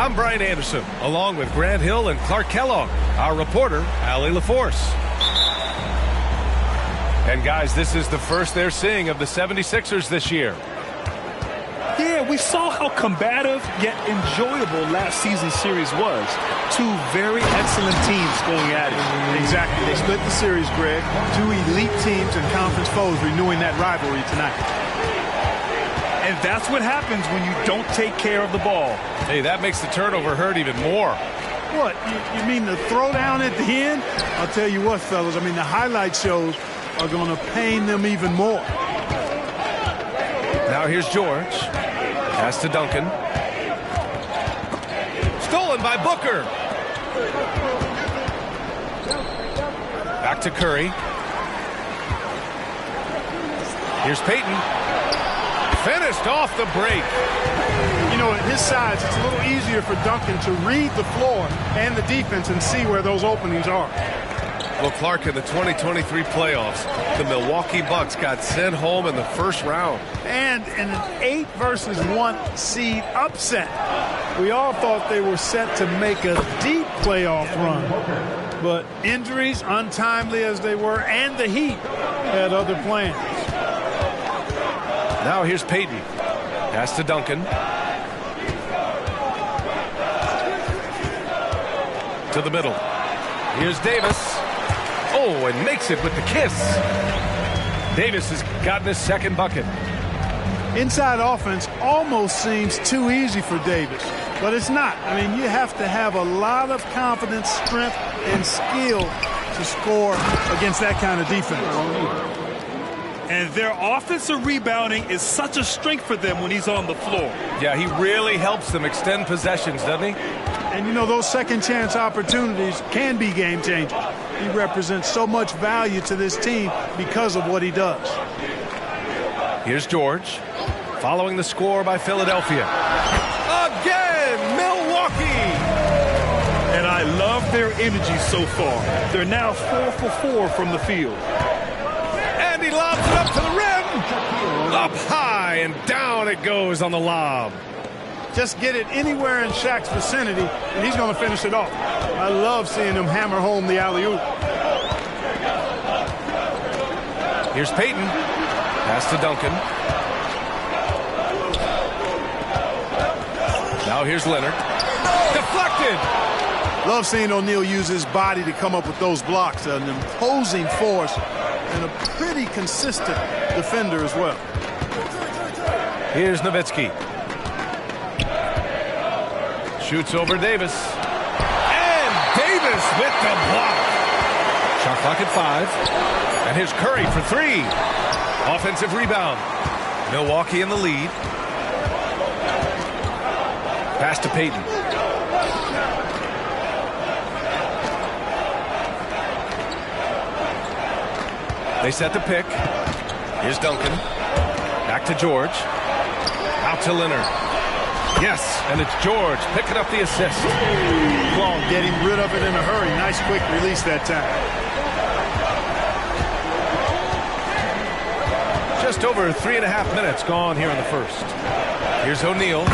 I'm Brian Anderson, along with Grant Hill and Clark Kellogg. Our reporter, Allie LaForce. And guys, this is the first they're seeing of the 76ers this year. Yeah, we saw how combative yet enjoyable last season's series was. Two very excellent teams going at it. Exactly. They split the series, Greg. Two elite teams and conference foes renewing that rivalry tonight. And that's what happens when you don't take care of the ball. Hey, that makes the turnover hurt even more. What? You mean the throwdown at the end? I'll tell you what, fellas. I mean, the highlight shows are going to pain them even more. Now here's George. Pass to Duncan. Stolen by Booker. Back to Curry. Here's Payton. Finished off the break. You know, at his size, it's a little easier for Duncan to read the floor and the defense and see where those openings are. Well, Clark, in the 2023 playoffs, the Milwaukee Bucks got sent home in the first round. And in an 8-versus-1 seed upset. We all thought they were set to make a deep playoff run. But injuries, untimely as they were, and the Heat had other plans. Now here's Payton. Pass to Duncan. To the middle. Here's Davis. Oh, and makes it with the kiss. Davis has gotten his second bucket. Inside offense almost seems too easy for Davis, but it's not. I mean, you have to have a lot of confidence, strength, and skill to score against that kind of defense. And their offensive rebounding is such a strength for them when he's on the floor. Yeah, he really helps them extend possessions, doesn't he? And, you know, those second chance opportunities can be game changers. He represents so much value to this team because of what he does. Here's George. Following the score by Philadelphia. Again, Milwaukee! And I love their energy so far. They're now 4 for 4 from the field. And he lobs it up to the rim. Up high and down it goes on the lob. Just get it anywhere in Shaq's vicinity, and he's going to finish it off. I love seeing him hammer home the alley-oop. Here's Payton. Pass to Duncan. Now here's Leonard. Deflected. Love seeing O'Neal use his body to come up with those blocks. An imposing force and a pretty consistent defender as well. Here's Nowitzki. Shoots over Davis. And Davis with the block. Shot clock at 5. And here's Curry for 3. Offensive rebound. Milwaukee in the lead. Pass to Payton. They set the pick. Here's Duncan. Back to George. Out to Leonard. Yes, and it's George picking up the assist. Long getting rid of it in a hurry. Nice quick release that time. Just over 3.5 minutes gone here in the first. Here's O'Neal.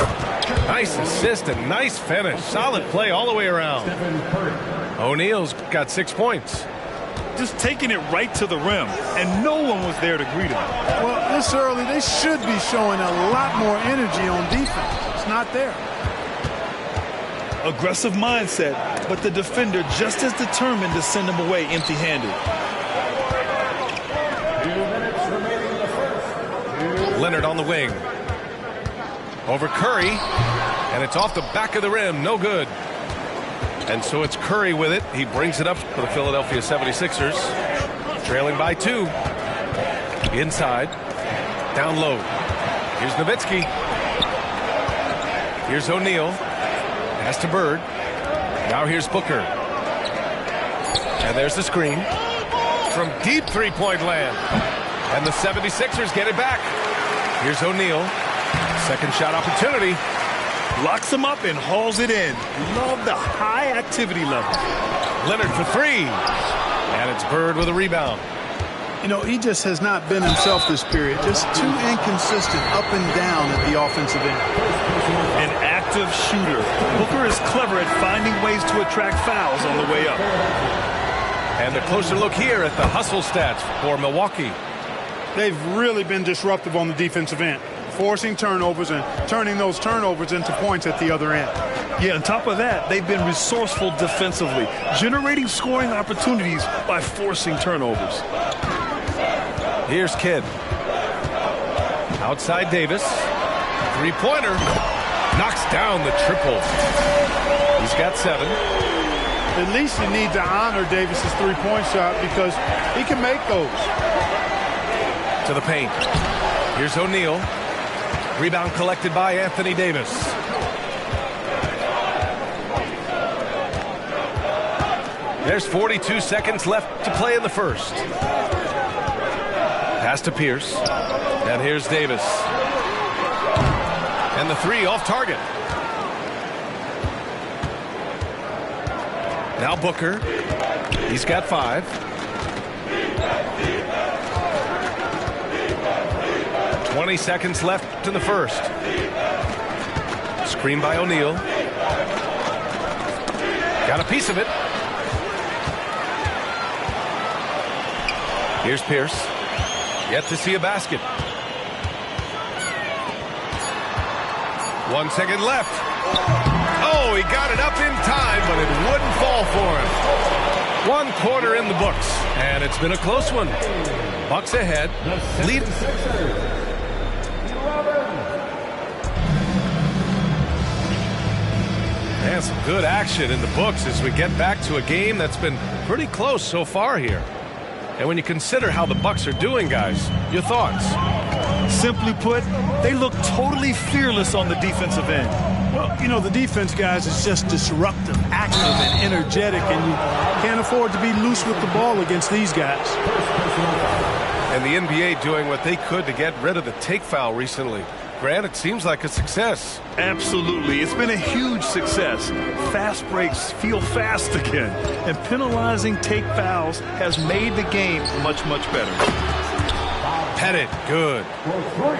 Nice assist and nice finish. Solid play all the way around. O'Neal's got 6 points. Just taking it right to the rim, and no one was there to greet him. Well, this early, they should be showing a lot more energy on defense. It's not there. Aggressive mindset, but the defender just as determined to send him away empty-handed. Leonard on the wing. Over Curry, and it's off the back of the rim. No good. And so it's Curry with it. He brings it up for the Philadelphia 76ers. Trailing by 2. Inside. Down low. Here's Nowitzki. Here's O'Neal. Pass to Bird. Now here's Booker. And there's the screen. From deep three-point land. And the 76ers get it back. Here's O'Neal. Second shot opportunity. Locks him up and hauls it in. Love the high activity level. Leonard for 3. And it's Bird with a rebound. You know, he just has not been himself this period. Just too inconsistent up and down at the offensive end. An active effective shooter. Booker is clever at finding ways to attract fouls on the way up. And a closer look here at the hustle stats for Milwaukee. They've really been disruptive on the defensive end, forcing turnovers and turning those turnovers into points at the other end. Yeah, on top of that, they've been resourceful defensively, generating scoring opportunities by forcing turnovers. Here's Kidd. Outside Davis. Three-pointer. Knocks down the triple. He's got 7. At least you need to honor Davis's three-point shot because he can make those. To the paint. Here's O'Neal. Rebound collected by Anthony Davis. There's 42 seconds left to play in the first. Pass to Pierce. And here's Davis. And the 3 off target. Now Booker. He's got 5. "20 seconds left in the first. Screen by O'Neal. Got a piece of it. Here's Pierce. Yet to see a basket. 1 second left. Oh, he got it up in time, but it wouldn't fall for him. 1 quarter in the books, and it's been a close one. Bucks ahead. Lead. And some good action in the books as we get back to a game that's been pretty close so far here. And when you consider how the Bucks are doing, guys, your thoughts? Simply put, they look totally fearless on the defensive end. Well, you know, the defense, guys, is just disruptive, active, and energetic, and you can't afford to be loose with the ball against these guys. And the NBA doing what they could to get rid of the take foul recently. Grant, it seems like a success. Absolutely. It's been a huge success. Fast breaks feel fast again. And penalizing take fouls has made the game much, much better. Pettit, good.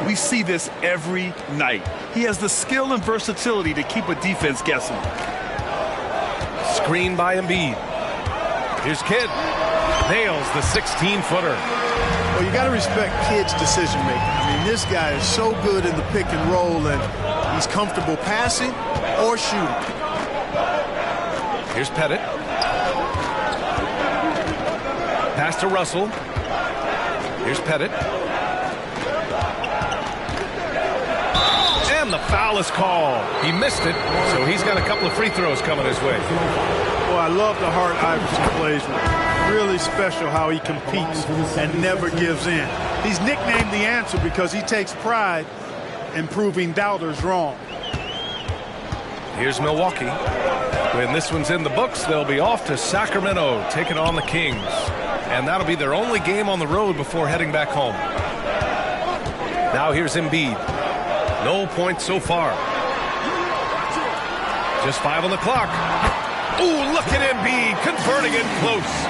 We see this every night. He has the skill and versatility to keep a defense guessing. Screen by Embiid. Here's Kidd. Nails the 16-footer. Well, you got to respect Kidd's decision-making. I mean, this guy is so good in the pick and roll, and he's comfortable passing or shooting. Here's Pettit. Pass to Russell. Here's Pettit. And the foul is called. He missed it, so he's got a couple of free throws coming his way. Well, I love the Hart Iverson plays with him. Really special how he competes and never gives in. He's nicknamed the answer because he takes pride in proving doubters wrong. Here's Milwaukee. When this one's in the books, they'll be off to Sacramento, taking on the Kings. And that'll be their only game on the road before heading back home. Now here's Embiid. No points so far. Just 5 on the clock. Ooh, look at Embiid converting it close.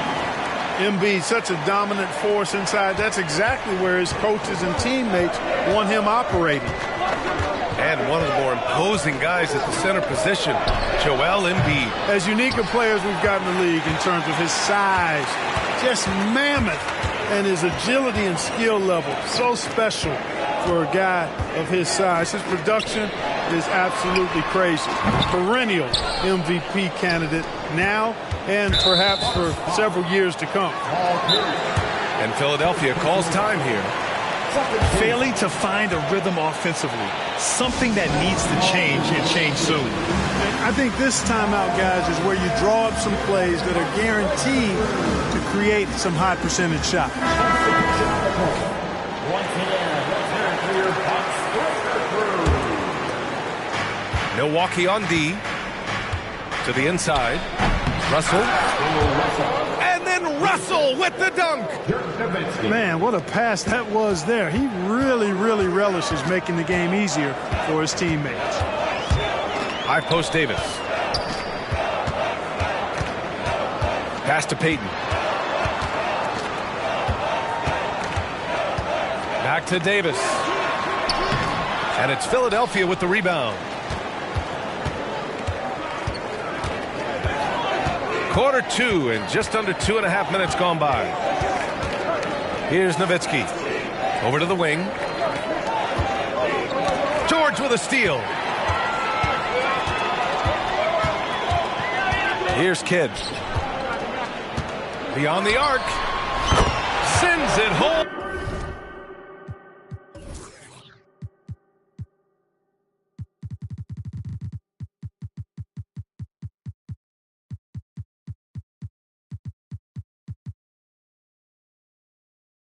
Embiid, such a dominant force inside. That's exactly where his coaches and teammates want him operating. And one of the more imposing guys at the center position, Joel Embiid. As unique a player as we've got in the league in terms of his size, just mammoth, and his agility and skill level. So special for a guy of his size. His production is absolutely crazy. Perennial MVP candidate now and perhaps for several years to come. And Philadelphia calls time here. Failing to find a rhythm offensively, something that needs to change and change soon. And I think this timeout, guys, is where you draw up some plays that are guaranteed to create some high percentage shots. Milwaukee on D. To the inside. Russell. And then Russell with the dunk. Man, what a pass that was there. He really, really relishes making the game easier for his teammates. High post Davis. Pass to Payton. Back to Davis. And it's Philadelphia with the rebound. Quarter two and just under 2.5 minutes gone by. Here's Nowitzki. Over to the wing. George with a steal. Here's Kidd. Beyond the arc. Sends it home.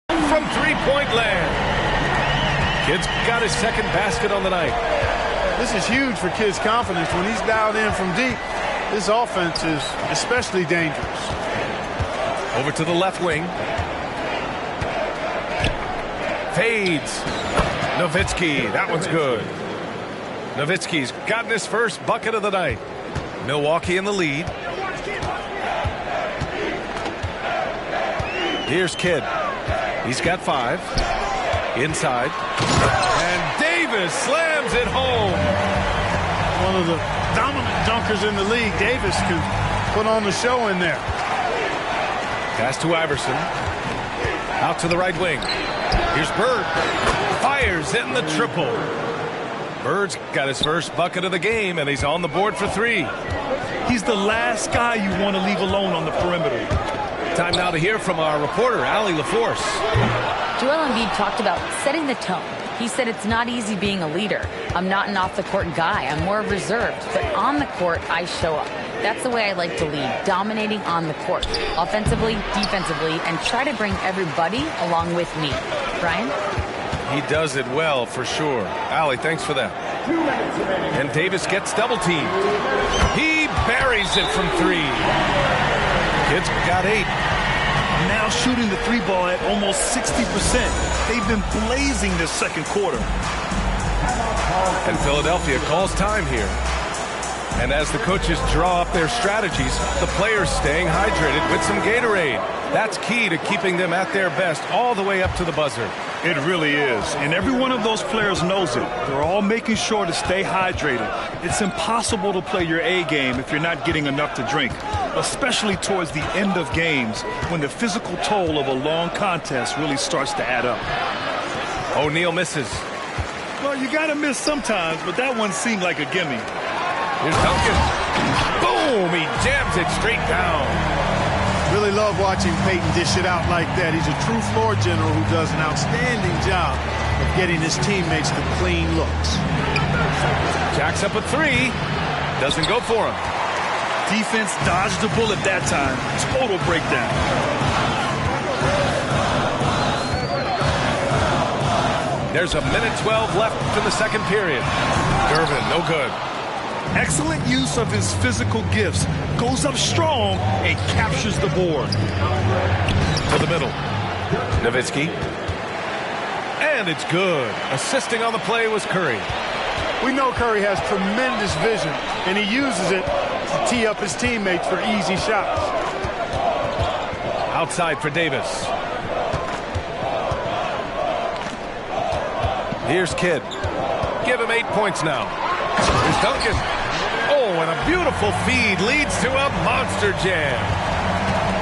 From three-point land. Kidd's got his second basket on the night. This is huge for Kidd's confidence. When he's dialed in from deep, this offense is especially dangerous. Over to the left wing. Fades. Nowitzki. That one's good. Nowitzki's gotten his first bucket of the night. Milwaukee in the lead. Here's Kidd. He's got 5. Inside. And Davis slams it home. One of the dominant dunkers in the league. Davis can put on the show in there. Pass to Iverson. Out to the right wing. Here's Bird. Fires in the triple. Bird's got his first bucket of the game, and he's on the board for 3. He's the last guy you want to leave alone on the perimeter. Time now to hear from our reporter, Allie LaForce. Joel Embiid talked about setting the tone. He said it's not easy being a leader. I'm not an off-the-court guy. I'm more reserved. But on the court, I show up. That's the way I like to lead, dominating on the court, offensively, defensively, and try to bring everybody along with me. Brian? He does it well, for sure. Allie, thanks for that. And Davis gets double-teamed. He buries it from 3. Kidd's got 8. Now shooting the 3 ball at almost 60%. They've been blazing this second quarter. And Philadelphia calls time here. And as the coaches draw up their strategies, the players staying hydrated with some Gatorade. That's key to keeping them at their best all the way up to the buzzer. It really is. And every one of those players knows it. They're all making sure to stay hydrated. It's impossible to play your A game if you're not getting enough to drink, especially towards the end of games when the physical toll of a long contest really starts to add up. O'Neal misses. Well, you got to miss sometimes, but that one seemed like a gimme. Here's Duncan. Boom! He jams it straight down. Really love watching Peyton dish it out like that. He's a true floor general who does an outstanding job of getting his teammates the clean looks. Jacks up a 3. Doesn't go for him. Defense dodged the bullet that time. Total breakdown. There's a minute 12 left in the second period. Gervin, no good. Excellent use of his physical gifts. Goes up strong and captures the board. To the middle. Nowitzki. And it's good. Assisting on the play was Curry. We know Curry has tremendous vision, and he uses it to tee up his teammates for easy shots. Outside for Davis. Here's Kidd. Give him 8 points now. Here's Duncan. Oh, and a beautiful feed leads to a monster jam.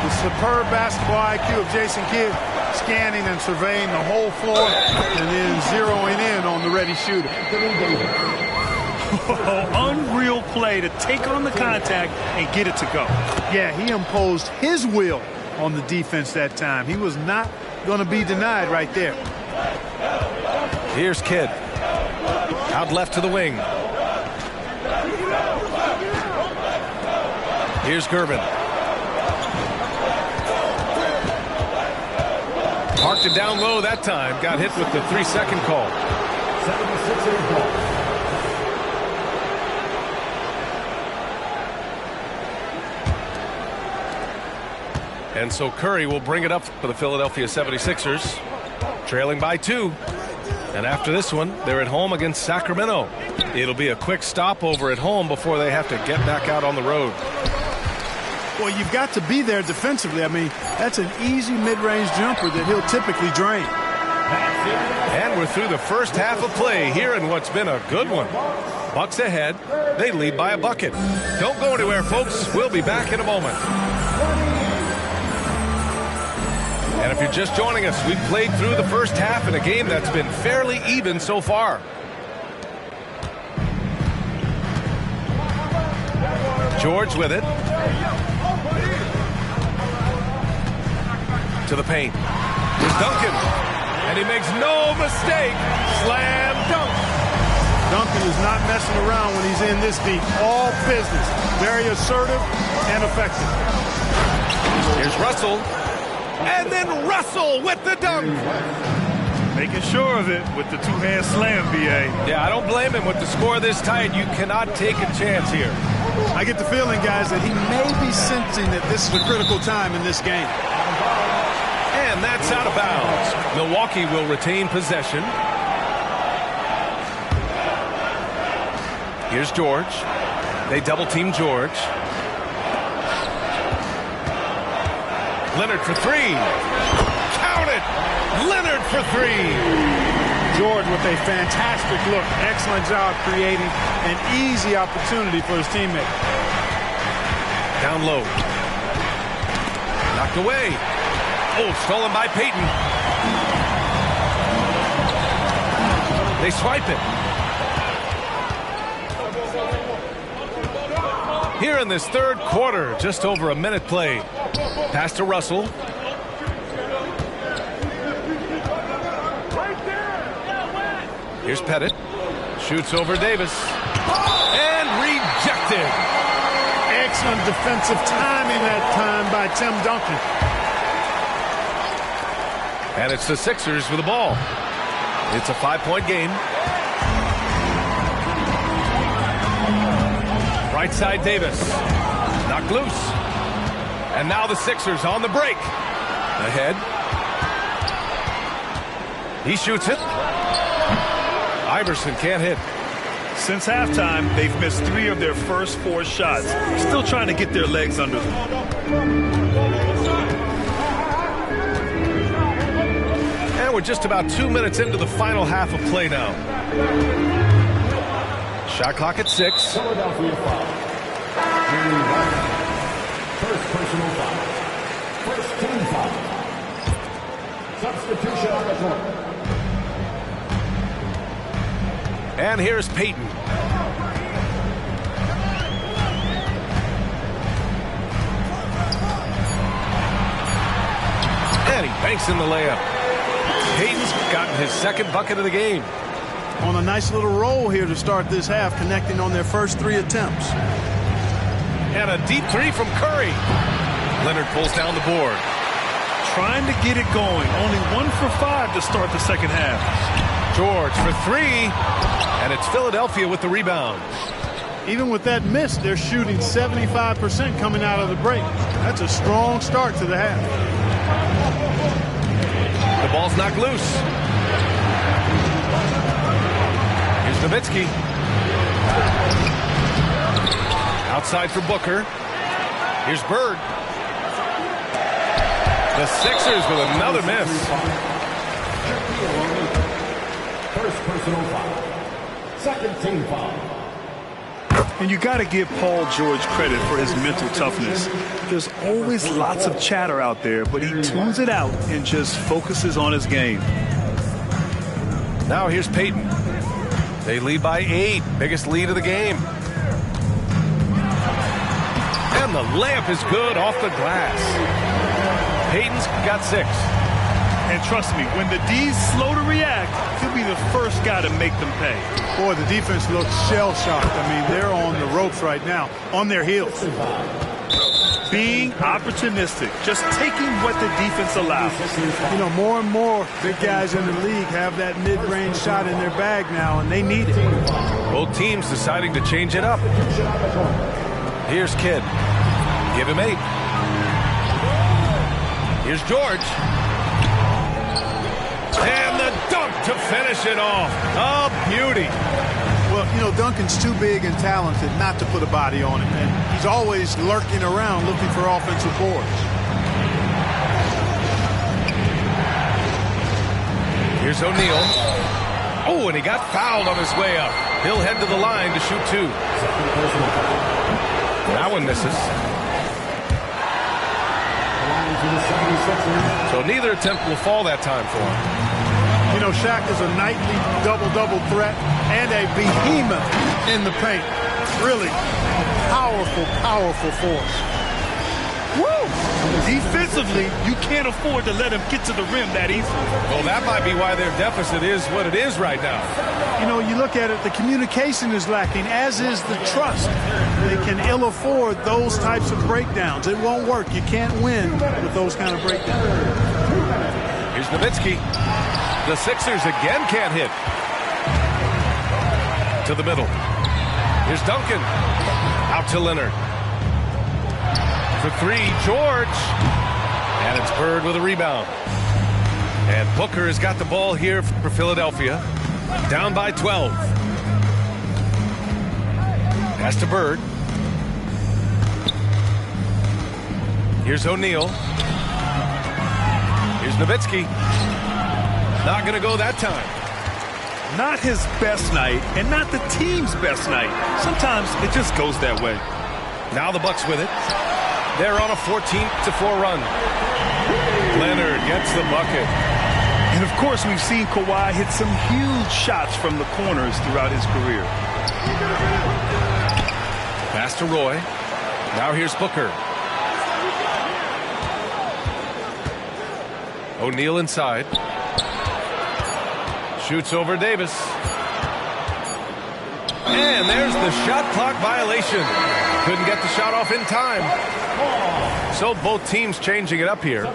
The superb basketball IQ of Jason Kidd, scanning and surveying the whole floor and then zeroing in on the ready shooter. Unreal play to take on the contact and get it to go. Yeah, he imposed his will on the defense that time. He was not going to be denied right there. Here's Kidd. Out left to the wing. Here's Gervin. Parked it down low that time. Got hit with the 3-second call. 76 ball. And so Curry will bring it up for the Philadelphia 76ers. Trailing by 2. And after this one, they're at home against Sacramento. It'll be a quick stopover at home before they have to get back out on the road. Well, you've got to be there defensively. I mean, that's an easy mid-range jumper that he'll typically drain. And we're through the first half of play here in what's been a good one. Bucks ahead. They lead by a bucket. Don't go anywhere, folks. We'll be back in a moment. If you're just joining us, we've played through the first half in a game that's been fairly even so far. George with it. To the paint. Here's Duncan. And he makes no mistake. Slam dunk. Duncan is not messing around when he's in this deep. All business. Very assertive and effective. Here's Russell. And then Russell with the dunk. Making sure of it with the two-hand slam, B.A. Yeah, I don't blame him. With the score this tight, you cannot take a chance here. I get the feeling, guys, that he may be sensing that this is a critical time in this game. And that's out of bounds. Milwaukee will retain possession. Here's George. They double-team George. Leonard for three. Count it! Leonard for three. George with a fantastic look. Excellent job creating an easy opportunity for his teammate. Down low. Knocked away. Oh, stolen by Payton. They swipe it. Here in this third quarter, just over a minute played. Pass to Russell. Here's Pettit. Shoots over Davis. And rejected. Excellent defensive timing that time by Tim Duncan. And it's the Sixers with the ball. It's a 5-point game. Right side Davis. Knocked loose. And now the Sixers on the break. Ahead. He shoots it. Iverson can't hit. Since halftime, they've missed 3 of their first 4 shots. Still trying to get their legs under them. And we're just about 2 minutes into the final half of play now. Shot clock at 6. Philadelphia foul. First personal foul. First team foul. Substitution on the court. And here's Payton. And he banks in the layup. Payton's gotten his second bucket of the game. On a nice little roll here to start this half, connecting on their first 3 attempts. And a deep 3 from Curry. Leonard pulls down the board. Trying to get it going. Only 1 for 5 to start the second half. George for 3. And it's Philadelphia with the rebound. Even with that miss, they're shooting 75% coming out of the break. That's a strong start to the half. The ball's knocked loose. Here's Nowitzki. Outside for Booker. Here's Bird. The Sixers with another miss. First personal foul. Second team foul. And you got to give Paul George credit for his mental toughness. There's always lots of chatter out there, but he tunes it out and just focuses on his game. Now here's Payton. They lead by 8. Biggest lead of the game. And the layup is good off the glass. Payton's got 6. And trust me, when the D's slow to react, he'll be the first guy to make them pay. Boy, the defense looks shell-shocked. I mean, they're on the ropes right now, on their heels. Being opportunistic, just taking what the defense allows. You know, more and more big guys in the league have that mid-range shot in their bag now, and they need it. Both teams deciding to change it up. Here's Kidd. Give him 8. Here's George. And the dunk to finish it off. A beauty. Well, you know, Duncan's too big and talented not to put a body on it, and he's always lurking around looking for offensive boards. Here's O'Neal. Oh, and he got fouled on his way up. He'll head to the line to shoot 2. That one misses. So neither attempt will fall that time for him. You know, Shaq is a nightly double-double threat and a behemoth in the paint. Really powerful, powerful force. Woo! Defensively, you can't afford to let him get to the rim that easily. Well, that might be why their deficit is what it is right now. You know, you look at it, the communication is lacking, as is the trust. They can ill afford those types of breakdowns. It won't work. You can't win with those kind of breakdowns. Here's Nowitzki. The Sixers again can't hit. To the middle. Here's Duncan. Out to Leonard. For three, George. And it's Bird with a rebound. And Booker has got the ball here for Philadelphia. Down by 12. Pass to Bird. Here's O'Neal. Here's Nowitzki. Not going to go that time. Not his best night, and not the team's best night. Sometimes it just goes that way. Now the Bucks with it. They're on a 14-4 run. Leonard gets the bucket. And of course, we've seen Kawhi hit some huge shots from the corners throughout his career. Pass to Roy. Now here's Booker. O'Neal inside. Shoots over Davis. And there's the shot clock violation. Couldn't get the shot off in time. So both teams changing it up here.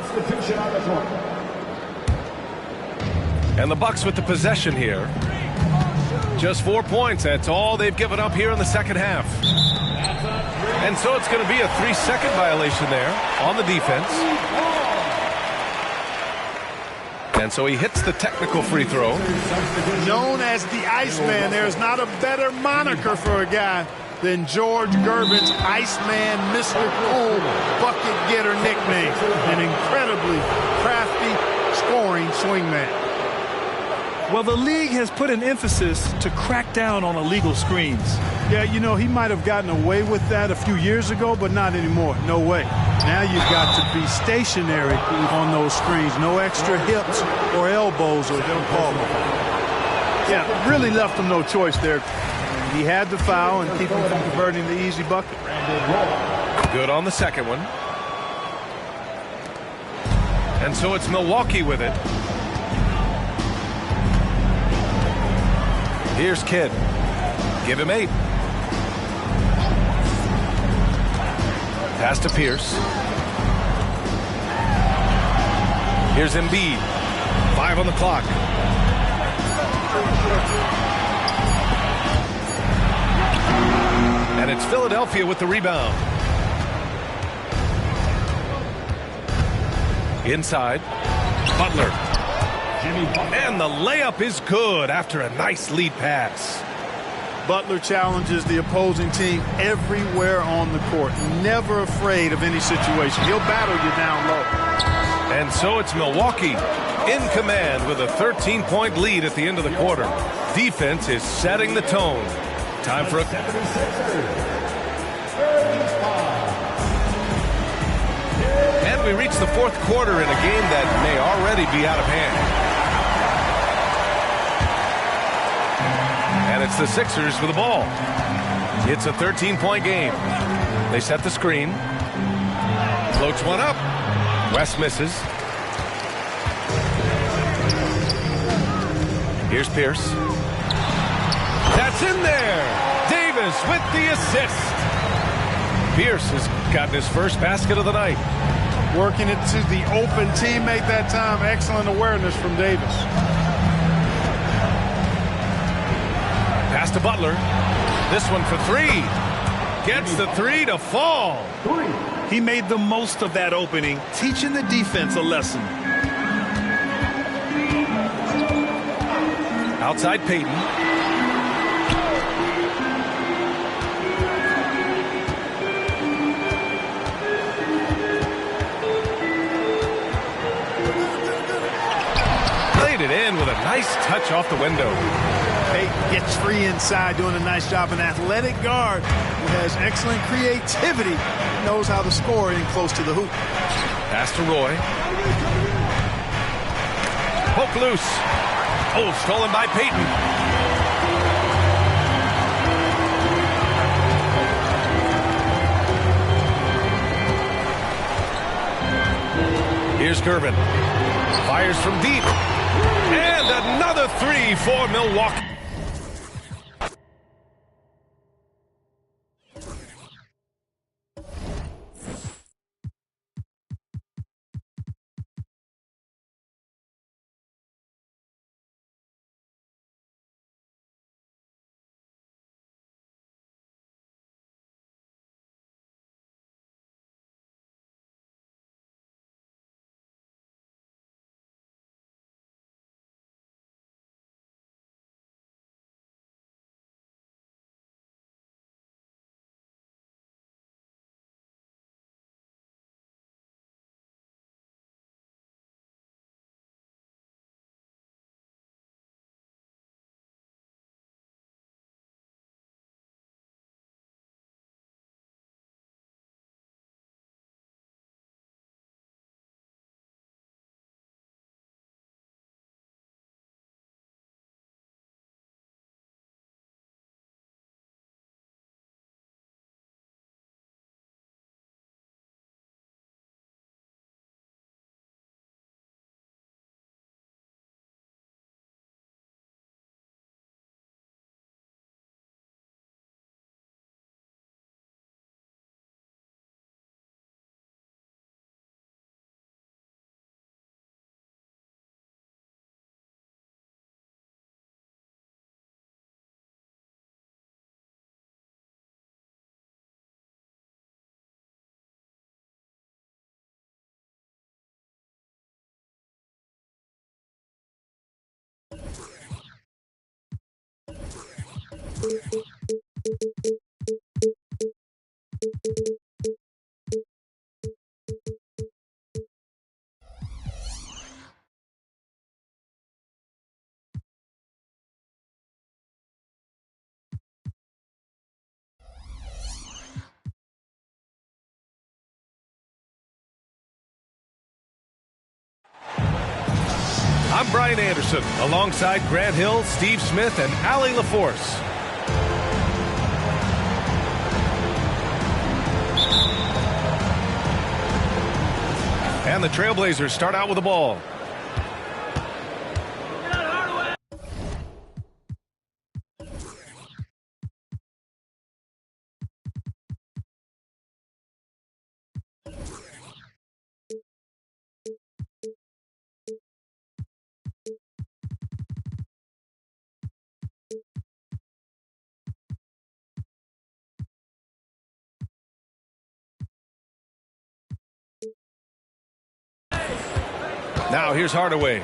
And the Bucks with the possession here. Just 4 points. That's all they've given up here in the second half. And so it's going to be a 3-second violation there on the defense. And so he hits the technical free throw. Known as the Iceman, there's not a better moniker for a guy than George Gervin's Iceman, Mr. Cool bucket getter nickname. An incredibly crafty scoring swingman. Well, the league has put an emphasis to crack down on illegal screens. Yeah, you know, he might have gotten away with that a few years ago, but not anymore. No way. Now you've got to be stationary on those screens. No extra hips or elbows or they'll call them. Yeah, really left him no choice there. He had the foul and keep him from converting the easy bucket. Good on the second one. And so it's Milwaukee with it. Here's Kidd. Give him 8. Pass to Pierce. Here's Embiid. 5 on the clock. And it's Philadelphia with the rebound. Inside. Butler. And the layup is good after a nice lead pass. Butler challenges the opposing team everywhere on the court. Never afraid of any situation. He'll battle you down low. And so it's Milwaukee in command with a 13-point lead at the end of the quarter. Defense is setting the tone. Time for a... And we reach the fourth quarter in a game that may already be out of hand. And it's the Sixers with the ball. It's a 13-point game. They set the screen. Floats one up. West misses. Here's Pierce. That's in there. Davis with the assist. Pierce has gotten his first basket of the night. Working it to the open teammate that time. Excellent awareness from Davis. Pass to Butler. This one for 3. Gets the 3 to fall. He made the most of that opening, teaching the defense a lesson. Outside Payton. Played it in with a nice touch off the window. Payton gets free inside, doing a nice job. An athletic guard who has excellent creativity, knows how to score in close to the hoop. Pass to Roy. Poke loose. Oh, stolen by Payton. Here's Gervin. Fires from deep. And another three for Milwaukee. I'm Brian Anderson, alongside Grant Hill, Steve Smith, and Allie LaForce. And the Trailblazers start out with the ball. Now here's Hardaway.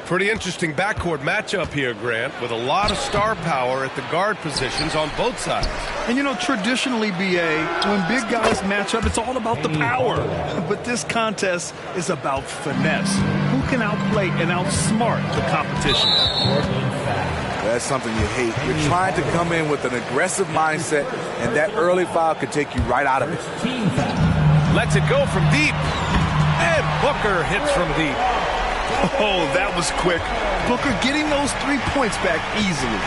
Pretty interesting backcourt matchup here, Grant, with a lot of star power at the guard positions on both sides. And, you know, traditionally, B.A., when big guys match up, it's all about the power. But this contest is about finesse. Who can outplay and outsmart the competition? That's something you hate. You're trying to come in with an aggressive mindset, and that early foul could take you right out of it. Lets it go from deep. And Booker hits from deep. Oh, that was quick. Booker getting those 3 points back easily.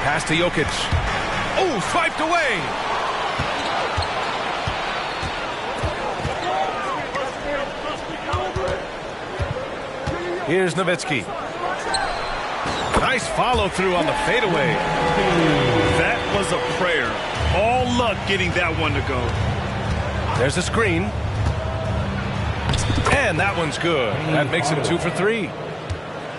Pass to Jokic. Oh, swiped away. Here's Nowitzki. Nice follow through on the fadeaway. That was a prayer. All luck getting that one to go. There's a screen. And that one's good. That makes him 2 for 3.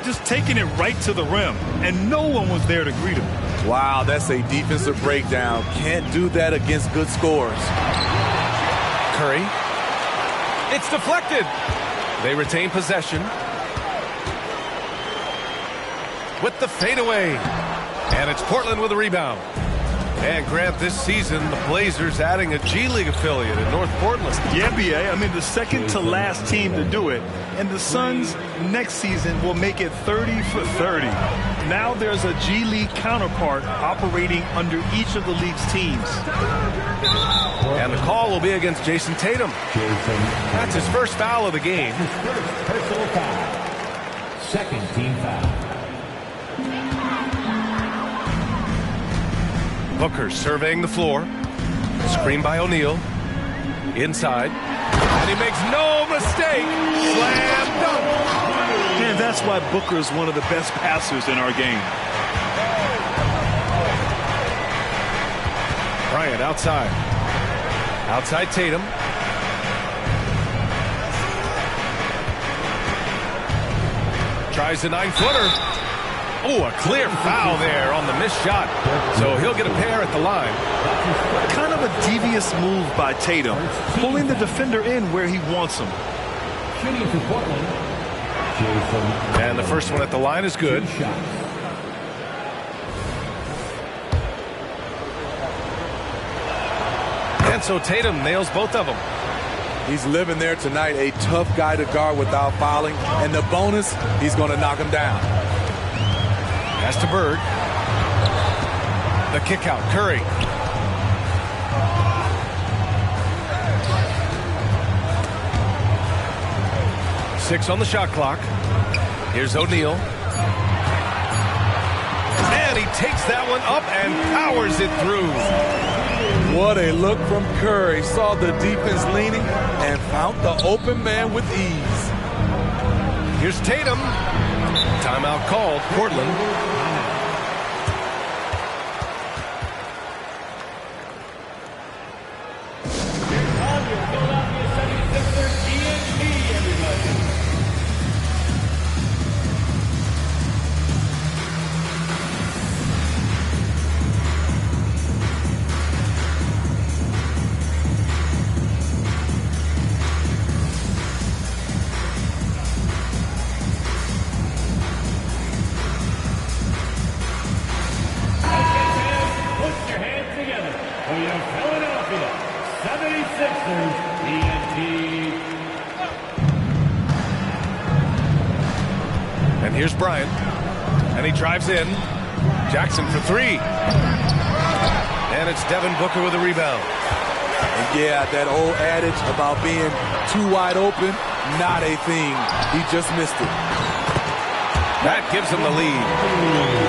Just taking it right to the rim, and no one was there to greet him. Wow, that's a defensive breakdown. Can't do that against good scores. Curry. It's deflected. They retain possession. With the fadeaway. And it's Portland with a rebound. And Grant, this season, the Blazers adding a G League affiliate in North Portland. Yeah, BA. I mean, the second to last team to do it. And the Suns next season will make it 30 for 30. Now there's a G League counterpart operating under each of the league's teams. And the call will be against Jason Tatum. That's his first foul of the game. First personal foul. Second team foul. Booker surveying the floor. Screen by O'Neal. Inside. And he makes no mistake. Slam dunk. And that's why Booker is one of the best passers in our game. Bryant outside. Outside Tatum. Tries the 9-footer. Oh, a clear foul there on the missed shot. So he'll get a pair at the line. Kind of a devious move by Tatum, pulling the defender in where he wants him. Shooting for Portland. Jason. And the first one at the line is good. And so Tatum nails both of them. He's living there tonight, a tough guy to guard without fouling. And the bonus, he's going to knock him down. Pass to Bird. The kick out. Curry. Six on the shot clock. Here's O'Neal. And he takes that one up and powers it through. What a look from Curry. Saw the defense leaning and found the open man with ease. Here's Tatum. Timeout called. Portland. And here's Bryant. And he drives in. Jackson for three. And it's Devin Booker with a rebound. And yeah, that old adage about being too wide open, not a thing. He just missed it. That gives him the lead.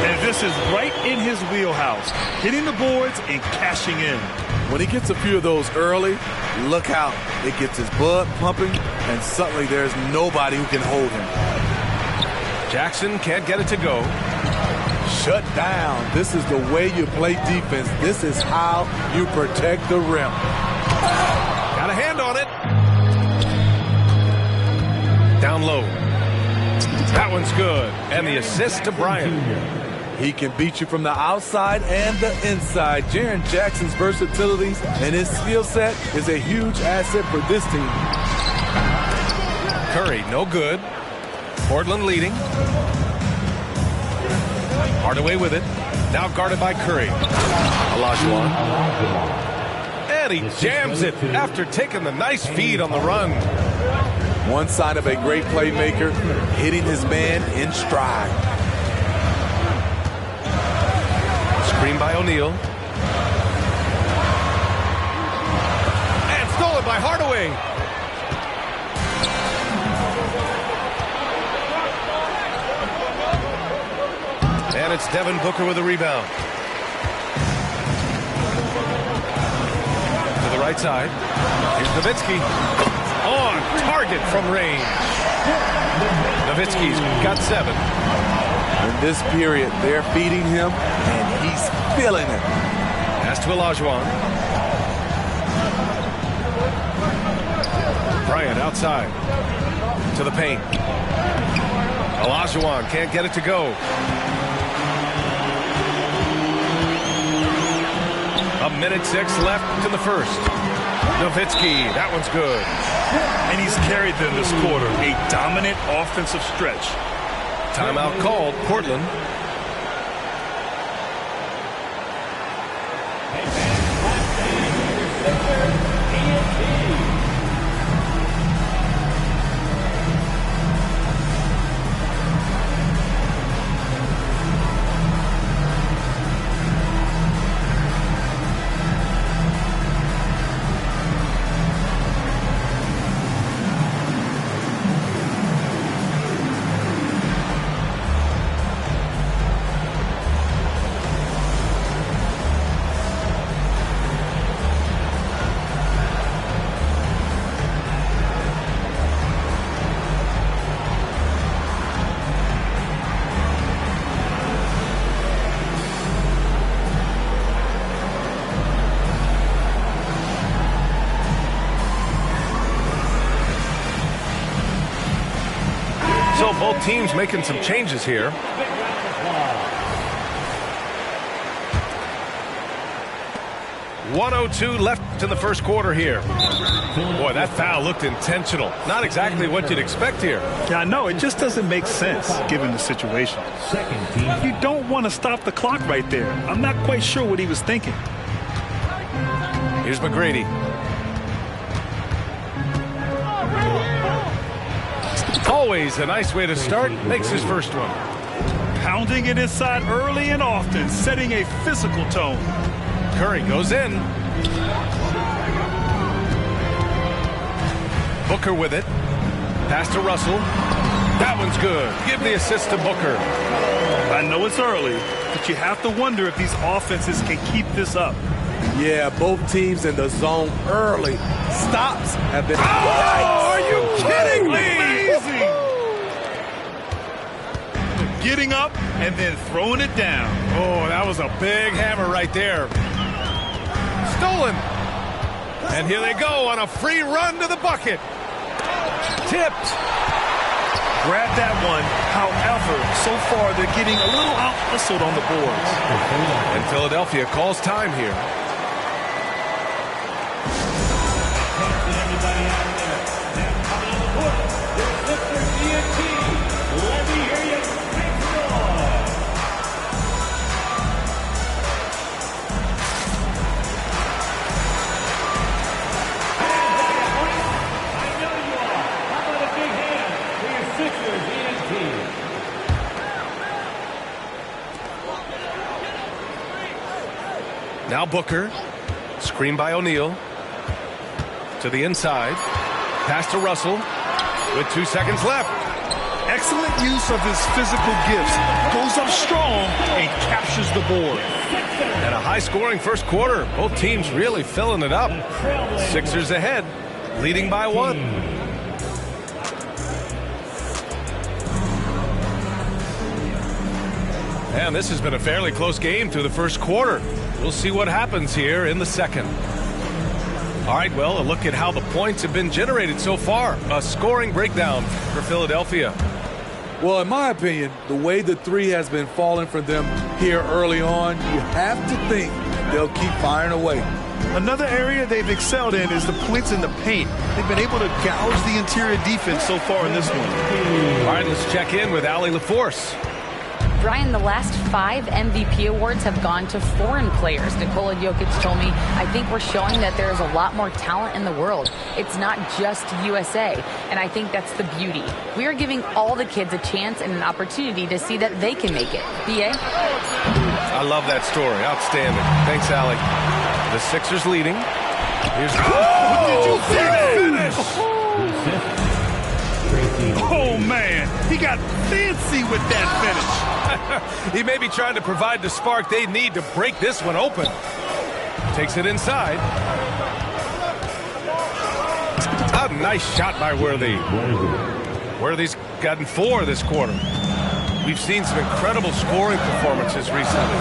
And this is right in his wheelhouse, hitting the boards and cashing in. When he gets a few of those early, look out. It gets his blood pumping, and suddenly there's nobody who can hold him. Jackson can't get it to go. Shut down. This is the way you play defense. This is how you protect the rim. Got a hand on it. Down low. That one's good. And the assist to Bryant. He can beat you from the outside and the inside. Jaren Jackson's versatility and his skill set is a huge asset for this team. Curry, no good. Portland leading. Hardaway with it. Now guarded by Curry. Olajuwon. And he jams it after taking the nice feed on the run. One sign of a great playmaker, hitting his man in stride. Screen by O'Neal. And stolen by Hardaway. And it's Devin Booker with a rebound. To the right side. Here's Nowitzki. On target from range. Nowitzki's got 7. In this period, they're feeding him, and he's feeling it. Pass to Olajuwon. Bryant outside. To the paint. Olajuwon can't get it to go. A minute 6 left in the first. Nowitzki, that one's good. And he's carried them this quarter. A dominant offensive stretch. Timeout called. Portland. both teams making some changes here. .102 left in the first quarter here. Boy, that foul looked intentional. Not exactly what you'd expect here. Yeah, I know. It just doesn't make sense given the situation. You don't want to stop the clock right there. I'm not quite sure what he was thinking. Here's McGrady. Always a nice way to start. Makes his first one. Pounding it inside early and often, setting a physical tone. Curry goes in. Booker with it. Pass to Russell. That one's good. Give the assist to Booker. I know it's early, but you have to wonder if these offenses can keep this up. Yeah, both teams in the zone early. Stops have been... Oh, are you kidding me? Amazing! Getting up and then throwing it down. Oh, that was a big hammer right there. Stolen. And here they go on a free run to the bucket. Tipped. Grab that one. However, so far they're getting a little out-hustled on the boards. And Philadelphia calls time here. Now Booker, screen by O'Neal, to the inside, pass to Russell, with 2 seconds left. Excellent use of his physical gifts. Goes up strong and captures the board. And a high-scoring first quarter. Both teams really filling it up. Sixers ahead, leading by 1. And this has been a fairly close game through the first quarter. We'll see what happens here in the second. All right, well, a look at how the points have been generated so far. A scoring breakdown for Philadelphia. Well, in my opinion, the way the three has been falling for them here early on, you have to think they'll keep firing away. Another area they've excelled in is the points in the paint. They've been able to gouge the interior defense so far in this one. All right, let's check in with Allie LaForce. Brian, the last 5 MVP awards have gone to foreign players. Nikola Jokic told me, I think we're showing that there's a lot more talent in the world. It's not just USA. And I think that's the beauty. We are giving all the kids a chance and an opportunity to see that they can make it. B.A.? I love that story. Outstanding. Thanks, Allie. The Sixers leading. Here's did you see that finish? Oh, man. He got fancy with that finish. He may be trying to provide the spark they need to break this one open. Takes it inside. A nice shot by Worthy. Worthy's gotten 4 this quarter. We've seen some incredible scoring performances recently.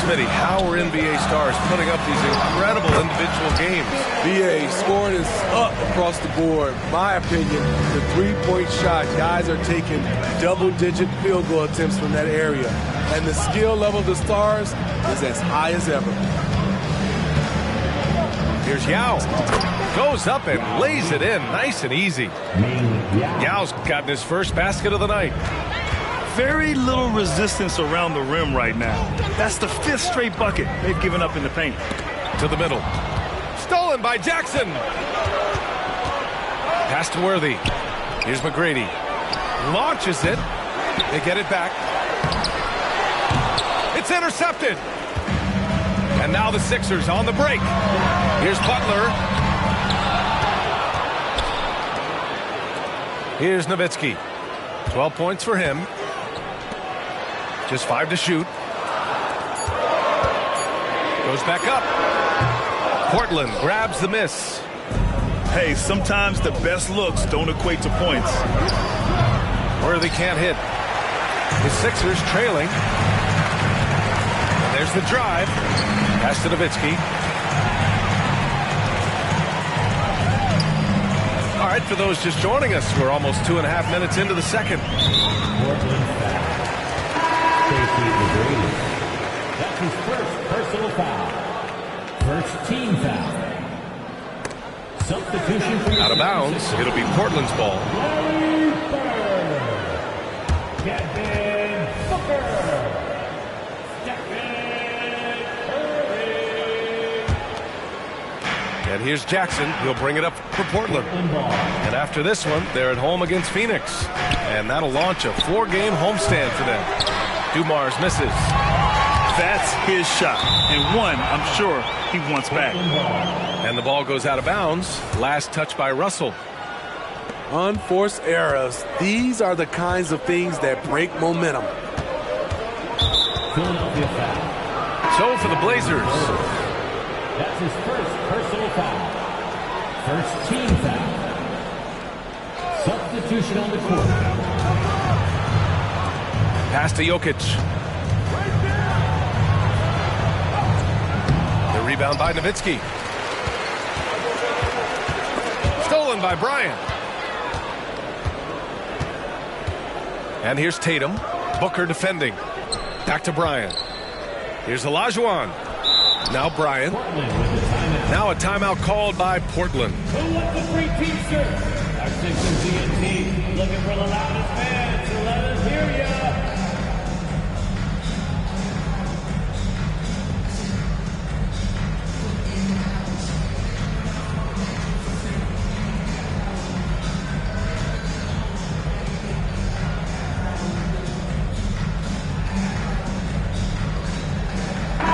Smitty, how are NBA stars putting up these incredible individual games? BA, scoring is up across the board. My opinion, the three-point shot, guys are taking double-digit field goal attempts from that area. And the skill level of the stars is as high as ever. Here's Yao. Goes up and lays it in nice and easy. Yao's gotten his first basket of the night. Very little resistance around the rim right now. That's the 5th straight bucket they've given up in the paint. To the middle. Stolen by Jackson. Pass to Worthy. Here's McGrady. Launches it. They get it back. It's intercepted. And now the Sixers on the break. Here's Butler. Here's Nowitzki. 12 points for him. Just 5 to shoot. Goes back up. Portland grabs the miss. Hey, sometimes the best looks don't equate to points. Worthy can't hit. The Sixers trailing. And there's the drive. Pass to Nowitzki. All right, for those just joining us, we're almost 2.5 minutes into the second. Portland foul. Stacey McGrady. That's his first personal foul. First team foul. Substitution for Out of bounds. It'll be Portland's ball. Larry Bird. Kevin Booker. Stephen Curry. And here's Jackson. He'll bring it up for Portland. And after this one, they're at home against Phoenix. And that'll launch a 4-game homestand for them. Dumars misses. That's his shot. And one, I'm sure, he wants back. And the ball goes out of bounds. Last touch by Russell. Unforced errors. These are the kinds of things that break momentum. Philadelphia foul. So for the Blazers. That's his first personal foul. First team foul. Substitution on the court. Pass to Jokic. The rebound by Nowitzki. Stolen by Bryant. And here's Tatum. Booker defending. Back to Bryant. Here's Olajuwon. Now Bryant. Now a timeout called by Portland. Who wants the free T-shirt? Our Sixers DNT looking for the loudest fans, so let us hear ya.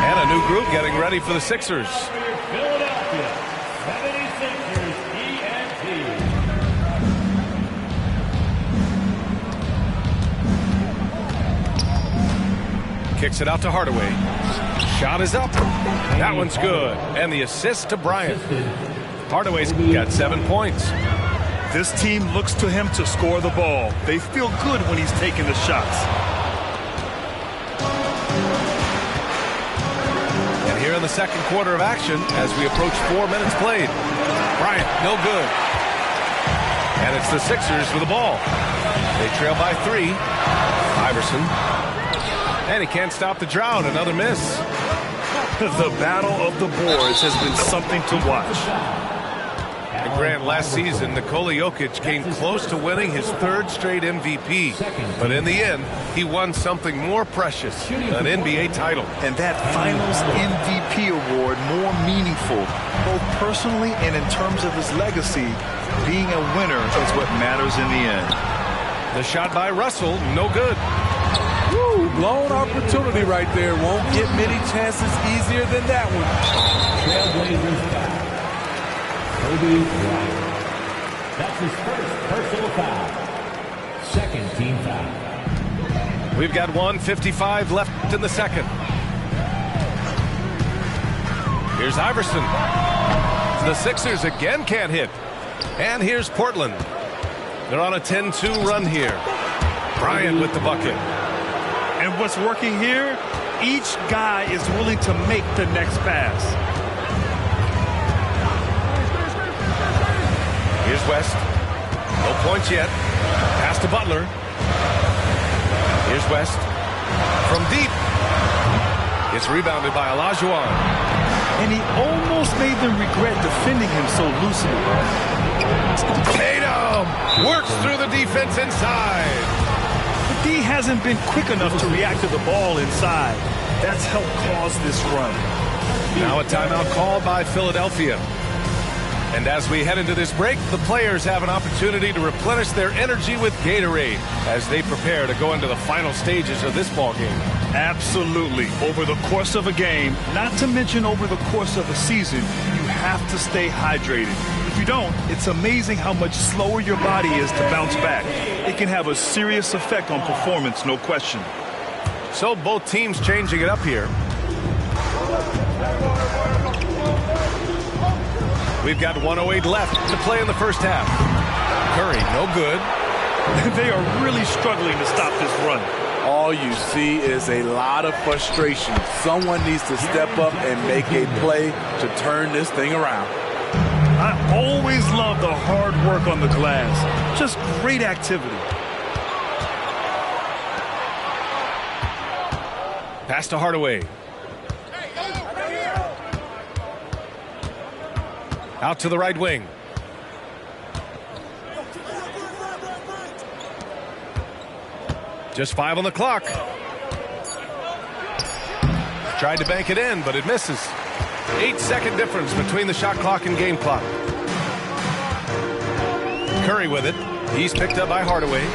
And a new group getting ready for the Sixers. Philadelphia 76ers ENT. Kicks it out to Hardaway. Shot is up. That one's good. And the assist to Bryant. Hardaway's got 7 points. This team looks to him to score the ball. They feel good when he's taking the shots. And here in the second quarter of action, as we approach 4 minutes played. Bryant, no good. And it's the Sixers with the ball. They trail by 3. Iverson. And he can't stop the drought. Another miss. The battle of the boards has been something to watch. And Grant, last season, Nikola Jokic came close to winning his 3rd straight MVP. But in the end, he won something more precious, an NBA title. And that Finals MVP award more meaningful, both personally and in terms of his legacy. Being a winner is what matters in the end. The shot by Russell, no good. Woo, blown opportunity right there. Won't get many chances easier than that one. Trailblazers foul. Kobe Bryant. That's his first personal foul. Second team foul. We've got 1:55 left in the second. Here's Iverson. The Sixers again can't hit. And here's Portland. They're on a 10-2 run here. Bryant with the bucket. And what's working here, each guy is willing to make the next pass. Here's West. No points yet. Pass to Butler. Here's West. From deep. It's rebounded by Olajuwon. And he almost made them regret defending him so loosely. Tatum works through the defense inside. But D hasn't been quick enough to react to the ball inside. That's helped cause this run. Now a timeout called by Philadelphia. And as we head into this break, the players have an opportunity to replenish their energy with Gatorade as they prepare to go into the final stages of this ball game. Absolutely. Over the course of a game, not to mention over the course of a season, you have to stay hydrated. If you don't, it's amazing how much slower your body is to bounce back. It can have a serious effect on performance, no question. So both teams changing it up here. We've got 1:08 left to play in the first half. Curry, no good. They are really struggling to stop this run. All you see is a lot of frustration. Someone needs to step up and make a play to turn this thing around. I always love the hard work on the glass. Just great activity. Pass to Hardaway. Out to the right wing. Just 5 on the clock. Tried to bank it in, but it misses. 8-second difference between the shot clock and game clock. Curry with it. He's picked up by Hardaway.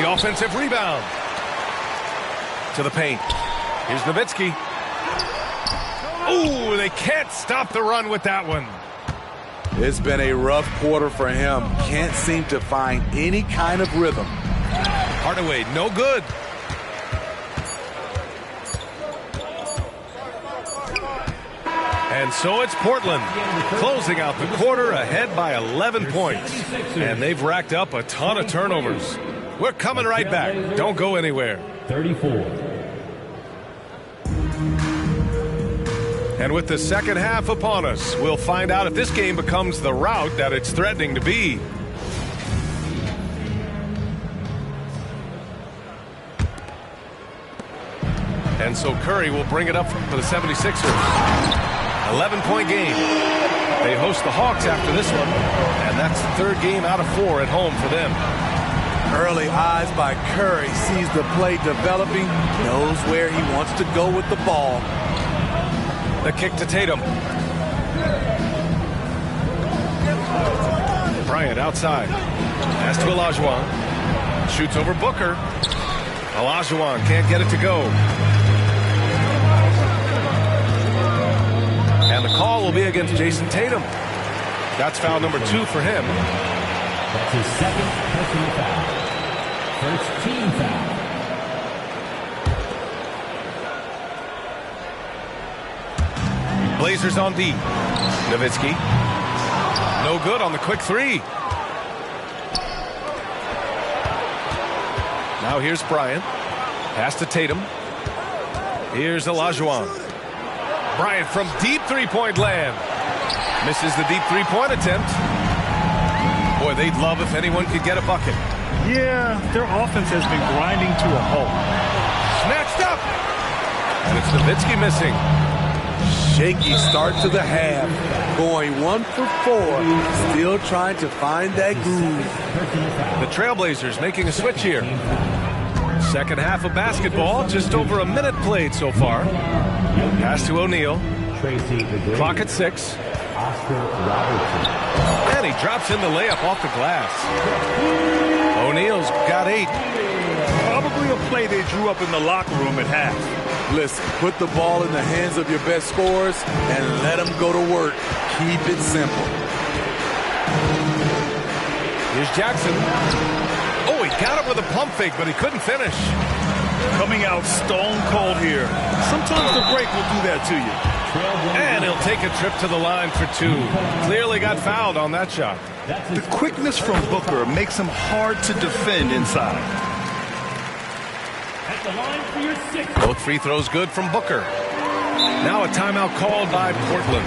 The offensive rebound. To the paint. Here's Nowitzki. Ooh, they can't stop the run with that one. It's been a rough quarter for him. Can't seem to find any kind of rhythm. Hardaway, no good. And so it's Portland closing out the quarter ahead by 11 points. And they've racked up a ton of turnovers. We're coming right back. Don't go anywhere. 34. And with the second half upon us, we'll find out if this game becomes the rout that it's threatening to be. And so Curry will bring it up for the 76ers. 11-point game. They host the Hawks after this one, and that's the third game out of 4 at home for them. Early eyes by Curry, sees the play developing, knows where he wants to go with the ball. The kick to Tatum. Bryant outside. Pass to Olajuwon. Shoots over Booker. Olajuwon can't get it to go. And the call will be against Jason Tatum. That's foul number 2 for him. That's his second personal foul. First team foul. Blazers on D. Nowitzki. No good on the quick 3. Now here's Bryant. Pass to Tatum. Here's Olajuwon. Bryant from deep three-point land. Misses the deep three-point attempt. Boy, they'd love if anyone could get a bucket. Yeah, their offense has been grinding to a halt. Snatched up. And it's Nowitzki missing. Shaky start to the half. Going 1 for 4. Still trying to find that groove. The Trailblazers making a switch here. Second half of basketball. Just over a minute played so far. Pass to O'Neal. Clock at 6. Oscar Robertson. And he drops in the layup off the glass. O'Neal's got 8. Probably a play they drew up in the locker room at half. Listen, put the ball in the hands of your best scorers and let them go to work. Keep it simple. Here's Jackson. Oh, he got him with a pump fake, but he couldn't finish. Coming out stone cold here. Sometimes the break will do that to you. And he'll take a trip to the line for 2. Clearly got fouled on that shot. The quickness from Booker makes him hard to defend inside. At the line for your 6th. Both free throws good from Booker. Now a timeout called by Portland.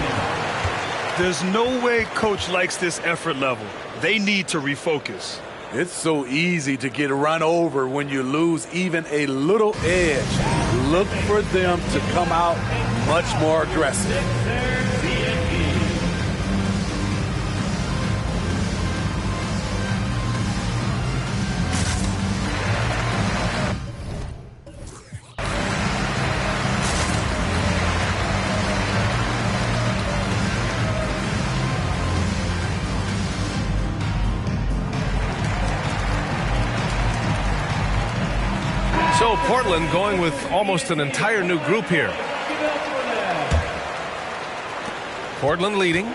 There's no way coach likes this effort level. They need to refocus. It's so easy to get run over when you lose even a little edge. Look for them to come out much more aggressive. So Portland going with almost an entire new group here. Portland leading.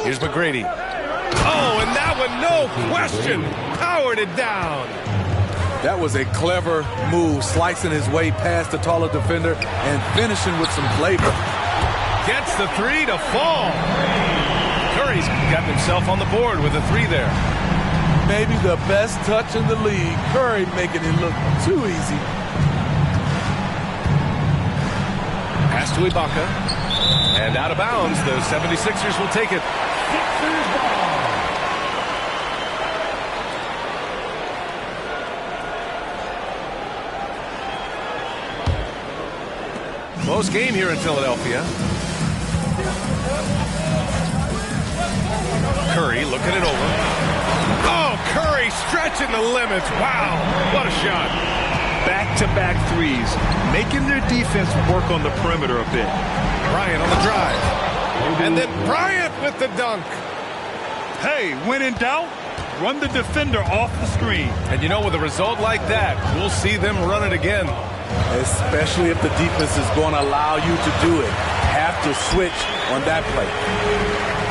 Here's McGrady. Oh, and that one, no question, powered it down. That was a clever move, slicing his way past the taller defender and finishing with some flavor. Gets the 3 to fall. Curry's gotten himself on the board with a 3 there. Maybe the best touch in the league. Curry making it look too easy. Pass to Ibaka. And out of bounds, the 76ers will take it. Sixers ball. Close game here in Philadelphia. Curry looking it over. Oh, Curry stretching the limits. Wow, what a shot. Back-to-back threes, making their defense work on the perimeter a bit. Bryant on the drive. And then Bryant with the dunk. Hey, when in doubt, run the defender off the screen. And you know, with a result like that, we'll see them run it again. Especially if the defense is going to allow you to do it. Have to switch on that play.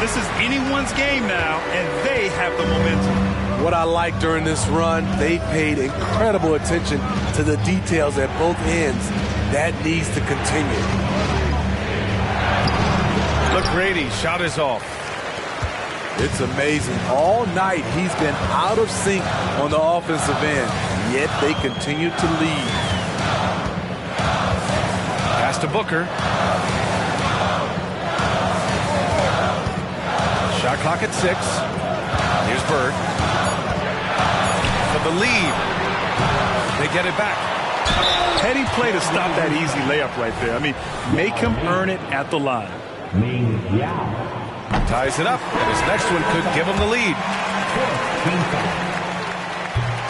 This is anyone's game now, and they have the momentum. What I like during this run, they paid incredible attention to the details at both ends. That needs to continue. McGrady, shot is off. It's amazing. All night he's been out of sync on the offensive end, yet they continue to lead. Pass to Booker. Shot clock at 6. Here's Bird. For the lead. They get it back. Heady play to stop that easy layup right there. I mean, make him earn it at the line. Ties it up, and his next one could give him the lead.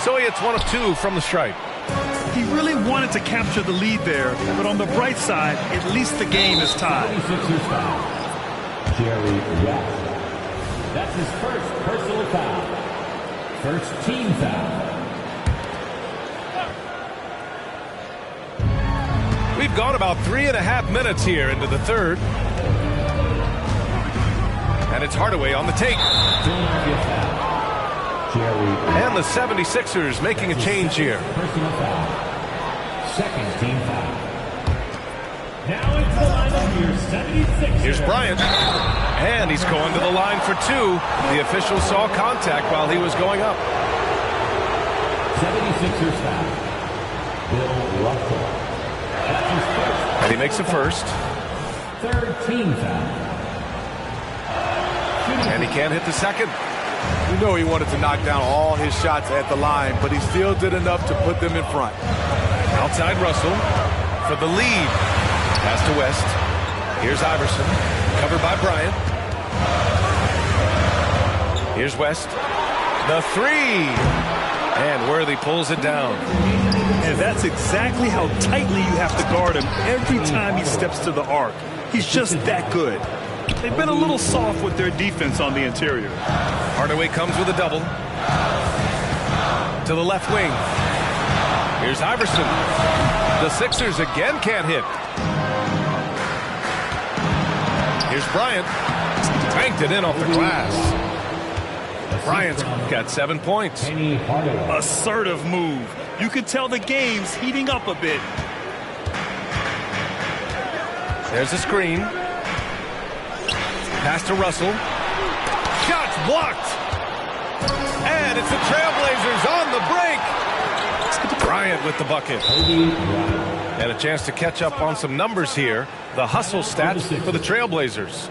So he hits 1 of 2 from the stripe. He really wanted to capture the lead there, but on the bright side, at least the game is tied. 76ers foul. Jerry West. That's his first personal foul. First team foul. We've gone about 3.5 minutes here into the third. And it's Hardaway on the take. Philadelphia foul. Jerry And the 76ers making a change here. personal foul. Second team foul. Now into the lineup here, 76ers. Here's Bryant. And he's going to the line for 2. The official saw contact while he was going up. 76ers foul. Bill Russell. That's his first. And he makes a first. Third team foul. And he can't hit the second. You know he wanted to knock down all his shots at the line, but he still did enough to put them in front. Outside Russell for the lead. Pass to West. Here's Iverson. Covered by Bryant. Here's West. The 3. And Worthy pulls it down. And that's exactly how tightly you have to guard him every time he steps to the arc. He's just that good. They've been a little soft with their defense on the interior. Hardaway comes with a double. To the left wing. Here's Iverson. The Sixers again can't hit. Here's Bryant. Banked it in off the glass. Bryant's got 7 points. Penny Hardaway. Assertive move. You can tell the game's heating up a bit. There's a screen. Pass to Russell. Shots blocked. And it's the Trailblazers on the break. Bryant with the bucket. And a chance to catch up on some numbers here. The hustle stats for the Trailblazers.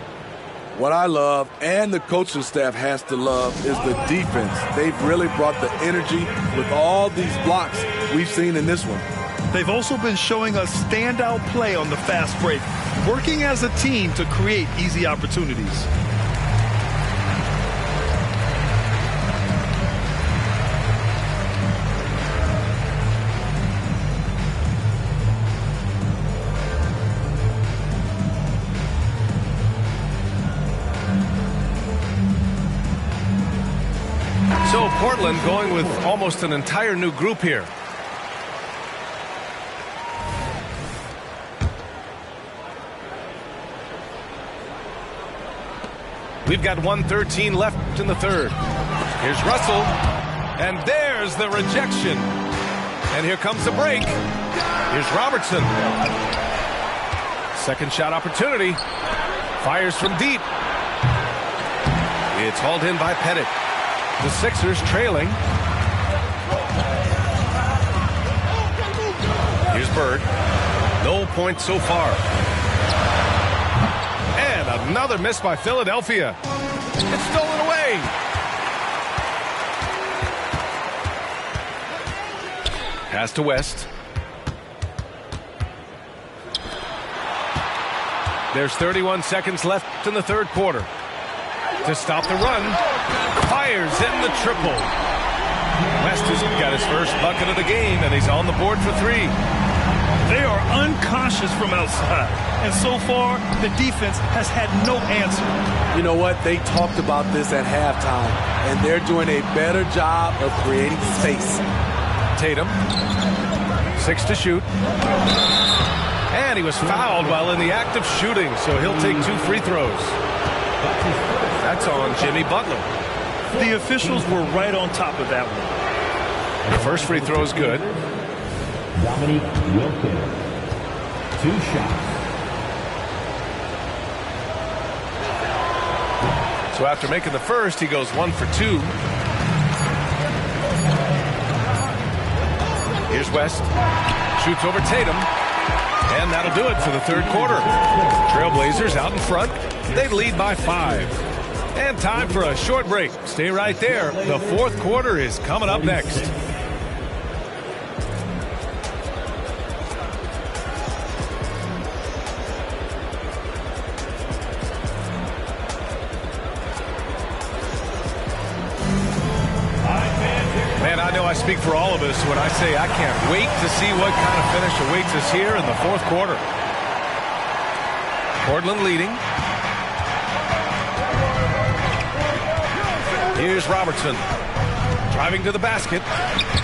What I love, and the coaching staff has to love, is the defense. They've really brought the energy with all these blocks we've seen in this one. They've also been showing us standout play on the fast break, working as a team to create easy opportunities. So Portland going with almost an entire new group here. We've got 1:13 left in the third. Here's Russell. And there's the rejection. And here comes the break. Here's Robertson. Second shot opportunity. Fires from deep. It's hauled in by Pettit. The Sixers trailing. Here's Bird. No points so far. Another miss by Philadelphia. It's stolen away. Pass to West. There's 31 seconds left in the third quarter. To stop the run, fires in the triple. West has got his first bucket of the game, and he's on the board for 3. They are unconscious from outside, and so far, the defense has had no answer. You know what? They talked about this at halftime, and they're doing a better job of creating space. Tatum, 6 to shoot. And he was fouled while in the act of shooting, so he'll take 2 free throws. That's on Jimmy Butler. The officials were right on top of that one. The first free throw is good. Dominique Wilkins. 2 shots. So after making the first, he goes 1 for 2. Here's West. Shoots over Tatum. And that'll do it for the third quarter. Trailblazers out in front. They lead by 5. And time for a short break. Stay right there. The fourth quarter is coming up next. Man, I know I speak for all of us when I say I can't wait to see what kind of finish awaits us here in the fourth quarter. Portland leading. Here's Robertson. Driving to the basket.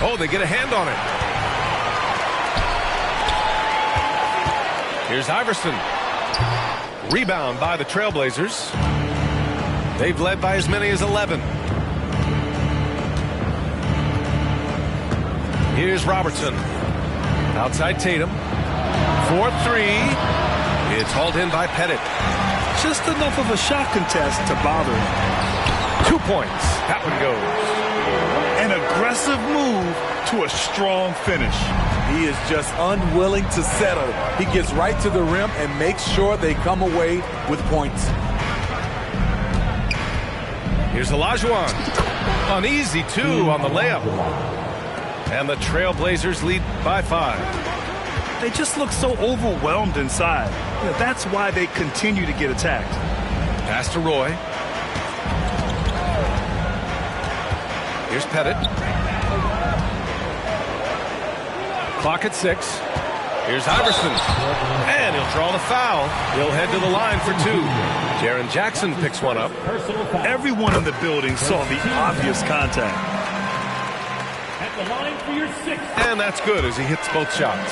Oh, they get a hand on it. Here's Iverson. Rebound by the Trailblazers. They've led by as many as 11. Here's Robertson. Outside Tatum. 4-3. It's hauled in by Pettit. Just enough of a shot contest to bother him. 2 points. That one goes. An aggressive move to a strong finish. He is just unwilling to settle. He gets right to the rim and makes sure they come away with points. Here's Olajuwon. An easy 2 on the layup. And the Trailblazers lead by 5. They just look so overwhelmed inside. That's why they continue to get attacked. Pass to Roy. Here's Pettit. Clock at 6. Here's Iverson. And he'll draw the foul. He'll head to the line for 2. Jaren Jackson picks one up. Everyone in the building saw the obvious contact. At the line for your 6th. And that's good as he hits both shots.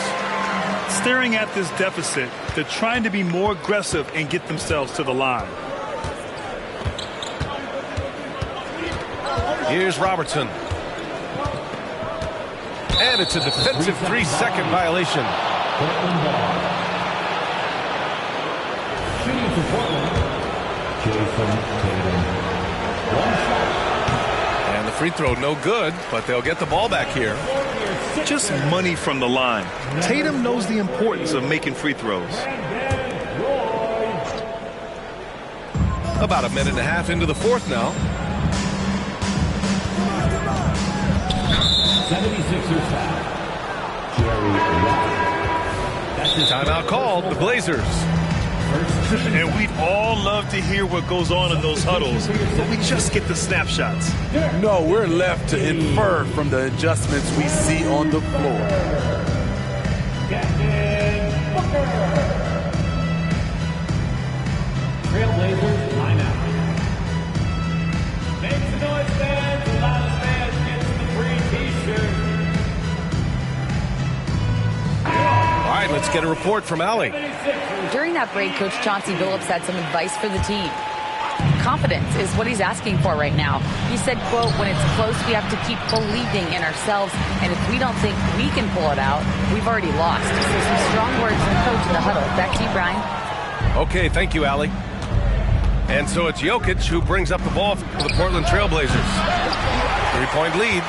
Staring at this deficit, they're trying to be more aggressive and get themselves to the line. Here's Robertson. And it's a defensive 3-second violation. Shooting for Portland. Jason Tatum. 1 shot. And the free throw no good, but they'll get the ball back here. Just money from the line. Tatum knows the importance of making free throws. About a minute and a half into the fourth now. 76ers foul. Jerry West. That's his Timeout called, the Blazers. And we'd all love to hear what goes on in those huddles, but we just get the snapshots. No, we're left to infer from the adjustments we see on the floor. Captain Booker. Trailblazers timeout. Make some noise, fans. The loudest fans gets the free T-shirt. All right, let's get a report from Allie. During that break, Coach Chauncey Billups had some advice for the team. Confidence is what he's asking for right now. He said, quote, when it's close, we have to keep believing in ourselves. And if we don't think we can pull it out, we've already lost. So some strong words from Coach in the huddle. Back to you, Brian. Okay, thank you, Allie. And so it's Jokic who brings up the ball for the Portland Trailblazers. 3-point lead.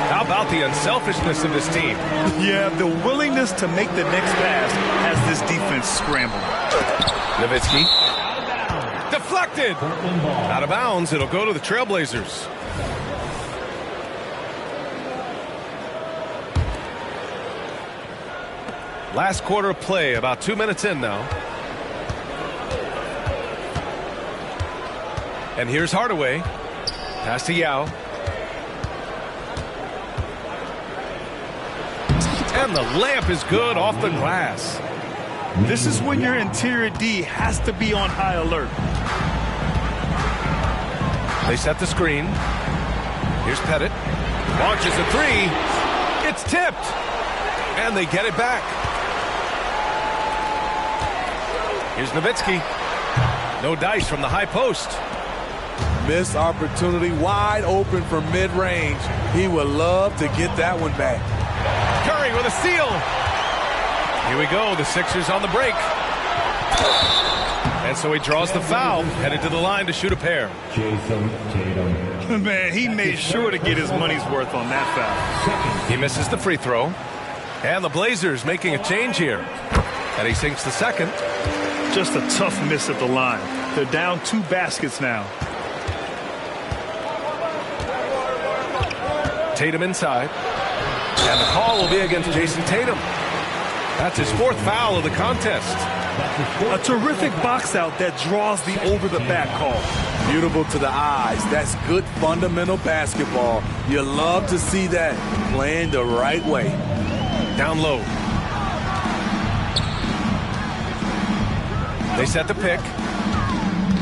How about the unselfishness of this team? Yeah, the willingness to make the next pass has this defense scrambled. Nowitzki. Deflected. Out of bounds. It'll go to the Trailblazers. Last quarter of play, about 2 minutes in now. And here's Hardaway. Pass to Yao. And the layup is good off the glass. This is when your interior D has to be on high alert. They set the screen. Here's Pettit. Launches a three. It's tipped. And they get it back. Here's Nowitzki. No dice from the high post. Missed opportunity, wide open from mid-range. He would love to get that one back. Curry with a steal. Here we go. The Sixers on the break. And so he draws the foul, headed to the line to shoot a pair. Jason Tatum. Man, he made sure to get his money's worth on that foul. He misses the free throw. And the Blazers making a change here. And he sinks the second. Just a tough miss at the line. They're down 2 baskets now. Tatum inside. And the call will be against Jason Tatum. That's his 4th foul of the contest. A terrific box out that draws the over-the-back call. Beautiful to the eyes. That's good fundamental basketball. You love to see that playing the right way. Down low. They set the pick.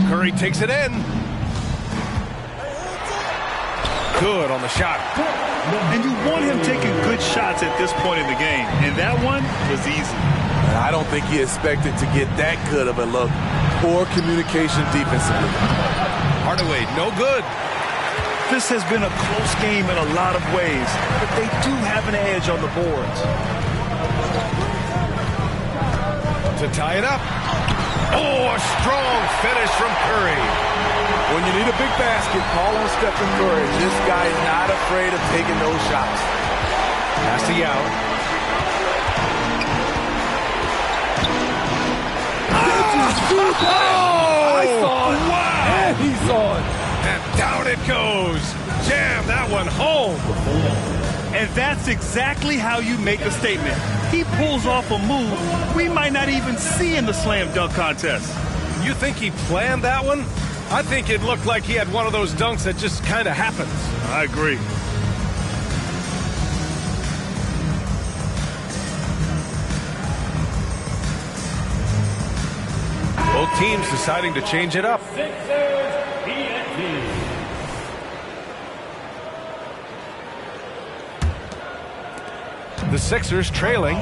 Curry takes it in. Good on the shot. And you want him taking good shots at this point in the game. And that one was easy. And I don't think he expected to get that good of a look. Poor communication defensively. Hardaway, no good. This has been a close game in a lot of ways, but they do have an edge on the boards. To tie it up. Oh, a strong finish from Curry. When you need a big basket, call on Stephen Curry. This guy is not afraid of taking those shots. Pass to Yao. I saw it. Wow. And he saw it. And down it goes. Jam that one home. And that's exactly how you make a statement. He pulls off a move we might not even see in the slam dunk contest. You think he planned that one? I think it looked like he had one of those dunks that just kind of happens. I agree. Both teams deciding to change it up. The Sixers trailing.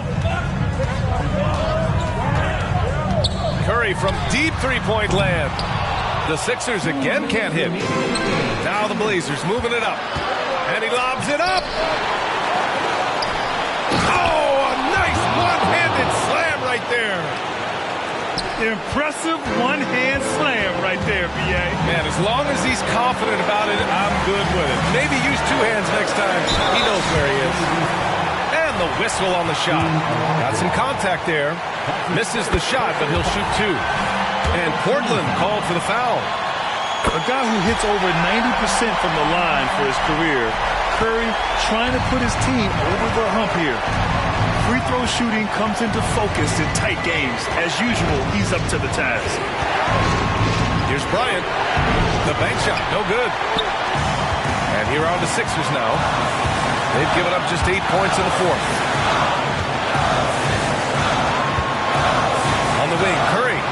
Curry from deep three-point land. The Sixers again can't hit. Now the Blazers moving it up. And he lobs it up. Oh, a nice one-handed slam right there. Impressive one-hand slam right there, B.A. Man, as long as he's confident about it, I'm good with it. Maybe use 2 hands next time. He knows where he is. And the whistle on the shot. Got some contact there. Misses the shot, but he'll shoot 2. And Portland called for the foul. A guy who hits over 90% from the line for his career. Curry trying to put his team over the hump here. Free throw shooting comes into focus in tight games. As usual, he's up to the task. Here's Bryant. The bank shot, no good. And here are the Sixers now. They've given up just 8 points in the 4th. On the wing, Curry.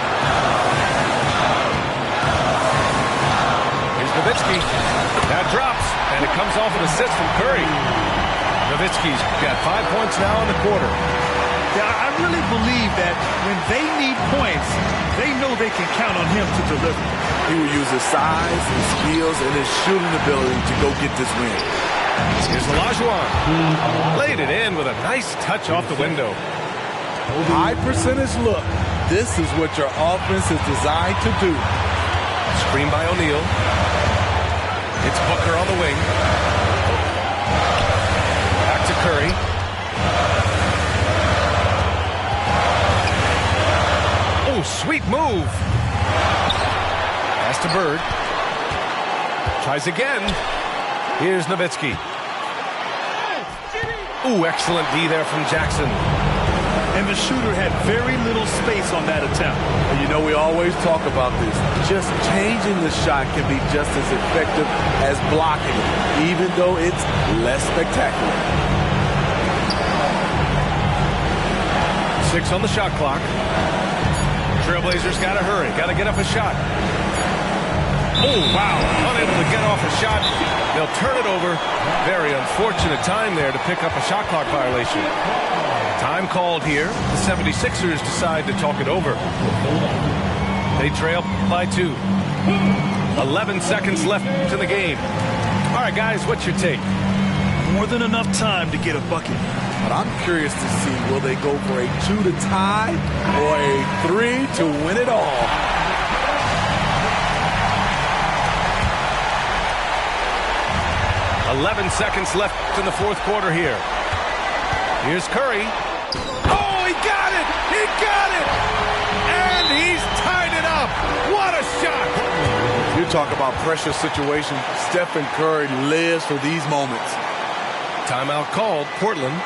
Here's Nowitzki. That drops, and it comes off an assist from Curry. Nowitzki's got 5 points now in the quarter. Yeah, I really believe that when they need points, they know they can count on him to deliver. He will use his size, his skills, and his shooting ability to go get this win. Here's Olajuwon. Laid it in with a nice touch off the window. High percentage look. This is what your offense is designed to do. Screen by O'Neal. It's Booker on the wing. Back to Curry. sweet move. Pass to Bird. Tries again. Here's Nowitzki. Ooh, excellent D there from Jackson. And the shooter had very little space on that attempt. And you know, we always talk about this. Just changing the shot can be just as effective as blocking it, even though it's less spectacular. 6 on the shot clock. Trailblazers got to hurry. Got to get up a shot. Oh, wow. Unable to get off a shot. They'll turn it over. Very unfortunate time there to pick up a shot clock violation. Time called here. The 76ers decide to talk it over. They trail by 2. 11 seconds left to the game. All right, guys, what's your take? More than enough time to get a bucket. But I'm curious to see, will they go for a 2 to tie or a 3 to win it all? "11 seconds left in the fourth quarter here. Here's Curry. Oh, he got it! He got it! And he's tied it up! What a shot! You talk about pressure situation. Stephen Curry lives for these moments. Timeout called. Portland.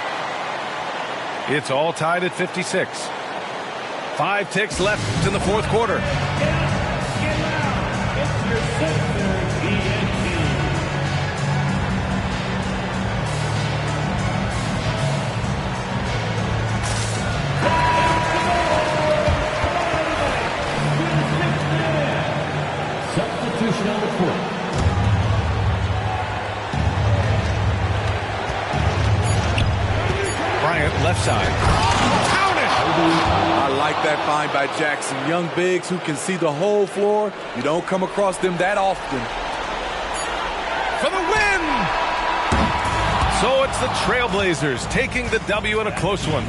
It's all tied at 56. 5 ticks left in the fourth quarter. Substitution on the court. Bryant, left side. Count it! I like that find by Jackson. Young bigs who can see the whole floor. You don't come across them that often. For the win! So it's the Trailblazers taking the W in a close one.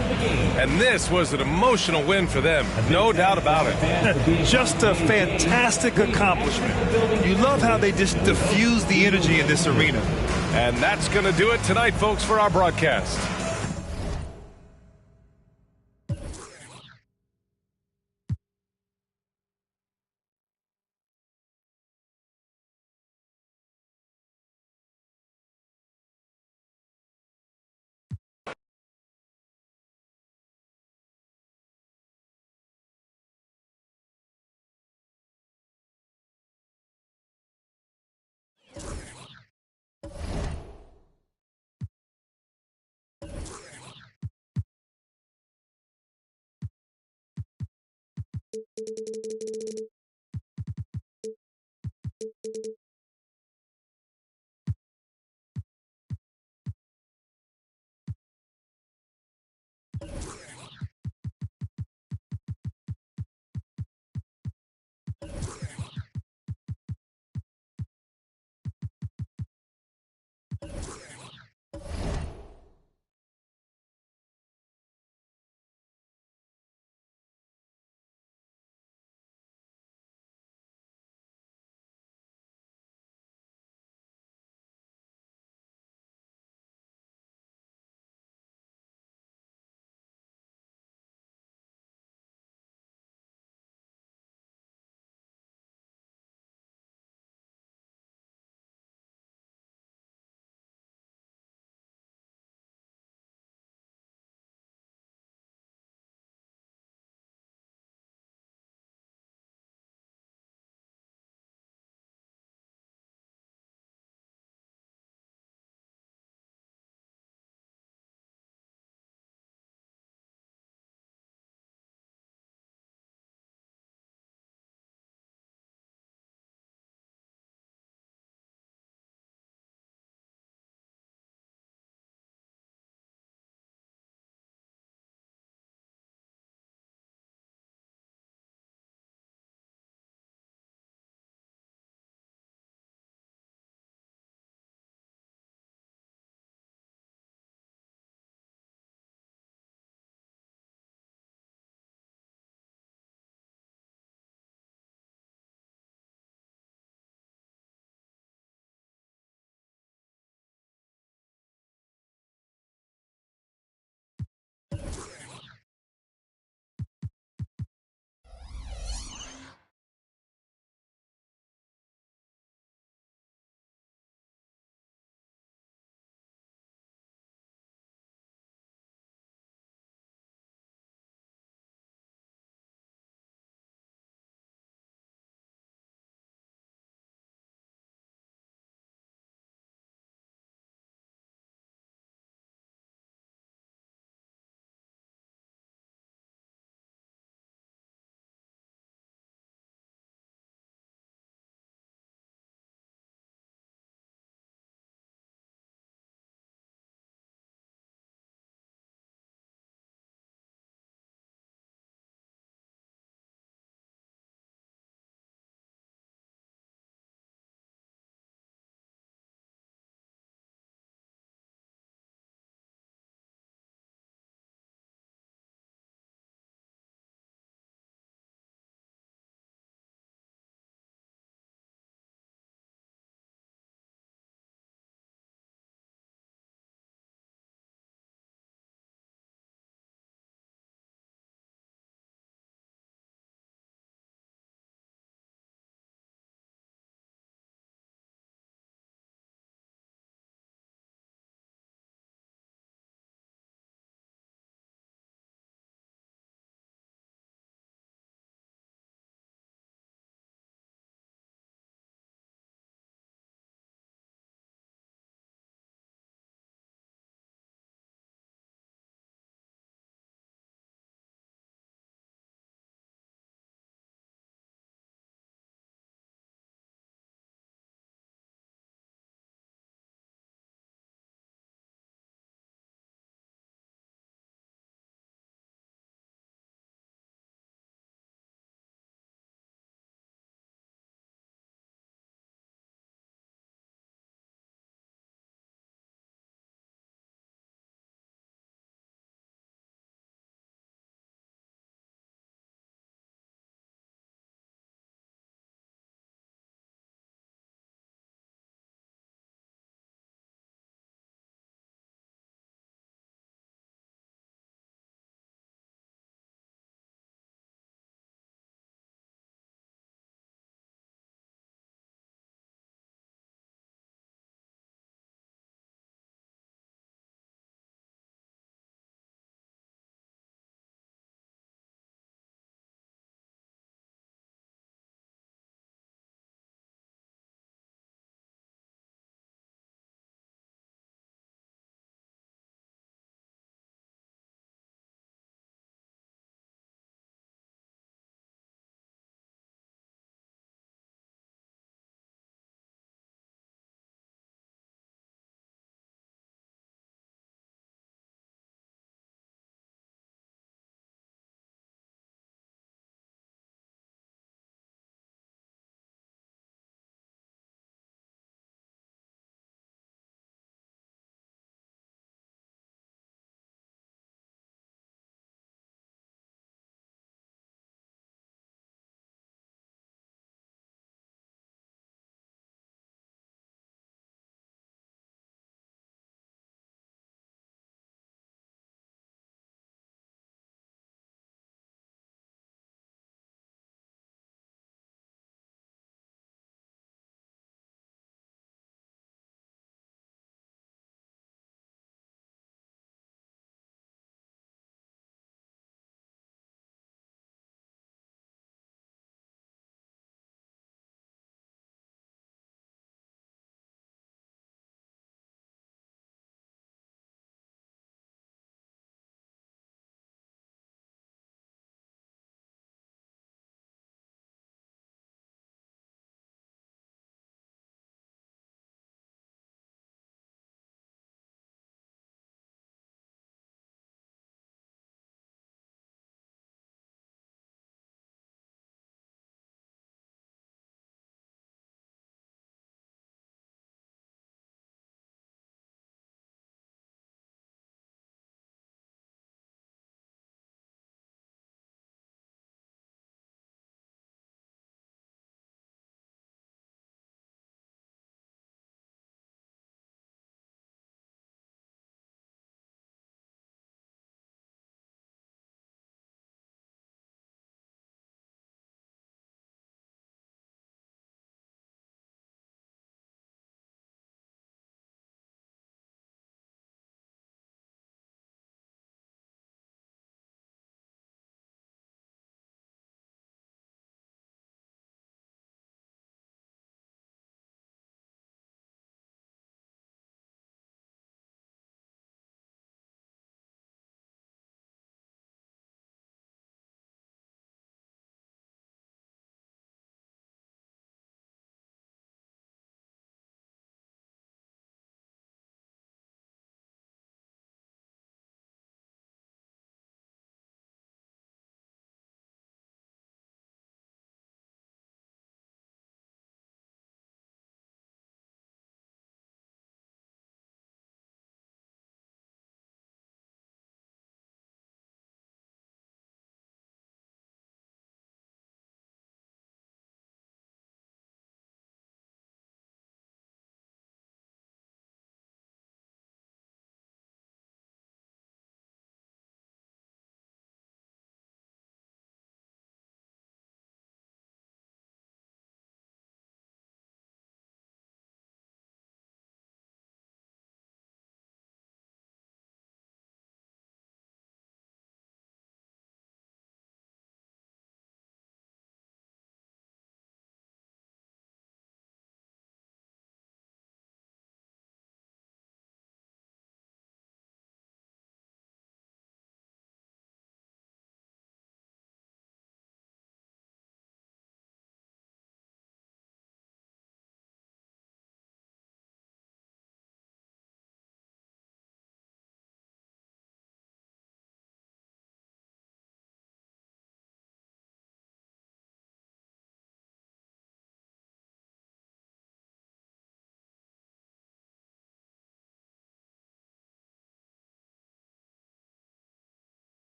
And this was an emotional win for them. No doubt about it. Just a fantastic accomplishment. You love how they just diffuse the energy in this arena. And that's going to do it tonight, folks, for our broadcast.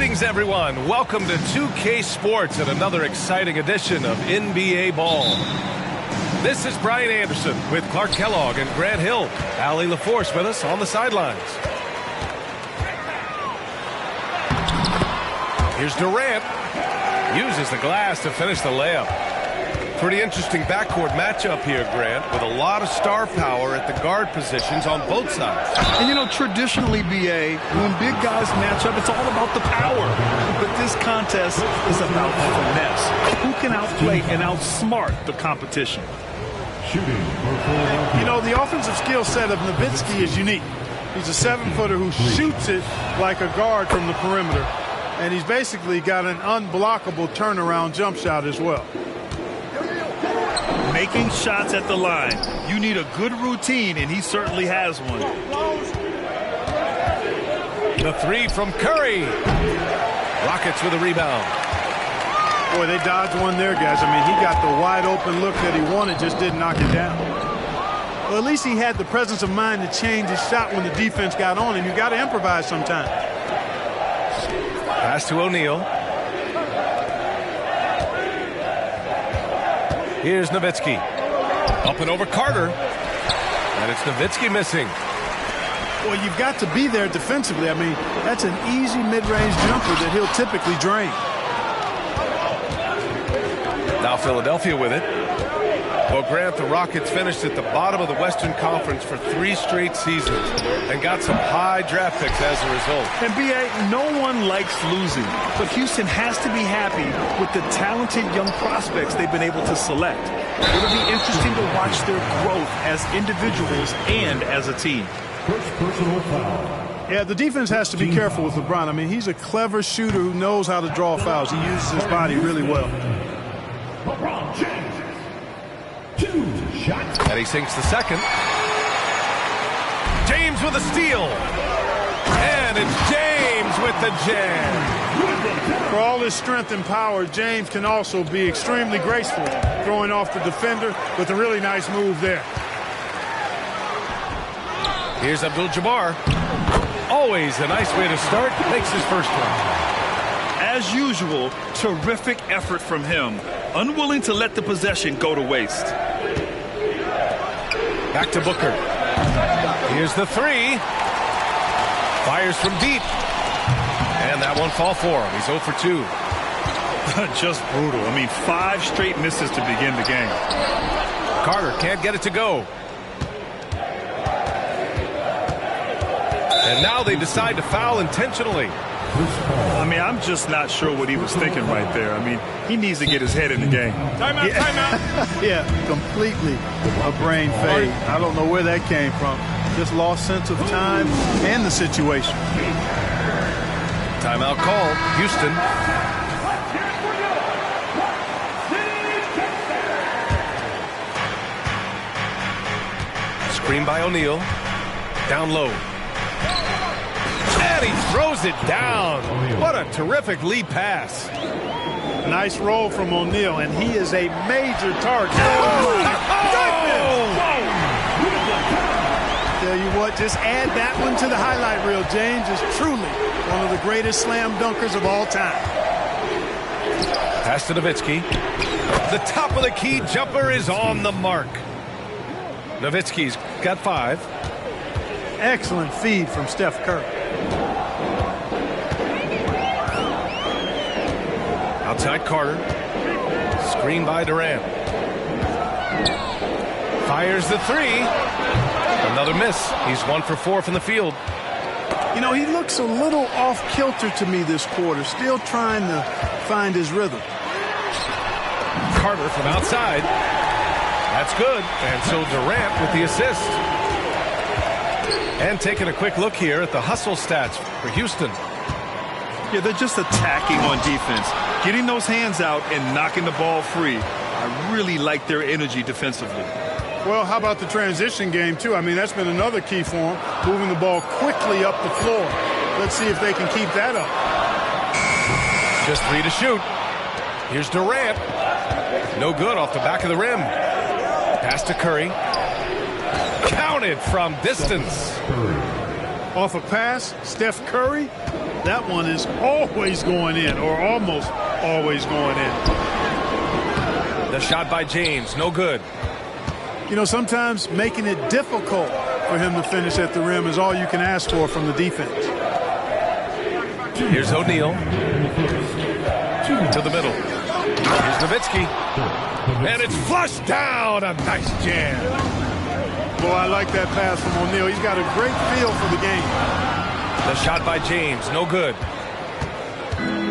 Greetings, everyone. Welcome to 2K Sports and another exciting edition of NBA Ball. This is Brian Anderson with Clark Kellogg and Grant Hill. Allie LaForce with us on the sidelines. Here's Durant. Uses the glass to finish the layup. Pretty interesting backcourt matchup here, Grant, with a lot of star power at the guard positions on both sides. And, you know, traditionally, B.A., when big guys match up, it's all about the power. But this contest is about finesse. Who can outplay and outsmart the competition? You know, the offensive skill set of Nowitzki is unique. He's a 7-footer who shoots it like a guard from the perimeter. And he's basically got an unblockable turnaround jump shot as well. Making shots at the line. You need a good routine, and he certainly has one. The three from Curry. Rockets with a rebound. Boy, they dodged one there, guys. I mean, he got the wide open look that he wanted, just didn't knock it down. Well, at least he had the presence of mind to change his shot when the defense got on him. You got to improvise sometimes. Pass to O'Neal. Here's Nowitzki. Up and over Carter. And it's Nowitzki missing. Well, you've got to be there defensively. I mean, that's an easy mid-range jumper that he'll typically drain. Now Philadelphia with it. Well, Grant, the Rockets finished at the bottom of the Western Conference for 3 straight seasons and got some high draft picks as a result. And, B.A., no one likes losing, but Houston has to be happy with the talented young prospects they've been able to select. It'll be interesting to watch their growth as individuals and as a team. First personal foul. Yeah, the defense has to be careful with LeBron. I mean, he's a clever shooter who knows how to draw fouls. He uses his body really well. LeBron James. 2 shots. And he sinks the second. James with a steal. And it's James with the jam. For all his strength and power, James can also be extremely graceful, throwing off the defender with a really nice move there. Here's Abdul-Jabbar. Always a nice way to start. Makes his first one. As usual, terrific effort from him. Unwilling to let the possession go to waste. Back to Booker. Here's the three. Fires from deep. And that one fall for him. He's 0 for 2. Just brutal. I mean, 5 straight misses to begin the game. Carter can't get it to go. And now they decide to foul intentionally. I mean, I'm just not sure what he was thinking right there. I mean, he needs to get his head in the game. Timeout, timeout. Yeah, completely a brain fade. I don't know where that came from. Just lost sense of time and the situation. Timeout call. Houston. Screen by O'Neal. Down low. And he throws it down. What a terrific lead pass. Nice roll from O'Neal, and he is a major target. Tell you what, just add that one to the highlight reel. James is truly one of the greatest slam dunkers of all time. Pass to Nowitzki. The top of the key jumper is on the mark. Nowitzki's got 5. Excellent feed from Steph Curry. Outside Carter. Screen by Durant. Fires the 3. Another miss. He's 1 for 4 from the field. You know, he looks a little off kilter to me this quarter. Still trying to find his rhythm. Carter from outside. That's good. And so Durant with the assist. And taking a quick look here at the hustle stats for Houston. Yeah, they're just attacking on defense. Getting those hands out and knocking the ball free. I really like their energy defensively. Well, how about the transition game, too? I mean, that's been another key for them, moving the ball quickly up the floor. Let's see if they can keep that up. Just 3 to shoot. Here's Durant. No good off the back of the rim. Pass to Curry. Counted from distance. Off a pass, Steph Curry That one is always going in, or almost always going in. The shot by James, no good. You know, sometimes making it difficult for him to finish at the rim is all you can ask for from the defense. Here's O'Neal. To the middle. Here's Nowitzki. And it's flushed down. A nice jam. Boy, I like that pass from O'Neal. He's got a great feel for the game. The shot by James, no good.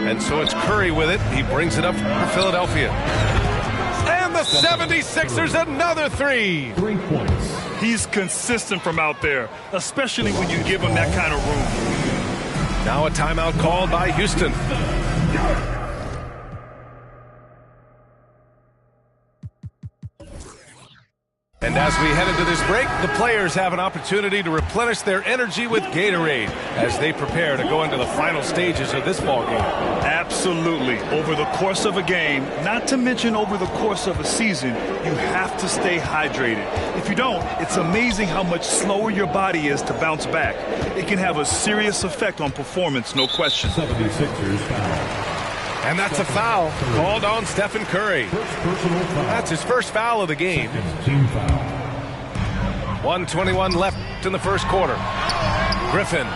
And so it's Curry with it. He brings it up for Philadelphia. And the 76ers, another three. 3 points. He's consistent from out there, especially when you give him that kind of room. Now a timeout called by Houston. And as we head into this break, the players have an opportunity to replenish their energy with Gatorade as they prepare to go into the final stages of this ball game. Absolutely. Over the course of a game, not to mention over the course of a season, you have to stay hydrated. If you don't, it's amazing how much slower your body is to bounce back. It can have a serious effect on performance, no question. 76ers foul. And that's a foul called on Stephen Curry. That's his first foul of the game. Team foul. 1:21 left in the first quarter. Griffin.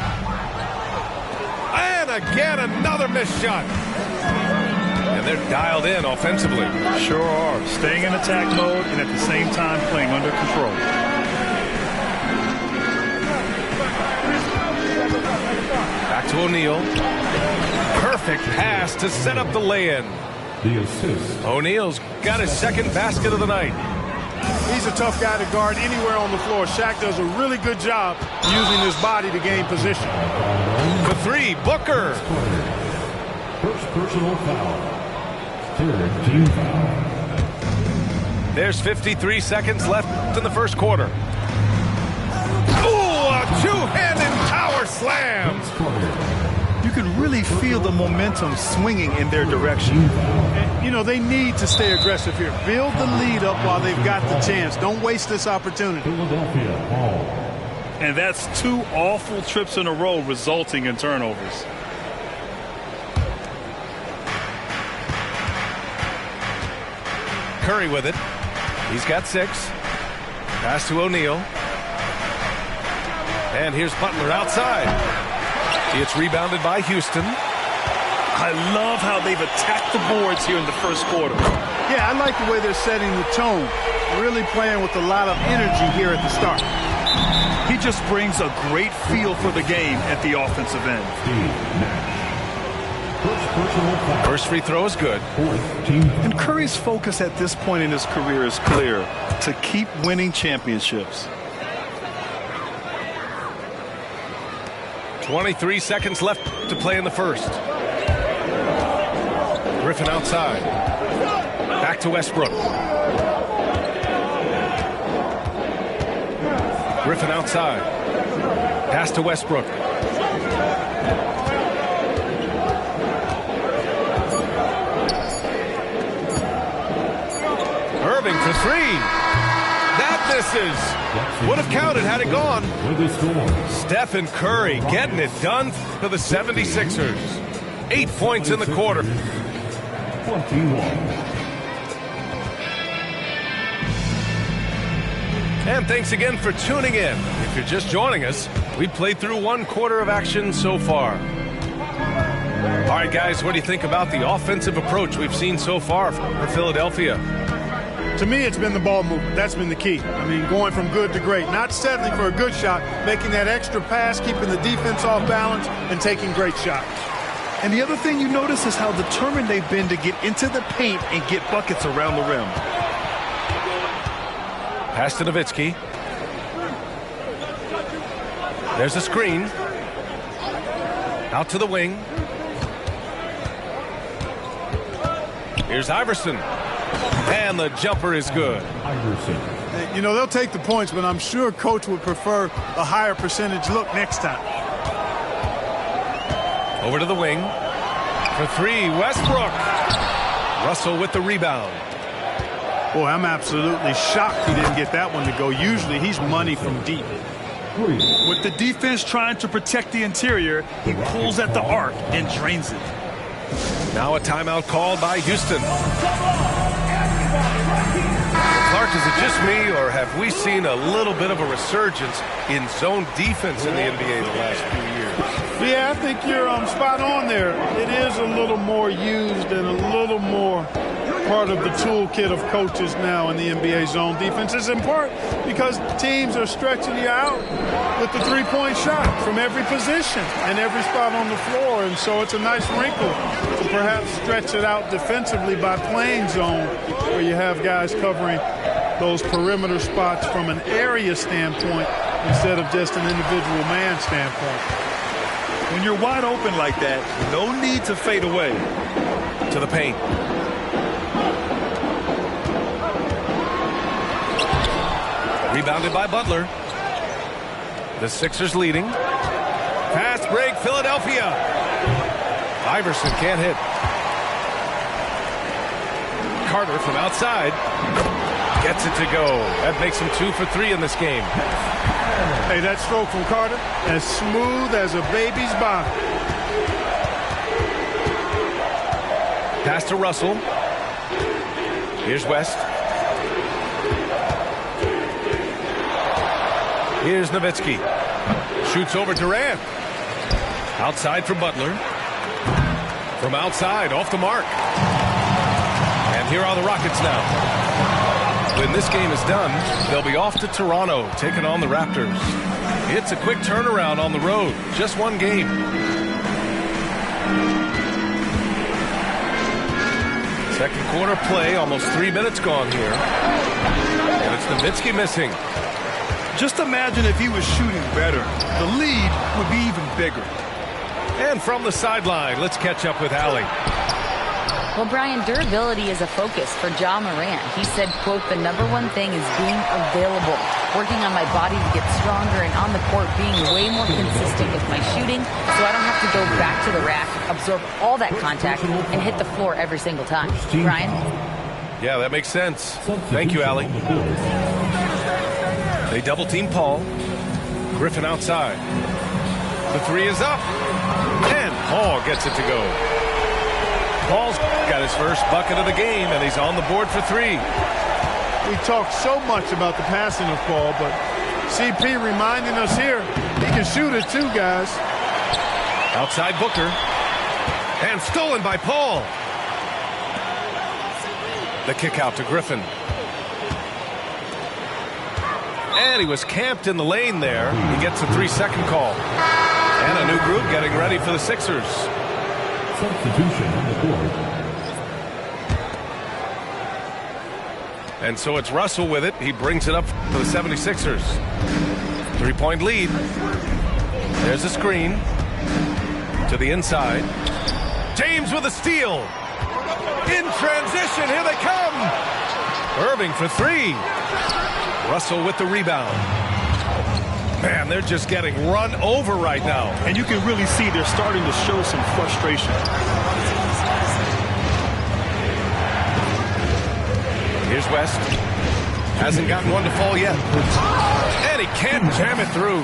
And again, another missed shot. And they're dialed in offensively. Sure are. Staying in attack mode and at the same time playing under control. Back to O'Neal. Perfect pass to set up the lay-in. The assist. O'Neal's got his second basket of the night. He's a tough guy to guard anywhere on the floor. Shaq does a really good job using his body to gain position. The three, Booker. First personal foul. Third team foul. There's 53 seconds left in the first quarter. Ooh, a two-handed power slam. You can really feel the momentum swinging in their direction. You know, they need to stay aggressive here. Build the lead up while they've got the chance. Don't waste this opportunity. Philadelphia ball. And that's 2 awful trips in a row resulting in turnovers. Curry with it. He's got 6. Pass to O'Neal. And here's Butler outside. It's rebounded by Houston. I love how they've attacked the boards here in the first quarter. Yeah, I like the way they're setting the tone. Really playing with a lot of energy here at the start. He just brings a great feel for the game at the offensive end. First free throw is good. And Curry's focus at this point in his career is clear: to keep winning championships. 23 seconds left to play in the first. Griffin outside. Back to Westbrook. Griffin outside. Pass to Westbrook. Irving for 3. That misses. Would have counted had it gone. Stephen Curry getting it done for the 76ers. 8 points in the quarter. 21. And thanks again for tuning in. If you're just joining us, we played through 1 quarter of action so far. All right, guys, what do you think about the offensive approach we've seen so far for Philadelphia? To me, it's been the ball movement. That's been the key. I mean, going from good to great. Not settling for a good shot, making that extra pass, keeping the defense off balance, and taking great shots. And the other thing you notice is how determined they've been to get into the paint and get buckets around the rim. Pass to Nowitzki. There's a screen. Out to the wing. Here's Iverson. And the jumper is good. Iverson. You know, they'll take the points, but I'm sure Coach would prefer a higher percentage look next time. Over to the wing. For 3, Westbrook. Russell with the rebound. Boy, I'm absolutely shocked he didn't get that one to go. Usually he's money from deep. 3. With the defense trying to protect the interior, he pulls at the arc and drains it. Now a timeout called by Houston. Clark, is it just me, or have we seen a little bit of a resurgence in zone defense in the NBA the last few years? Yeah, I think you're spot on there. It is a little more used and a little more part of the toolkit of coaches now in the NBA zone defense. It's in part because teams are stretching you out with the three-point shot from every position and every spot on the floor. And so it's a nice wrinkle to perhaps stretch it out defensively by playing zone, where you have guys covering those perimeter spots from an area standpoint instead of just an individual man standpoint. When you're wide open like that, no need to fade away. To the paint. Rebounded by Butler. The Sixers leading. Fast break, Philadelphia. Iverson can't hit. Carter from outside. Gets it to go. That makes him 2 for 3 in this game. Hey, that stroke from Carter, as smooth as a baby's body. Pass to Russell. Here's West. Here's Nowitzki. Shoots over Durant. Outside for Butler. From outside, off the mark. And here are the Rockets now. When this game is done, they'll be off to Toronto, taking on the Raptors. It's a quick turnaround on the road. Just one game. Second quarter play, almost 3 minutes gone here. And it's Nowitzki missing. Just imagine if he was shooting better. The lead would be even bigger. And from the sideline, let's catch up with Allie. Well, Brian, durability is a focus for Ja Morant. He said, quote, "The number one thing is being available, working on my body to get stronger, and on the court being way more consistent with my shooting so I don't have to go back to the rack, absorb all that contact, and hit the floor every single time." Brian? Yeah, that makes sense. Thank you, Allie. They double-team Paul. Griffin outside. The three is up. And Paul gets it to go. Paul's got his first bucket of the game, and he's on the board for 3. We talk so much about the passing of Paul, but CP reminding us here, he can shoot it too, guys. Outside Booker. And stolen by Paul. The kick out to Griffin. And he was camped in the lane there. He gets a 3-second call. And a new group getting ready for the Sixers. Substitution on the court. And so it's Russell with it. He brings it up for the 76ers. 3-point lead. There's a screen. To the inside. James with a steal. In transition. Here they come. Irving for 3. Russell with the rebound. Man, they're just getting run over right now. And you can really see they're starting to show some frustration. Here's West. Hasn't gotten one to fall yet. And he can't jam it through.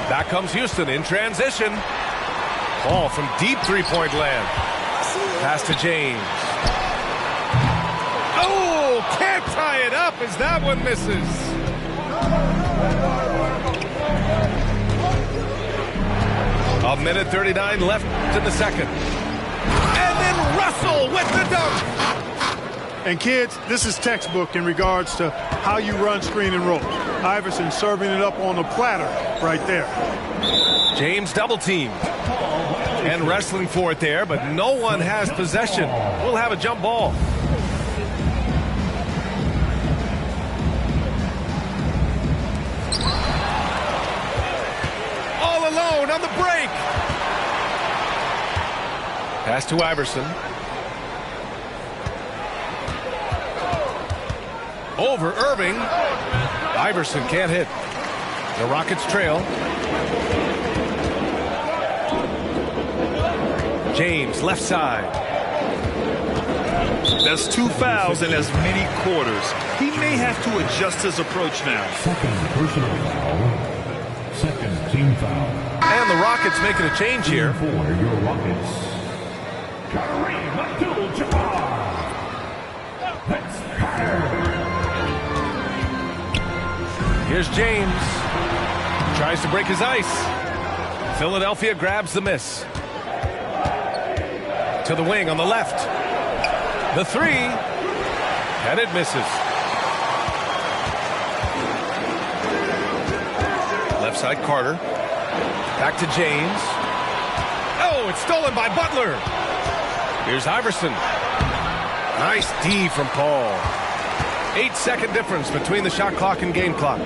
Back comes Houston in transition. Ball from deep three-point land. Pass to James. Oh, can't tie it up as that one misses. A minute 39 left in the second. And then Russell with the dunk. And kids, this is textbook in regards to how you run screen and roll. Iverson serving it up on a platter right there. James double teamed. And wrestling for it there, but no one has possession. We'll have a jump ball. All alone on the break. Pass to Iverson. Over Irving. Iverson can't hit. The Rockets trail. James, left side. That's 2 fouls in as many quarters. He may have to adjust his approach now. Second personal foul. Second team foul. And the Rockets making a change here. For your Rockets, Kareem Abdul-Jabbar. That's Carter. Here's James. Tries to break his ice. Philadelphia grabs the miss. To the wing on the left. The three. And it misses. Left side Carter. Back to James. Oh, it's stolen by Butler. Here's Iverson. Nice D from Paul. 8-second difference between the shot clock and game clock.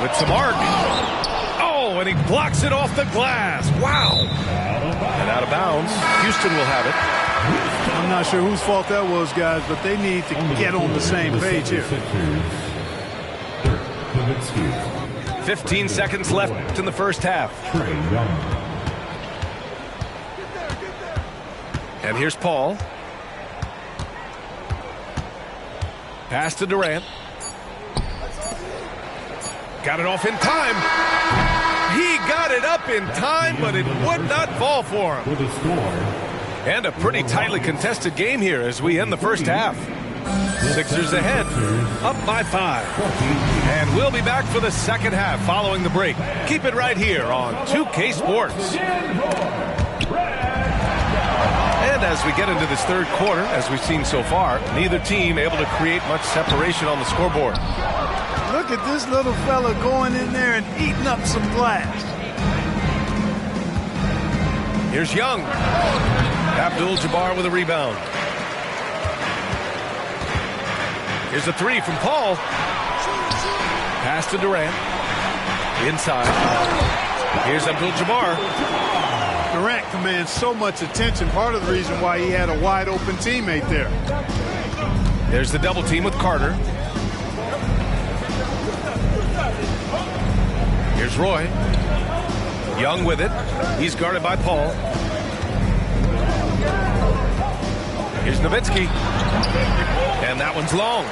With some arc. Oh, and he blocks it off the glass. Wow. And out of bounds. Houston will have it. I'm not sure whose fault that was, guys, but they need to get on the same page here. 15 seconds left in the first half. And here's Paul. Pass to Durant. Got it off in time. He got it up in time, but it would not fall for him. With a score. And a pretty tightly contested game here as we end the first half. Sixers ahead, up by 5. And we'll be back for the second half following the break. Keep it right here on 2K Sports. And as we get into this third quarter, as we've seen so far, neither team able to create much separation on the scoreboard. Look at this little fella going in there and eating up some glass. Here's Young. Abdul-Jabbar with a rebound. Here's a three from Paul. Pass to Durant. Inside. Here's Abdul-Jabbar. Durant commands so much attention. Part of the reason why he had a wide open teammate there. There's the double team with Carter. Here's Roy. Young with it. He's guarded by Paul. Here's Nowitzki. And that one's long.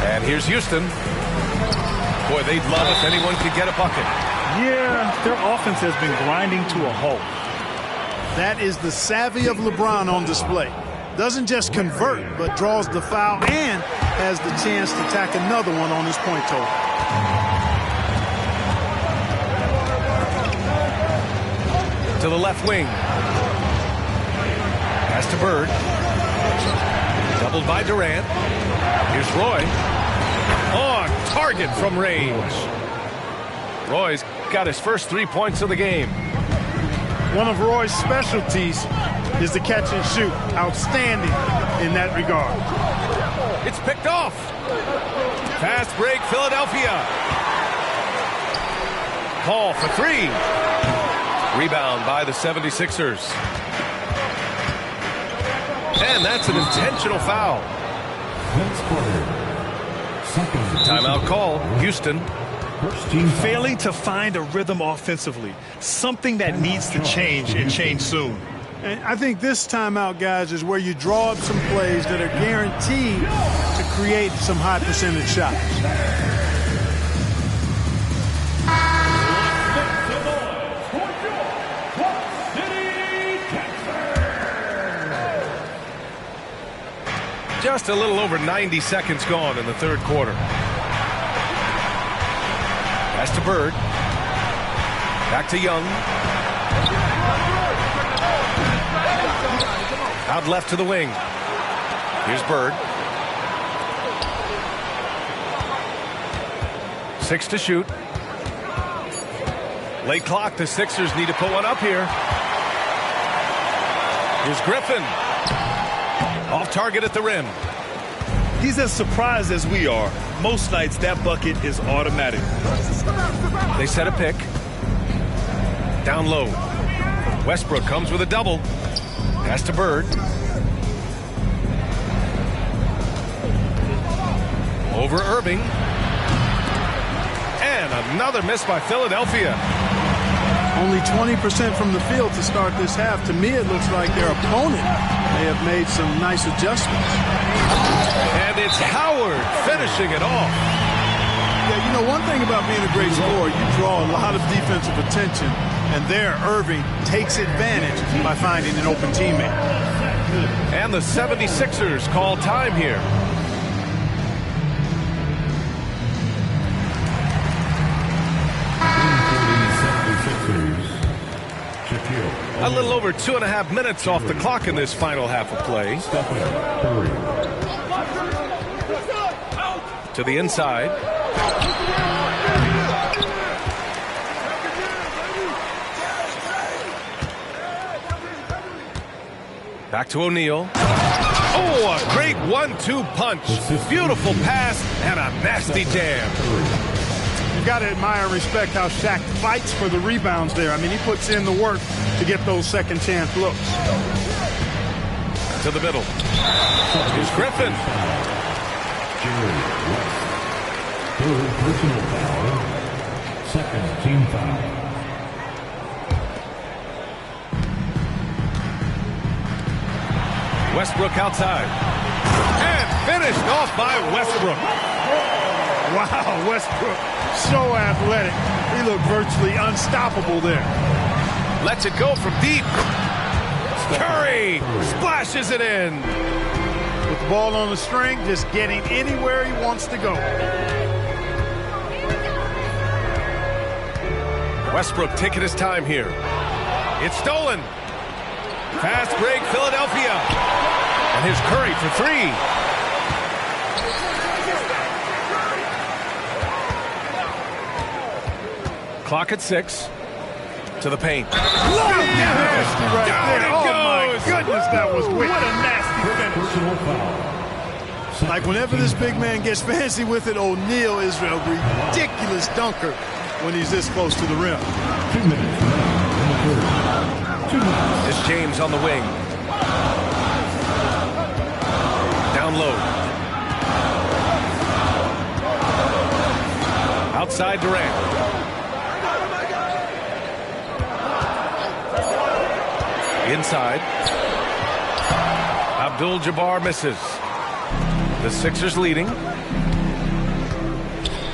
And here's Houston. Boy, they'd love if anyone could get a bucket. Yeah, their offense has been grinding to a halt. That is the savvy of LeBron on display. Doesn't just convert, but draws the foul and has the chance to tack another one on his point total. To the left wing. Pass to Bird. Doubled by Durant. Here's Roy. On target from range. Roy's got his first 3 points of the game. One of Roy's specialties is the catch and shoot. Outstanding in that regard. It's picked off. Fast break, Philadelphia. Paul for three. Rebound by the 76ers. And that's an intentional foul. Timeout call, Houston. Failing to find a rhythm offensively. Something that needs to change and change soon. And I think this timeout, guys, is where you draw up some plays that are guaranteed to create some high percentage shots. Just a little over 90 seconds gone in the third quarter. Pass to Bird. Back to Young. Out left to the wing. Here's Bird. 6 to shoot. Late clock. The Sixers need to put one up here. Here's Griffin. Off target at the rim. He's as surprised as we are. Most nights that bucket is automatic. They set a pick. Down low. Westbrook comes with a double. Pass to Bird. Over Irving. And another miss by Philadelphia. Only 20% from the field to start this half. To me, it looks like their opponent They have made some nice adjustments. And it's Howard finishing it off. Yeah, you know, one thing about being a great scorer, you draw a lot of defensive attention, and there Irving takes advantage by finding an open teammate. And the 76ers call time here. A little over 2.5 minutes off the clock in this final half of play. To the inside. Back to O'Neal. Oh, a great 1-2 punch. Beautiful pass and a nasty jam. You got to admire and respect how Shaq fights for the rebounds there. I mean, he puts in the work to get those second chance looks. To the middle. Here's Griffin. Third personal foul. Second team foul. Westbrook outside. And finished off by Westbrook. Wow, Westbrook, so athletic. He looked virtually unstoppable there. Lets it go from deep. Curry splashes it in. With the ball on the string, just getting anywhere he wants to go. Westbrook taking his time here. It's stolen. Fast break, Philadelphia. And here's Curry for three. Clock at 6. To the paint. Nasty right there. Oh, my goodness, that was wicked. What a nasty finish. Like whenever this big man gets fancy with it, O'Neal is a ridiculous dunker when he's this close to the rim. 2 minutes in the third. 2 minutes. It's James on the wing. Down low. Outside Durant. Inside. Abdul-Jabbar misses. The Sixers leading.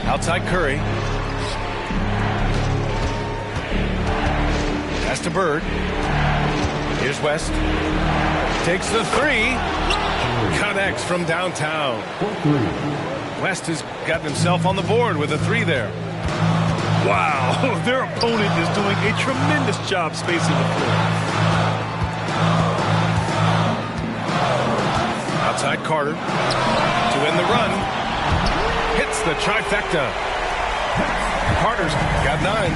Outside Curry. Pass to Bird. Here's West. Takes the three. Connects from downtown. West has gotten himself on the board with a three there. Wow, their opponent is doing a tremendous job spacing the floor. Outside Carter to end the run. Hits the trifecta. Carter's got 9.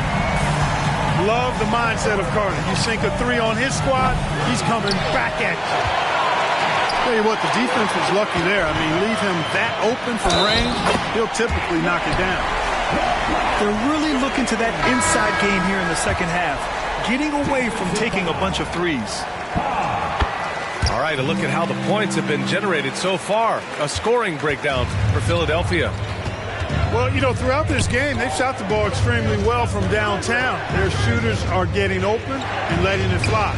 Love the mindset of Carter. You sink a three on his squad, he's coming back at you. Tell you what, the defense was lucky there. I mean, leave him that open from range, he'll typically knock it down. They're really looking to that inside game here in the second half, getting away from taking a bunch of threes. All right, a look at how the points have been generated so far. A scoring breakdown for Philadelphia. Well, you know, throughout this game, they've shot the ball extremely well from downtown. Their shooters are getting open and letting it fly.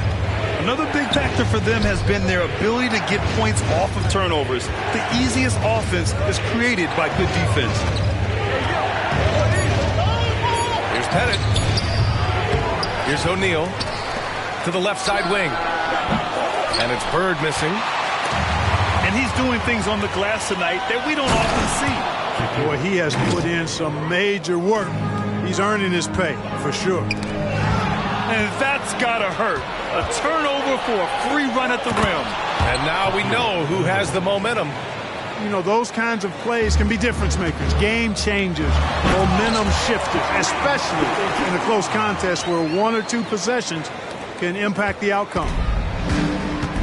Another big factor for them has been their ability to get points off of turnovers. The easiest offense is created by good defense. Here's Pettit. Here's O'Neal to the left side wing. And it's Bird missing. And he's doing things on the glass tonight that we don't often see. Boy, he has put in some major work. He's earning his pay, for sure. And that's got to hurt. A turnover for a free run at the rim. And now we know who has the momentum. You know, those kinds of plays can be difference makers, game changers, momentum shifters, especially in a close contest where 1 or 2 possessions can impact the outcome.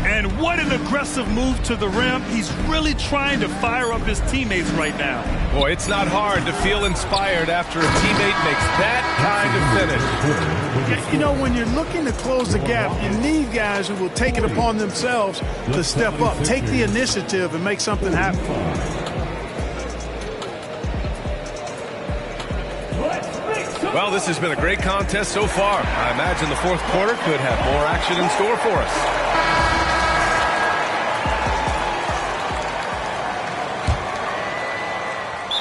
And what an aggressive move to the rim. He's really trying to fire up his teammates right now. Boy, it's not hard to feel inspired after a teammate makes that kind of finish. You know, when you're looking to close the gap, you need guys who will take it upon themselves to step up, take the initiative, and make something happen. Well, this has been a great contest so far. I imagine the fourth quarter could have more action in store for us.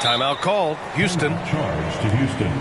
Timeout called. Houston. Charge to Houston.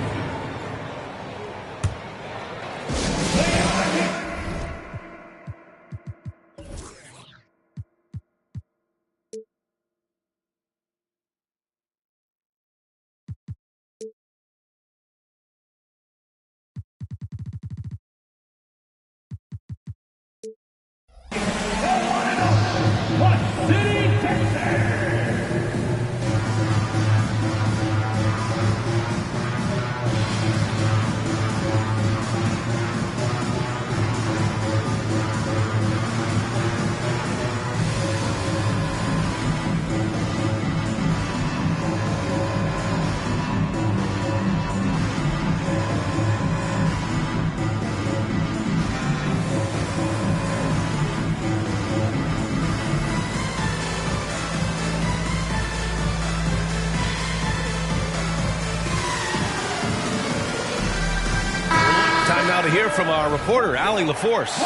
Time now to hear from our reporter, Allie LaForce.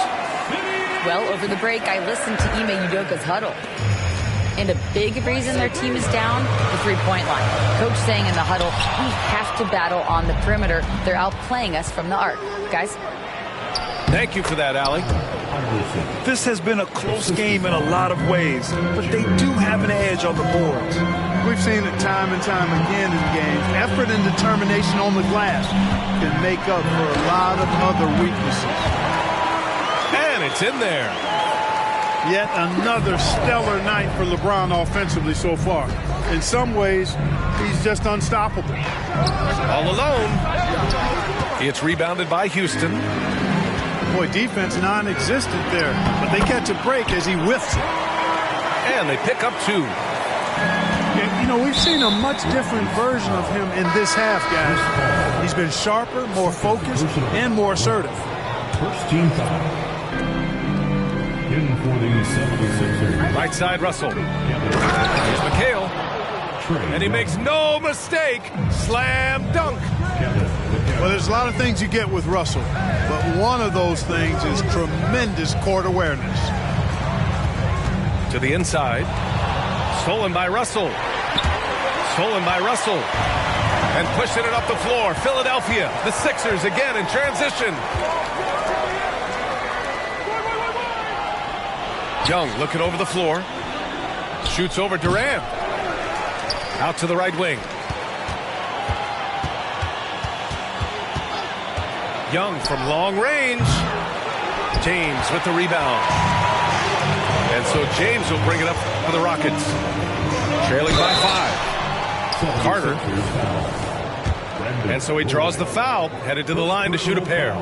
Well, over the break, I listened to Ime Udoka's huddle. And a big reason their team is down, the three-point line. Coach saying in the huddle, we have to battle on the perimeter. They're outplaying us from the arc. Guys? Thank you for that, Allie. This has been a close game in a lot of ways, but they do have an edge on the boards. We've seen it time and time again in games. Effort and determination on the glass can make up for a lot of other weaknesses. And it's in there. Yet another stellar night for LeBron offensively so far. In some ways, he's just unstoppable. All alone. It's rebounded by Houston. Boy, defense non-existent there, but they catch a break as he whiffs it. And they pick up two. And, you know, we've seen a much different version of him in this half, guys. He's been sharper, more focused, and more assertive. First team foul. In for the 76ers. Right side, Russell. Here's McHale. And he makes no mistake. Slam dunk. Well, there's a lot of things you get with Russell, but one of those things is tremendous court awareness. To the inside. Stolen by Russell. Stolen by Russell. And pushing it up the floor. Philadelphia. The Sixers again in transition. Young looking over the floor. Shoots over Durant. Out to the right wing. Young from long range. James with the rebound. And so James will bring it up for the Rockets. Trailing by 5. Carter. And so he draws the foul. Headed to the line to shoot a pair.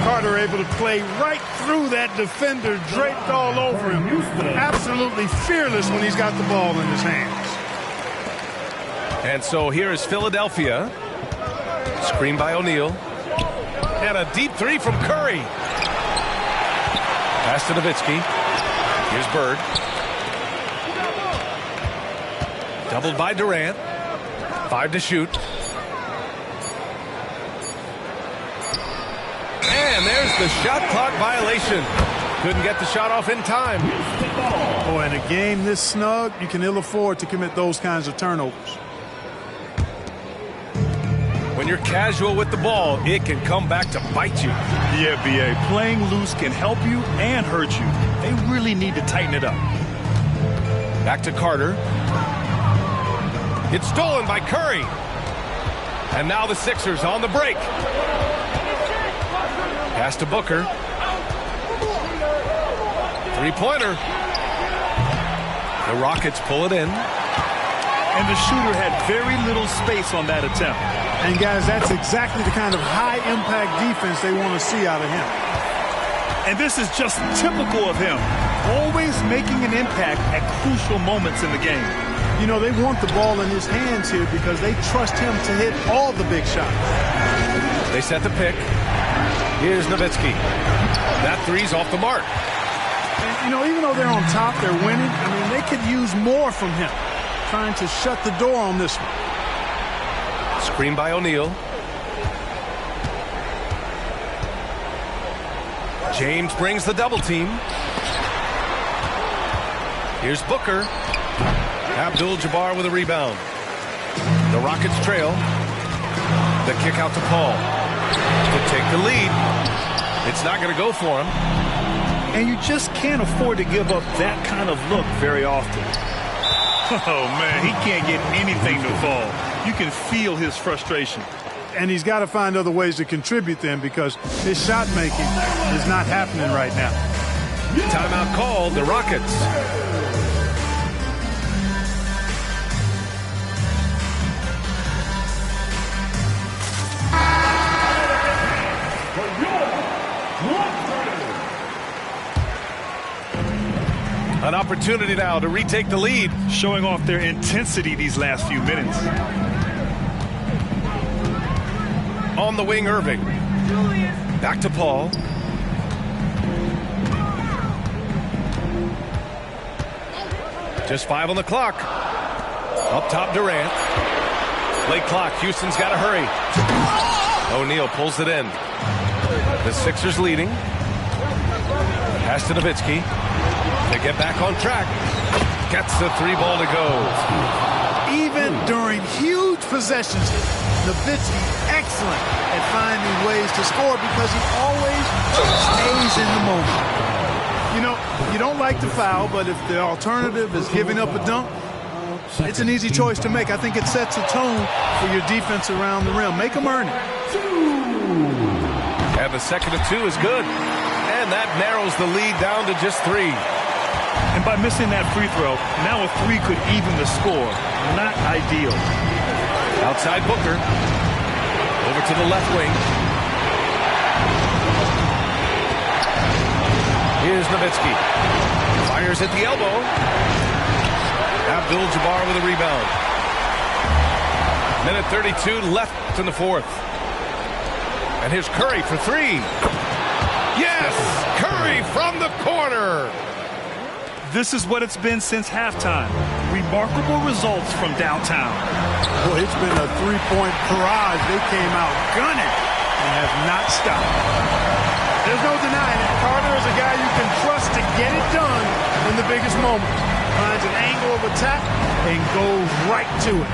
Carter able to play right through that defender, draped all over him. Absolutely fearless when he's got the ball in his hands. And so here is Philadelphia. Screen by O'Neal. And a deep three from Curry. Pass to Nowitzki. Here's Bird. Doubled by Durant. 5 to shoot. And there's the shot clock violation. Couldn't get the shot off in time. Boy, in a game this snug, you can ill afford to commit those kinds of turnovers. When you're casual with the ball, it can come back to bite you. Yeah, B.A. Playing loose can help you and hurt you. They really need to tighten it up. Back to Carter. It's stolen by Curry. And now the Sixers on the break. Pass to Booker. Three-pointer. The Rockets pull it in. And the shooter had very little space on that attempt. And, guys, that's exactly the kind of high-impact defense they want to see out of him. And this is just typical of him. Always making an impact at crucial moments in the game. You know, they want the ball in his hands here because they trust him to hit all the big shots. They set the pick. Here's Nowitzki. That three's off the mark. And, you know, even though they're on top, they're winning. I mean, they could use more from him. Trying to shut the door on this one. Screen by O'Neal. James brings the double team. Here's Booker. Abdul-Jabbar with a rebound. The Rockets trail. The kick out to Paul to take the lead. It's not going to go for him. And you just can't afford to give up that kind of look very often. Oh, man, he can't get anything to fall. You can feel his frustration. And he's got to find other ways to contribute then, because his shot making is not happening right now. Timeout called, the Rockets. An opportunity now to retake the lead. Showing off their intensity these last few minutes. On the wing, Irving. Back to Paul. Just 5 on the clock. Up top, Durant. Late clock. Houston's got to hurry. O'Neal pulls it in. The Sixers leading. Pass to Nowitzki. To get back on track. Gets the 3 ball to go. Even during huge possessions, Nowitzki excellent at finding ways to score because he always stays in the moment. You know, you don't like to foul, but if the alternative is giving up a dunk, it's an easy choice to make. I think it sets a tone for your defense around the rim. Make them earn it. And the second and 2 is good. And that narrows the lead down to just 3. And by missing that free throw, now a 3 could even the score. Not ideal. Outside Booker. Over to the left wing. Here's Nowitzki. Fires at the elbow. Abdul-Jabbar with a rebound. Minute 32 left in the fourth. And here's Curry for 3. Yes! Curry from the corner! This is what it's been since halftime. Remarkable results from downtown. Boy, it's been a 3-point barrage. They came out gunning and have not stopped. There's no denying it. Carter is a guy you can trust to get it done in the biggest moment. Finds an angle of attack and goes right to it.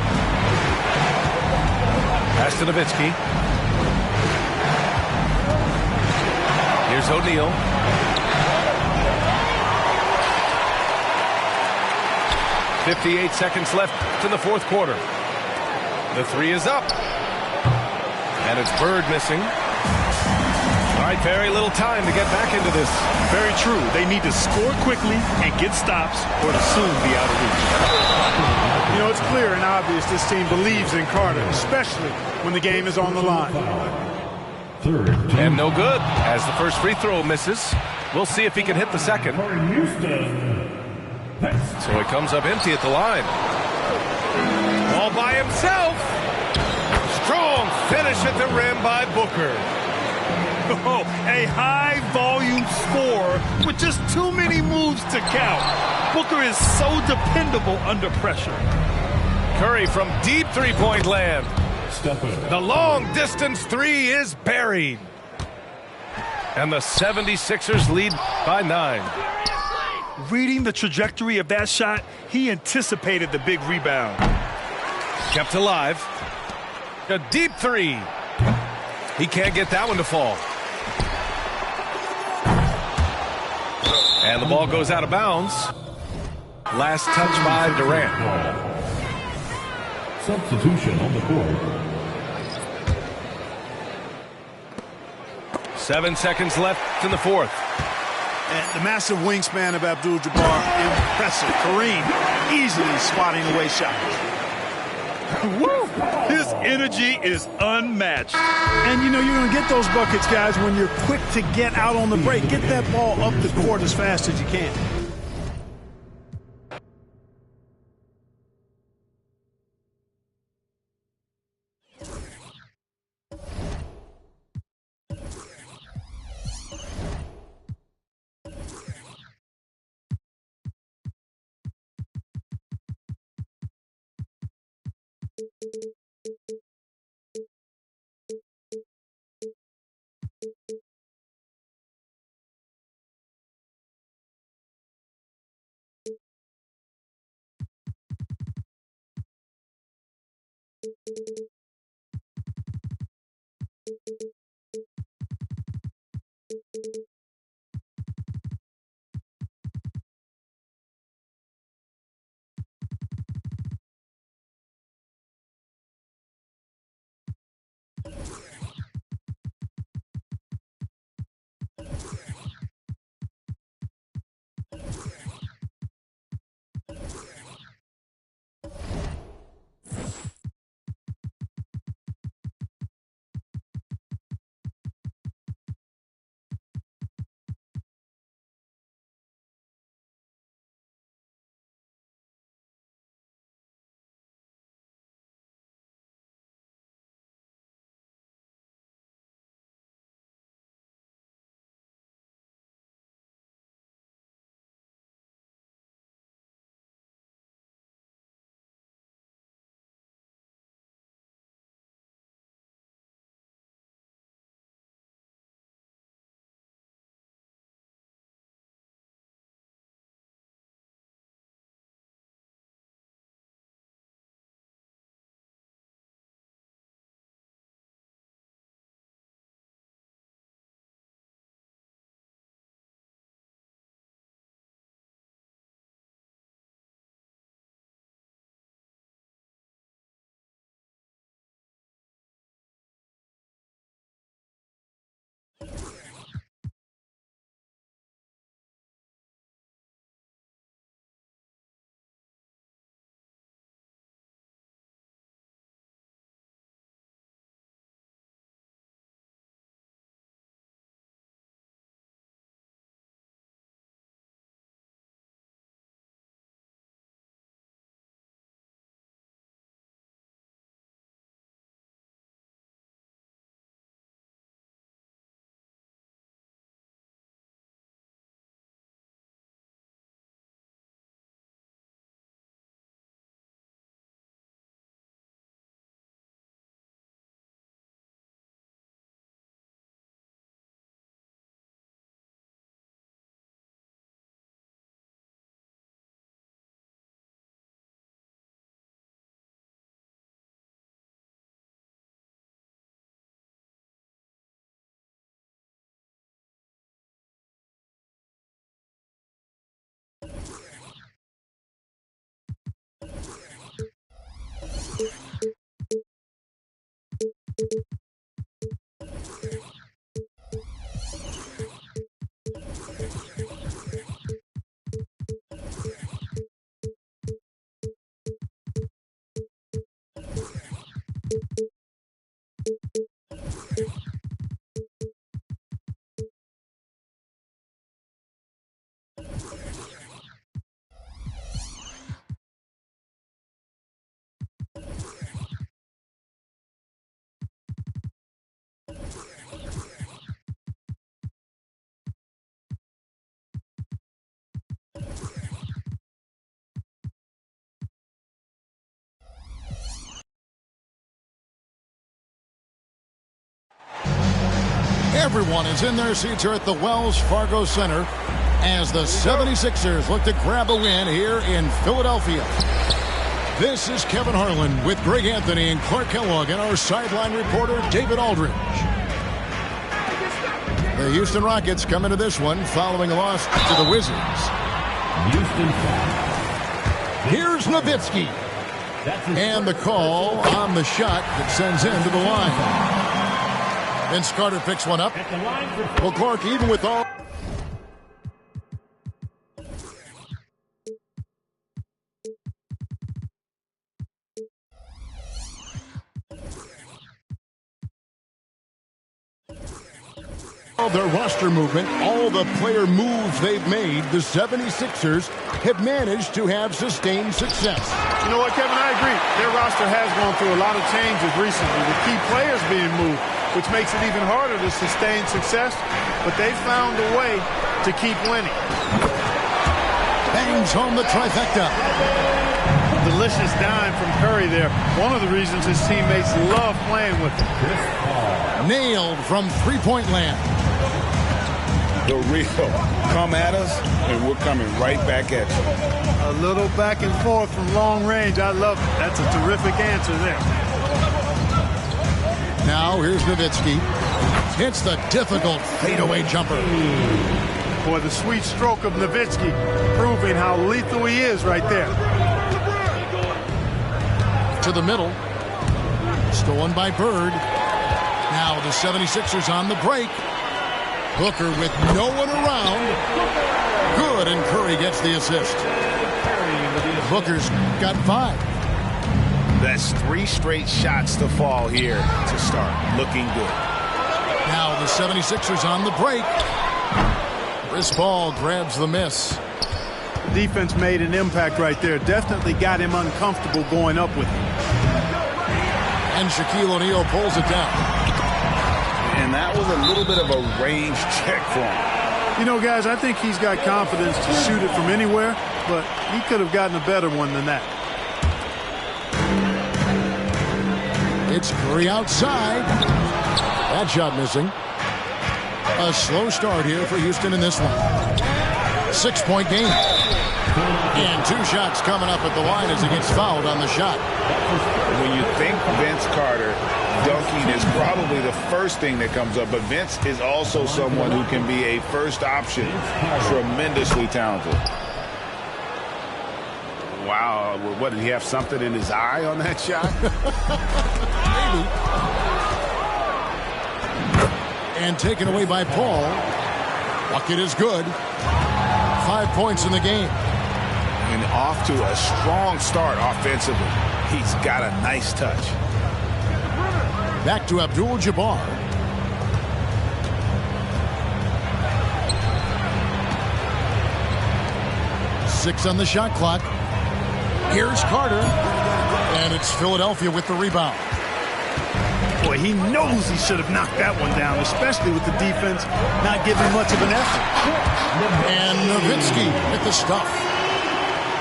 Pass to Nowitzki. Here's O'Neal. .58 seconds left in the fourth quarter. The 3 is up. And it's Bird missing. All right, very little time to get back into this. Very true. They need to score quickly and get stops or to soon be out of reach. You know, it's clear and obvious this team believes in Carter, especially when the game is on the line. And no good as the first free throw misses. We'll see if he can hit the second. So he comes up empty at the line. All by himself. Strong finish at the rim by Booker. Oh, a high-volume score with just too many moves to count. Booker is so dependable under pressure. Curry from deep three-point land. The long-distance 3 is buried. And the 76ers lead by 9. Reading the trajectory of that shot, he anticipated the big rebound. Kept alive. A deep 3. He can't get that one to fall. And the ball goes out of bounds. Last touch by Durant. Substitution on the court. 7 seconds left in the fourth. And the massive wingspan of Abdul-Jabbar, impressive. Kareem easily swatting away shots. Woo! His energy is unmatched. And, you know, you're going to get those buckets, guys, when you're quick to get out on the break. Get that ball up the court as fast as you can. Everyone is in their seats here at the Wells Fargo Center as the 76ers look to grab a win here in Philadelphia. This is Kevin Harlan with Greg Anthony and Clark Kellogg and our sideline reporter David Aldridge. The Houston Rockets come into this one following a loss to the Wizards. Here's Nowitzki. And the call on the shot that sends him to the line. And Carter picks one up. Well, Clark, even with all... their roster movement, all the player moves they've made, the 76ers have managed to have sustained success. You know what, Kevin, I agree. Their roster has gone through a lot of changes recently with key players being moved, which makes it even harder to sustain success, but they found a way to keep winning. Bangs home the trifecta. Delicious dime from Curry there. One of the reasons his teammates love playing with him. Nailed from three-point land. The real. Come at us, and we're coming right back at you. A little back and forth from long range. I love it. That's a terrific answer there. Now here's Nowitzki. Hits the difficult fadeaway jumper. Boy, the sweet stroke of Nowitzki proving how lethal he is right there. To the middle. Stolen by Bird. Now the 76ers on the break. Booker with no one around. Good, and Curry gets the assist. Booker's got 5. That's 3 straight shots to fall here to start. Looking good. Now the 76ers on the break. Chris Paul grabs the miss. Defense made an impact right there. Definitely got him uncomfortable going up with him. And Shaquille O'Neal pulls it down. And that was a little bit of a range check for him. You know, guys, I think he's got confidence to shoot it from anywhere, but he could have gotten a better one than that. It's Curry outside. That shot missing. A slow start here for Houston in this one. 6-point game. And 2 shots coming up at the line as he gets fouled on the shot. When you think Vince Carter, dunking is probably the first thing that comes up. But Vince is also someone who can be a first option. Tremendously talented. Wow. What, did he have something in his eye on that shot? Maybe. And taken away by Paul. Bucket is good. 5 points in the game. And off to a strong start offensively. He's got a nice touch. Back to Abdul-Jabbar. Six on the shot clock. Here's Carter. And it's Philadelphia with the rebound. Boy, he knows he should have knocked that one down, especially with the defense not giving much of an effort. And Nowitzki with the stuff.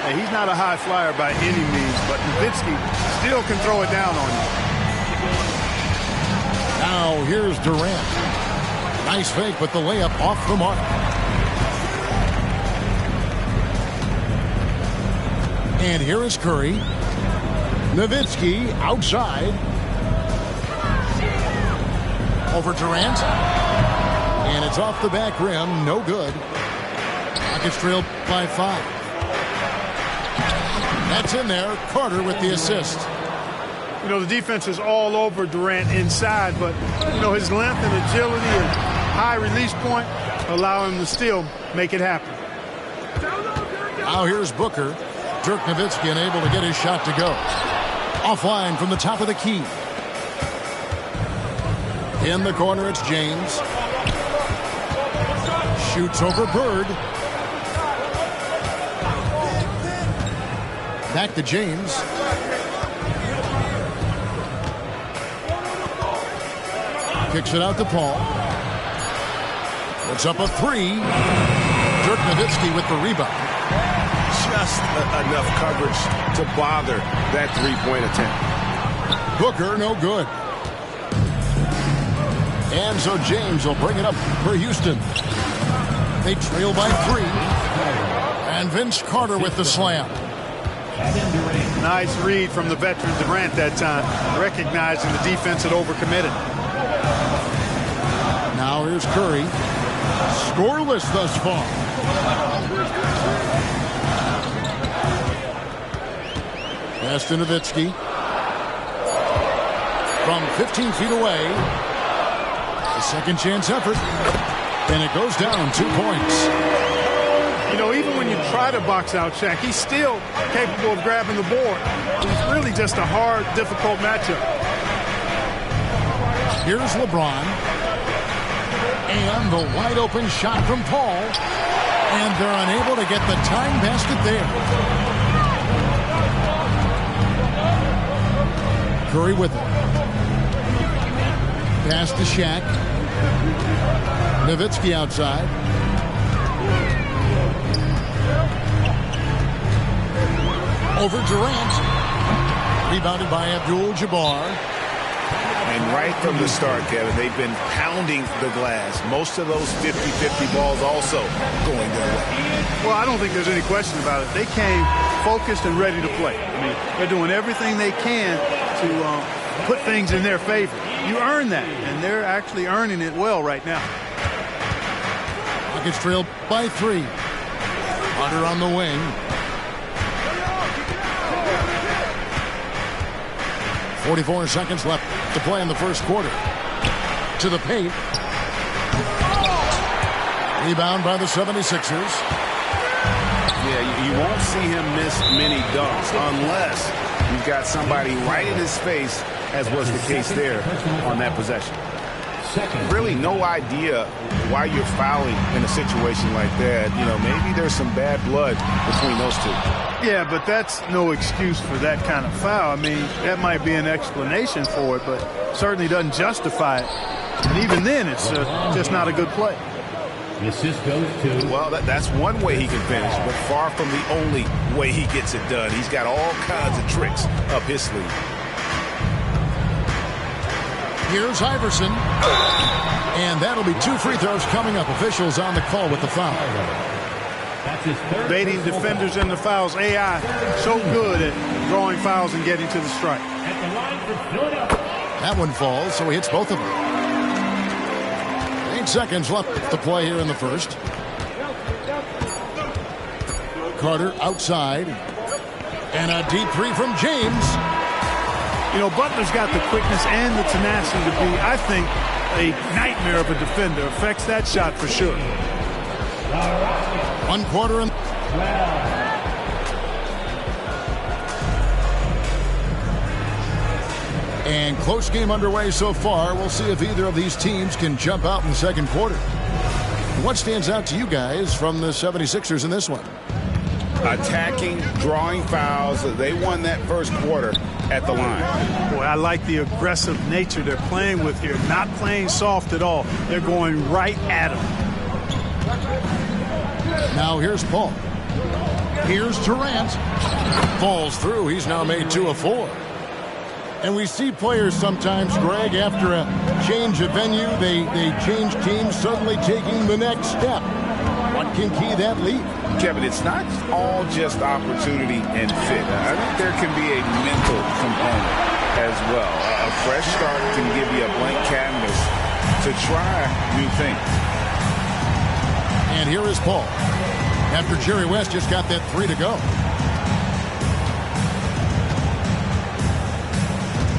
Hey, he's not a high flyer by any means, but Nowitzki still can throw it down on you. Now here's Durant. Nice fake, but the layup off the mark. And here is Curry. Nowitzki outside. Over Durant. And it's off the back rim. No good. Rockets trailed by 5. That's in there. Carter with the assist. You know, the defense is all over Durant inside, but, you know, his length and agility and high release point allow him to still make it happen. Now here's Booker. Dirk Nowitzki unable to get his shot to go. Offline from the top of the key. In the corner, it's James. Shoots over Bird. Back to James. Kicks it out to Paul. Puts up a 3. Dirk Nowitzki with the rebound. Just enough coverage to bother that 3-point attempt. Booker, no good. And so James will bring it up for Houston. They trail by 3. And Vince Carter with the slam. Nice read from the veteran Durant that time, recognizing the defense had overcommitted. Now here's Curry. Scoreless thus far. Pass to Nowitzki. From 15 feet away. A second chance effort. And it goes down 2 points. You know, even when you try to box out Shaq, he's still capable of grabbing the board. It's really just a hard, difficult matchup. Here's LeBron. And the wide open shot from Paul. And they're unable to get the tying basket there. Curry with it. Pass to Shaq. Nowitzki outside. Over Durant. Rebounded by Abdul-Jabbar. And right from the start, Kevin, they've been pounding the glass. Most of those 50-50 balls also going their way. Well, I don't think there's any question about it. They came focused and ready to play. I mean, they're doing everything they can to put things in their favor. You earn that, and they're actually earning it well right now. Rockets trail by 3. Carter on the wing. .44 seconds left to play in the first quarter. To the paint. Rebound by the 76ers. Yeah, you won't see him miss many dunks unless you've got somebody right in his face, as was the case there on that possession. Really no idea why you're fouling in a situation like that. You know, maybe there's some bad blood between those two. Yeah, but that's no excuse for that kind of foul. I mean, that might be an explanation for it, but certainly doesn't justify it. And even then, it's just not a good play. The assist goes to... Well, that's one way he can finish, but far from the only way he gets it done. He's got all kinds of tricks up his sleeve. Here's Iverson. And that'll be 2 free throws coming up. Officials on the call with the foul. That's his third. Baiting defenders in the fouls. AI so good at drawing fouls and getting to the strike. At the line for Philadelphia. That one falls, so he hits both of them. 8 seconds left to play here in the first. Carter outside. And a deep 3 from James. You know, Butler's got the quickness and the tenacity to be, I think, a nightmare of a defender. Affects that shot for sure. 1 quarter and... And close game underway so far. We'll see if either of these teams can jump out in the second quarter. What stands out to you guys from the 76ers in this one? Attacking, drawing fouls. They won that first quarter at the line. Boy, I like the aggressive nature they're playing with here. Not playing soft at all. They're going right at him. Now here's Paul. Here's Durant. Falls through. He's now made 2 of 4. And we see players sometimes, Greg, after a change of venue, they change teams, suddenly taking the next step. What can key that lead? Kevin, it's not all just opportunity and fit. I think there can be a mental component as well. A fresh start can give you a blank canvas to try new things. And here is Paul. After Jerry West just got that 3 to go.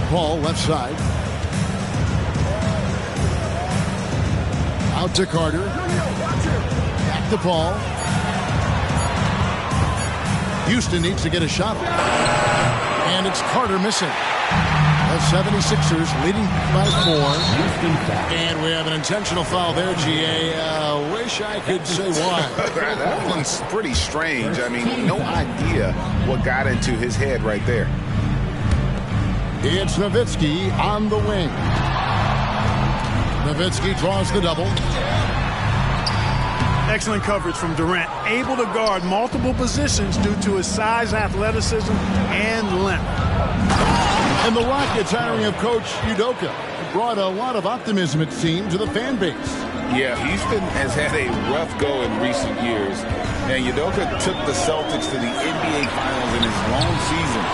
Paul left side. Out to Carter. Back to Paul. Houston needs to get a shot off. And it's Carter missing. The 76ers leading by 4. And we have an intentional foul there, GA. Wish I could say why. That one's pretty strange. I mean, no idea what got into his head right there. It's Nowitzki on the wing. Nowitzki draws the double. Excellent coverage from Durant. Able to guard multiple positions due to his size, athleticism, and length. And the Rockets hiring of Coach Udoka brought a lot of optimism, it seemed, to the fan base. Yeah, Houston has had a rough go in recent years. And Udoka took the Celtics to the NBA Finals in his long season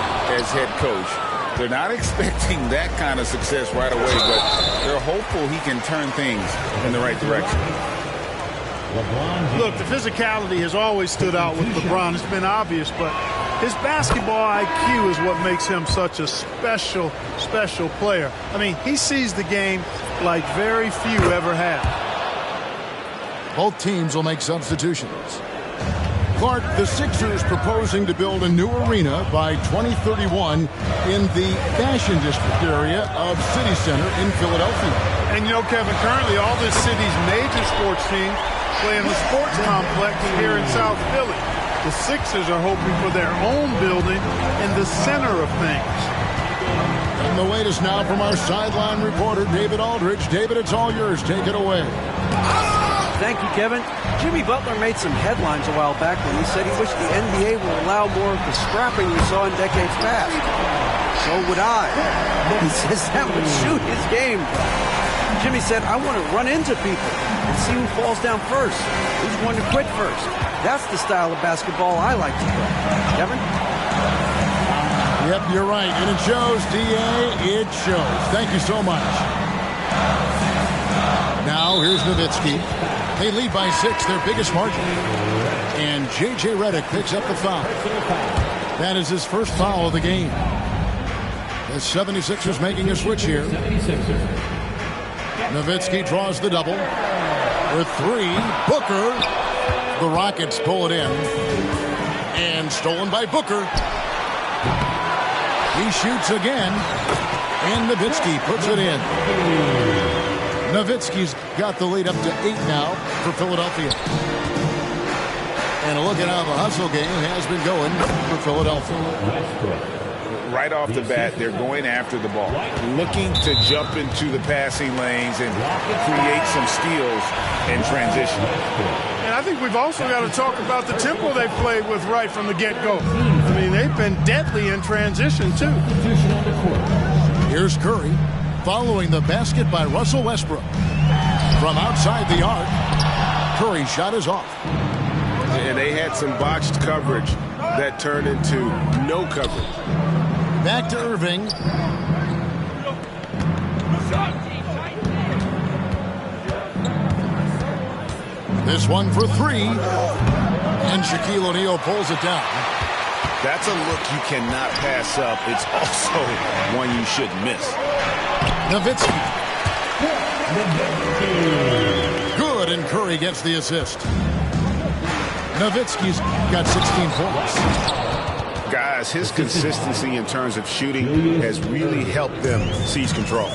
as head coach. They're not expecting that kind of success right away, but they're hopeful he can turn things in the right direction. Look, the physicality has always stood out with LeBron. It's been obvious, but his basketball IQ is what makes him such a special player. I mean, he sees the game like very few ever have. Both teams will make substitutions. Clark, the Sixers proposing to build a new arena by 2031 in the Fashion District area of City Center in Philadelphia. And you know, Kevin, currently all this city's major sports teams play in the sports complex here in South Philly. The Sixers are hoping for their own building in the center of things. And the latest now from our sideline reporter, David Aldridge. David, it's all yours. Take it away. Thank you, Kevin. Jimmy Butler made some headlines a while back when he said he wished the NBA would allow more of the scrapping we saw in decades past. So would I. He says that would shoot his game. Jimmy said, I want to run into people and see who falls down first, who's going to quit first. That's the style of basketball I like to play. Kevin? Yep, you're right. And it shows, DA. It shows. Thank you so much. Now here's Nowitzki. They lead by 6, their biggest margin. And J.J. Redick picks up the foul. That is his first foul of the game. The 76ers making a switch here. Nowitzki draws the double. For 3, Booker. The Rockets pull it in. And stolen by Booker. He shoots again. And Nowitzki puts it in. Nowitzki's got the lead up to 8 now for Philadelphia. And a look at how the hustle game has been going for Philadelphia. Right off the bat, they're going after the ball, looking to jump into the passing lanes and create some steals in transition. And I think we've also got to talk about the tempo they played with right from the get-go. I mean, they've been deadly in transition, too. Here's Curry following the basket by Russell Westbrook. From outside the arc, Curry's shot is off. And they had some botched coverage that turned into no coverage. Back to Irving. This one for 3. And Shaquille O'Neal pulls it down. That's a look you cannot pass up. It's also one you shouldn't miss. Nowitzki. Good, and Curry gets the assist. Nowitzki's got 16 points. Guys, his consistency in terms of shooting has really helped them seize control.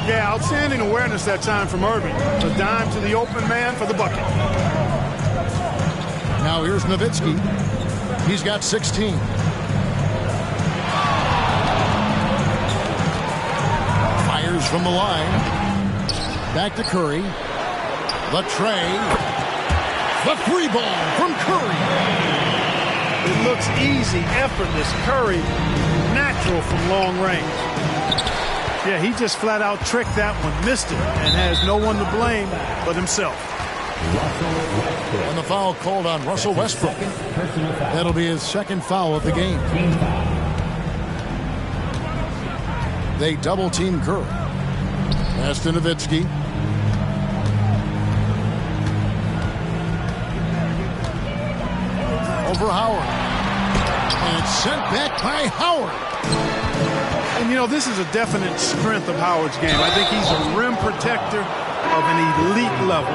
Yeah, outstanding awareness that time from Irving. A dime to the open man for the bucket. Now here's Nowitzki. He's got 16. Fires from the line. Back to Curry. The tray. The 3 ball from Curry. It looks easy, effortless. Curry, natural from long range. Yeah, he just flat out tricked that one, missed it, and has no one to blame but himself. And the foul called on Russell Westbrook. That'll be his second foul of the game. They double team Curry. Pass to Nowitzki. Over Howard. And it's sent back by Howard. And, you know, this is a definite strength of Howard's game. I think he's a rim protector of an elite level.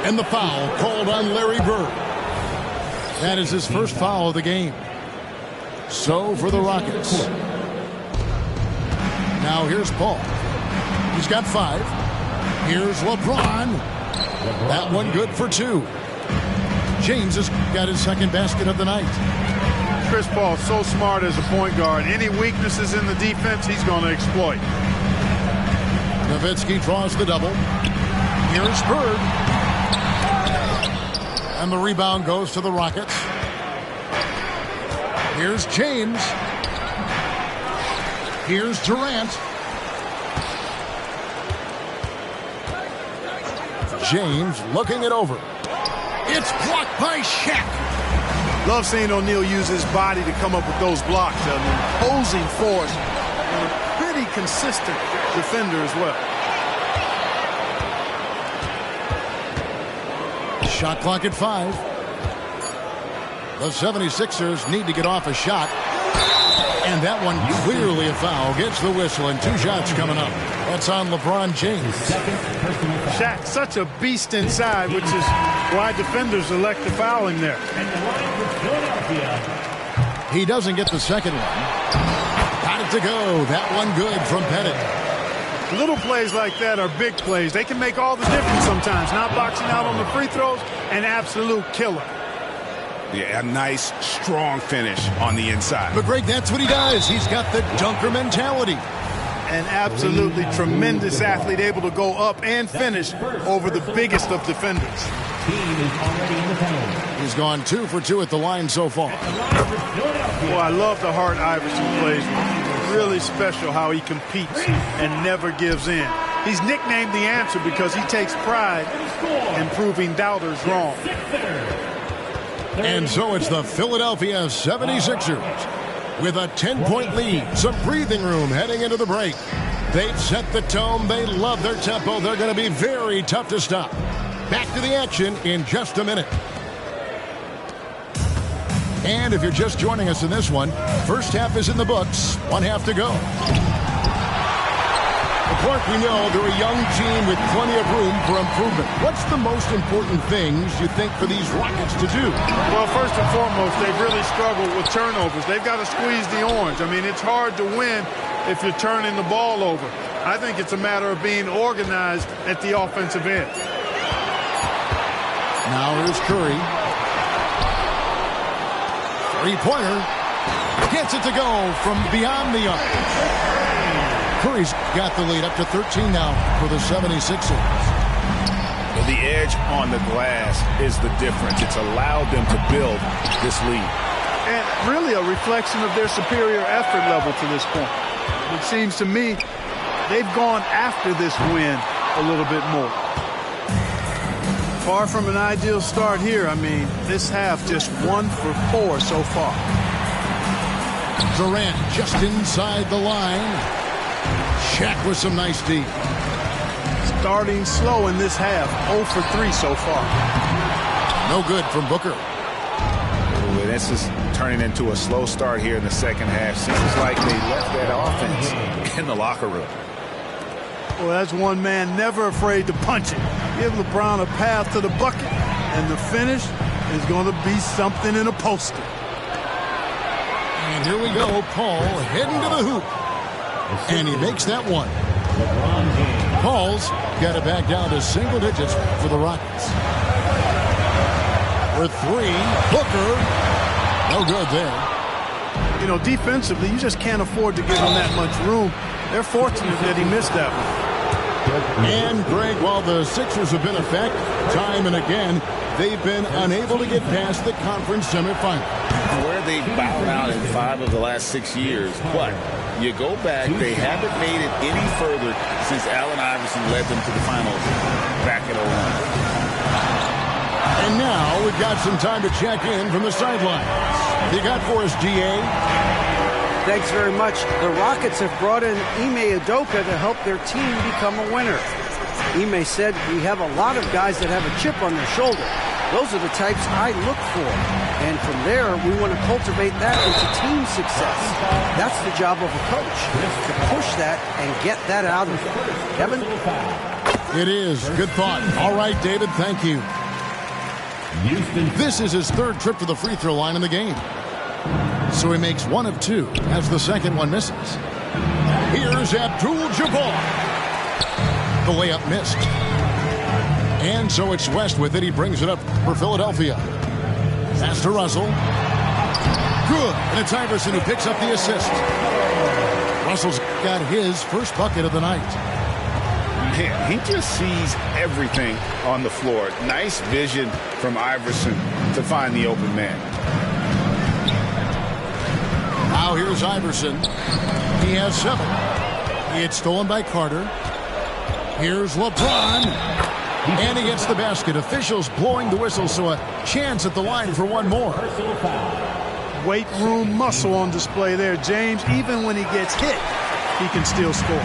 And the foul called on Larry Bird. That is his first foul of the game. So for the Rockets. Now here's Paul. He's got 5. Here's LeBron. That one good for 2. James has got his second basket of the night. Chris Paul, so smart as a point guard. Any weaknesses in the defense, he's going to exploit. Nowitzki draws the double. Here's Bird. And the rebound goes to the Rockets. Here's James. Here's Durant. James looking it over. It's blocked by Shaq. Love seeing O'Neal use his body to come up with those blocks. An imposing force. And a pretty consistent defender as well. Shot clock at 5. The 76ers need to get off a shot. And that one clearly a foul. Gets the whistle and 2 shots coming up. That's on LeBron James. Shaq, such a beast inside, which is why defenders elect to foul him there. He doesn't get the second one. Got it to go. That one good from Pettit. Little plays like that are big plays. They can make all the difference sometimes. Not boxing out on the free throws, an absolute killer. Yeah, a nice, strong finish on the inside. But Greg, that's what he does. He's got the dunker mentality. An absolutely tremendous athlete, able to go up and finish over the biggest of defenders. He's gone 2 for 2 at the line so far. Well, I love the heart Iverson plays with. Really special how he competes and never gives in. He's nicknamed the answer because he takes pride in proving doubters wrong. And so it's the Philadelphia 76ers with a 10-point lead. Some breathing room heading into the break. They've set the tone. They love their tempo. They're going to be very tough to stop. Back to the action in just a minute. And if you're just joining us in this one, first half is in the books. 1 half to go. Clark, we know they're a young team with plenty of room for improvement. What's the most important things you think for these Rockets to do? Well, first and foremost, they've really struggled with turnovers. They've got to squeeze the orange. I mean, it's hard to win if you're turning the ball over. I think it's a matter of being organized at the offensive end. Now here's Curry. Three-pointer. Gets it to go from beyond the arc. Curry's got the lead up to 13 now for the 76ers. The edge on the glass is the difference. It's allowed them to build this lead. And really a reflection of their superior effort level to this point. It seems to me they've gone after this win a little bit more. Far from an ideal start here. I mean, this half just 1 for 4 so far. Durant just inside the line. Shaq with some nice D. Starting slow in this half. 0 for 3 so far. No good from Booker. Ooh, this is turning into a slow start here in the second half. Seems like they left that offense in the locker room. Well, that's one man never afraid to punch it. Give LeBron a path to the bucket, and the finish is going to be something in a poster. And here we go. Paul heading to the hoop. And he makes that one. Paul's got it back down to single digits for the Rockets. For 3, Booker. No good there. You know, defensively, you just can't afford to give him that much room. They're fortunate that he missed that one. And, Greg, while the Sixers have been effective time and again, they've been unable to get past the conference semifinal. Where they've bowed out in 5 of the last 6 years, but you go back, they haven't made it any further since Allen Iverson led them to the finals back in 01. And now we've got some time to check in from the sidelines. You got for us, DA? Thanks very much. The Rockets have brought in Ime Udoka to help their team become a winner. Ime said, "We have a lot of guys that have a chip on their shoulder. Those are the types I look for. And from there, we want to cultivate that into team success. That's the job of a coach, to push that and get that out of them." Kevin? It is. Good thought. All right, David, thank you. This is his 3rd trip to the free throw line in the game. So he makes 1 of 2 as the second one misses. Here's Abdul-Jabbar. The layup missed. And so it's West with it. He brings it up for Philadelphia. Pass to Russell. Good. And it's Iverson who picks up the assist. Russell's got his first bucket of the night. Man, he just sees everything on the floor. Nice vision from Iverson to find the open man. Now here's Iverson. He has 7. He had stolen by Carter. Here's LeBron. And he gets the basket. Officials blowing the whistle, so a chance at the line for 1 more. Weight room muscle on display there, James. Even when he gets hit, he can still score.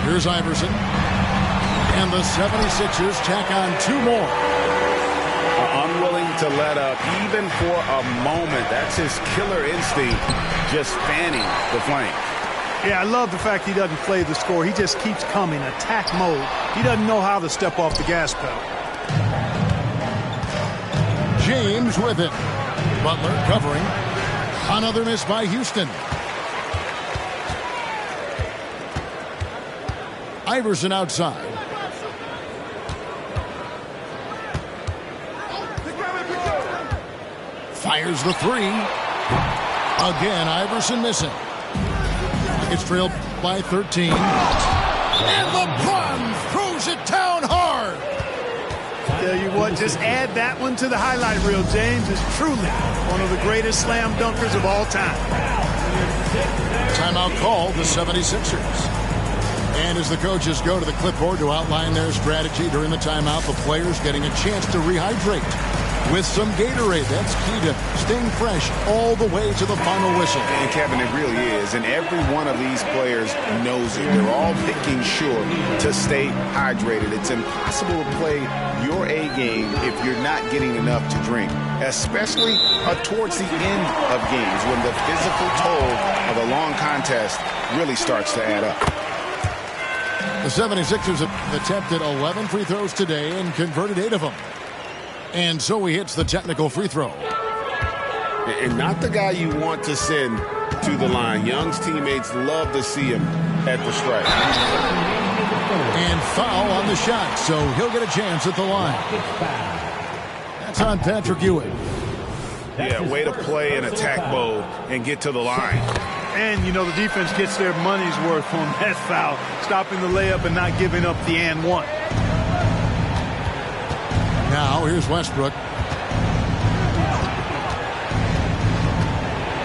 Here's Iverson. And the 76ers tack on 2 more. Unwilling to let up, even for a moment. That's his killer instinct, just fanning the flank. Yeah, I love the fact he doesn't play the score. He just keeps coming, attack mode. He doesn't know how to step off the gas pedal. James with it. Butler covering. Another miss by Houston. Iverson outside. Fires the 3. Again, Iverson missing. It's trailed by 13. And LeBron throws it down hard. Tell you what, just add that one to the highlight reel. James is truly one of the greatest slam dunkers of all time. Timeout call, the 76ers. And as the coaches go to the clipboard to outline their strategy during the timeout, the players getting a chance to rehydrate. with some Gatorade. That's key to staying fresh all the way to the final whistle. And Kevin, it really is. And every one of these players knows it. They're all making sure to stay hydrated. It's impossible to play your A game if you're not getting enough to drink, especially towards the end of games when the physical toll of a long contest really starts to add up. The 76ers have attempted 11 free throws today and converted 8 of them. And so he hits the technical free throw. And not the guy you want to send to the line. Young's teammates love to see him at the stripe. And foul on the shot, so he'll get a chance at the line. That's on Patrick Ewing. Yeah, way to play in attack mode and get to the line. And, you know, the defense gets their money's worth on that foul, stopping the layup and not giving up the and one. Now, here's Westbrook.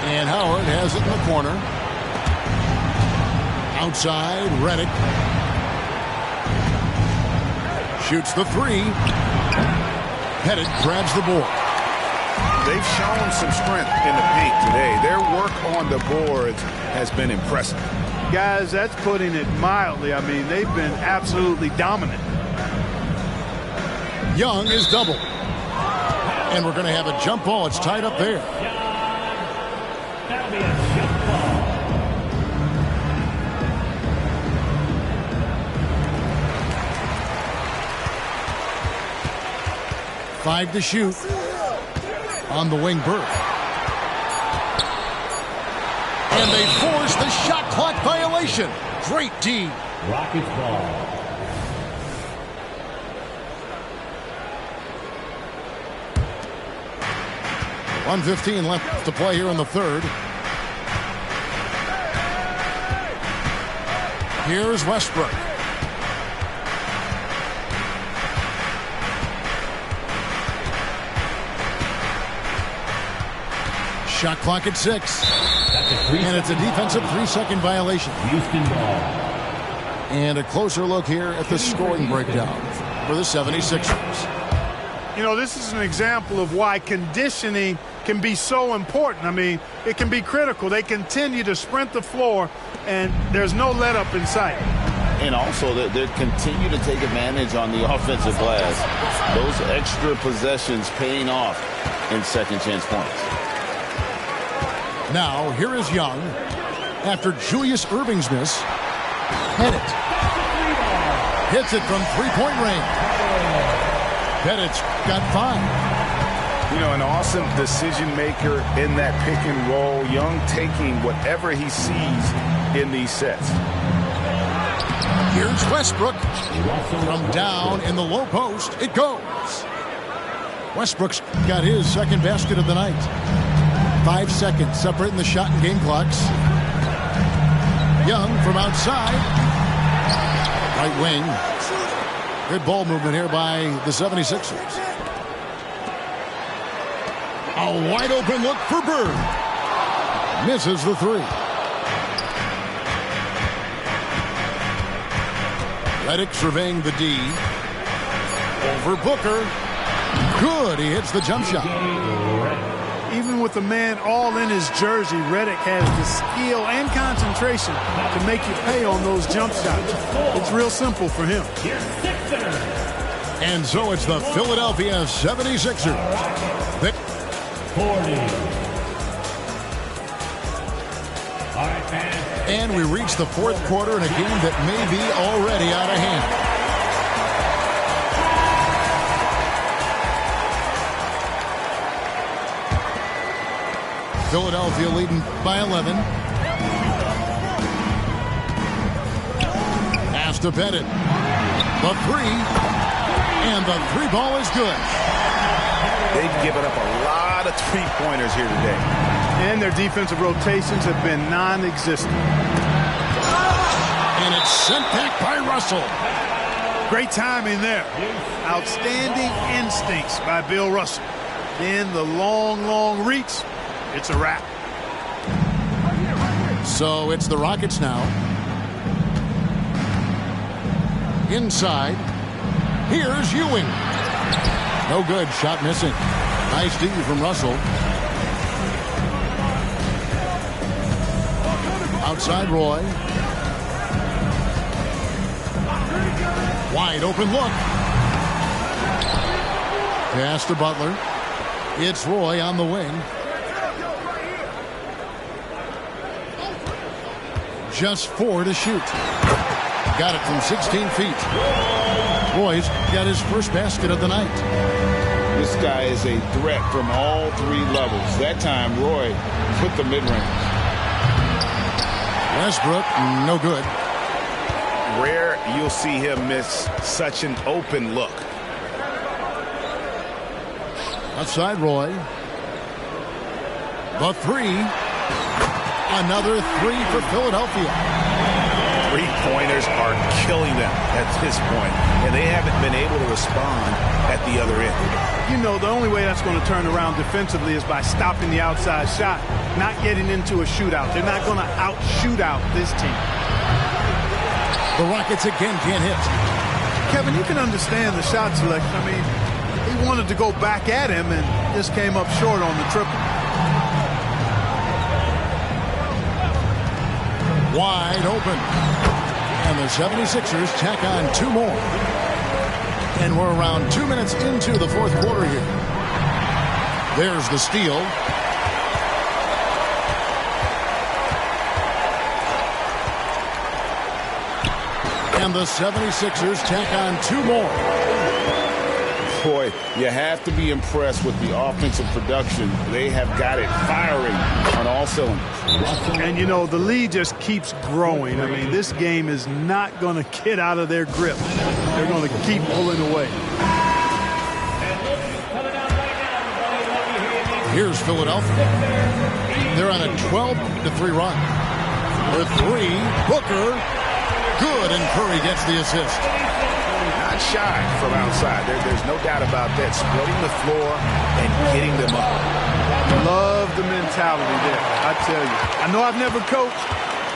And Howard has it in the corner. Outside, Redick. Shoots the three. Pettit grabs the board. They've shown some strength in the paint today. Their work on the boards has been impressive. Guys, that's putting it mildly. I mean, they've been absolutely dominant. Young is double. And we're going to have a jump ball. It's tied up there. That'll be a jump ball. 5 to shoot. On the wing, Burke. And they force the shot clock violation. Great D. Rockets ball. .115 left to play here in the third. Here's Westbrook. Shot clock at 6. And it's a defensive 3-second violation. Houston ball. And a closer look here at the scoring breakdown for the 76ers. You know, this is an example of why conditioning can be so important. I mean, it can be critical. They continue to sprint the floor, and there's no let up in sight. And also, they continue to take advantage on the offensive glass. Those extra possessions paying off in second chance points. Now, here is Young. After Julius Erving's miss, Pettit hits it from three-point range. Pettit's got 5. You know, an awesome decision maker in that pick and roll. Young taking whatever he sees in these sets. Here's Westbrook. From down in the low post, it goes. Westbrook's got his second basket of the night. 5 seconds separating the shot and game clocks. Young from outside. Right wing. Good ball movement here by the 76ers. A wide open look for Bird. Misses the 3. Redick surveying the D. Over Booker. Good. He hits the jump shot. Even with the man all in his jersey, Redick has the skill and concentration to make you pay on those jump shots. It's real simple for him. And so it's the Philadelphia 76ers. 40. All right, man. And we reach the fourth quarter in a game that may be already out of hand. Philadelphia leading by 11. Pass to Pettit. The 3. And the 3 ball is good. They've given up a lot of three-pointers here today. And their defensive rotations have been non-existent. And it's sent back by Russell. Great timing there. Outstanding instincts by Bill Russell. Then the long reach. It's a wrap. So it's the Rockets now. Inside. Here's Ewing. No good. Shot missing. Nice D from Russell. Outside Roy. Wide open look. Pass to Butler. It's Roy on the wing. Just 4 to shoot. Got it from 16 feet. Roy's got his first basket of the night. This guy is a threat from all 3 levels. That time, Roy put the mid-range. Westbrook, no good. Rare you'll see him miss such an open look. Outside Roy. The 3. Another 3 for Philadelphia. 3-pointers are killing them at this point, and they haven't been able to respond at the other end. You know, the only way that's going to turn around defensively is by stopping the outside shot, not getting into a shootout. They're not going to out-shoot out this team. The Rockets again can't hit. Kevin, you can understand the shot selection. I mean, he wanted to go back at him and just came up short on the triple. Wide open. And the 76ers tack on 2 more. And we're around 2 minutes into the 4th quarter here. There's the steal. And the 76ers tack on 2 more. Boy, you have to be impressed with the offensive production. They have got it firing on all cylinders. And, you know, the lead just keeps growing. I mean, this game is not going to get out of their grip. They're going to keep pulling away. Here's Philadelphia. They're on a 12-3 run. The 3, Booker. Good, and Curry gets the assist. Not shy from outside. There's no doubt about that. Spreading the floor and getting them up. Love the mentality there, I tell you. I know I've never coached,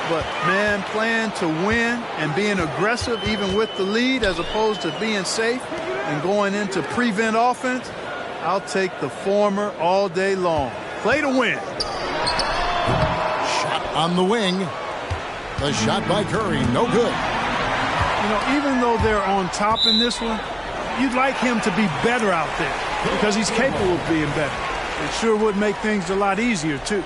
but, man, playing to win and being aggressive even with the lead as opposed to being safe and going into prevent offense, I'll take the former all day long. Play to win. Shot on the wing. The shot by Curry, no good. You know, even though they're on top in this one, you'd like him to be better out there because he's capable of being better. It sure would make things a lot easier, too.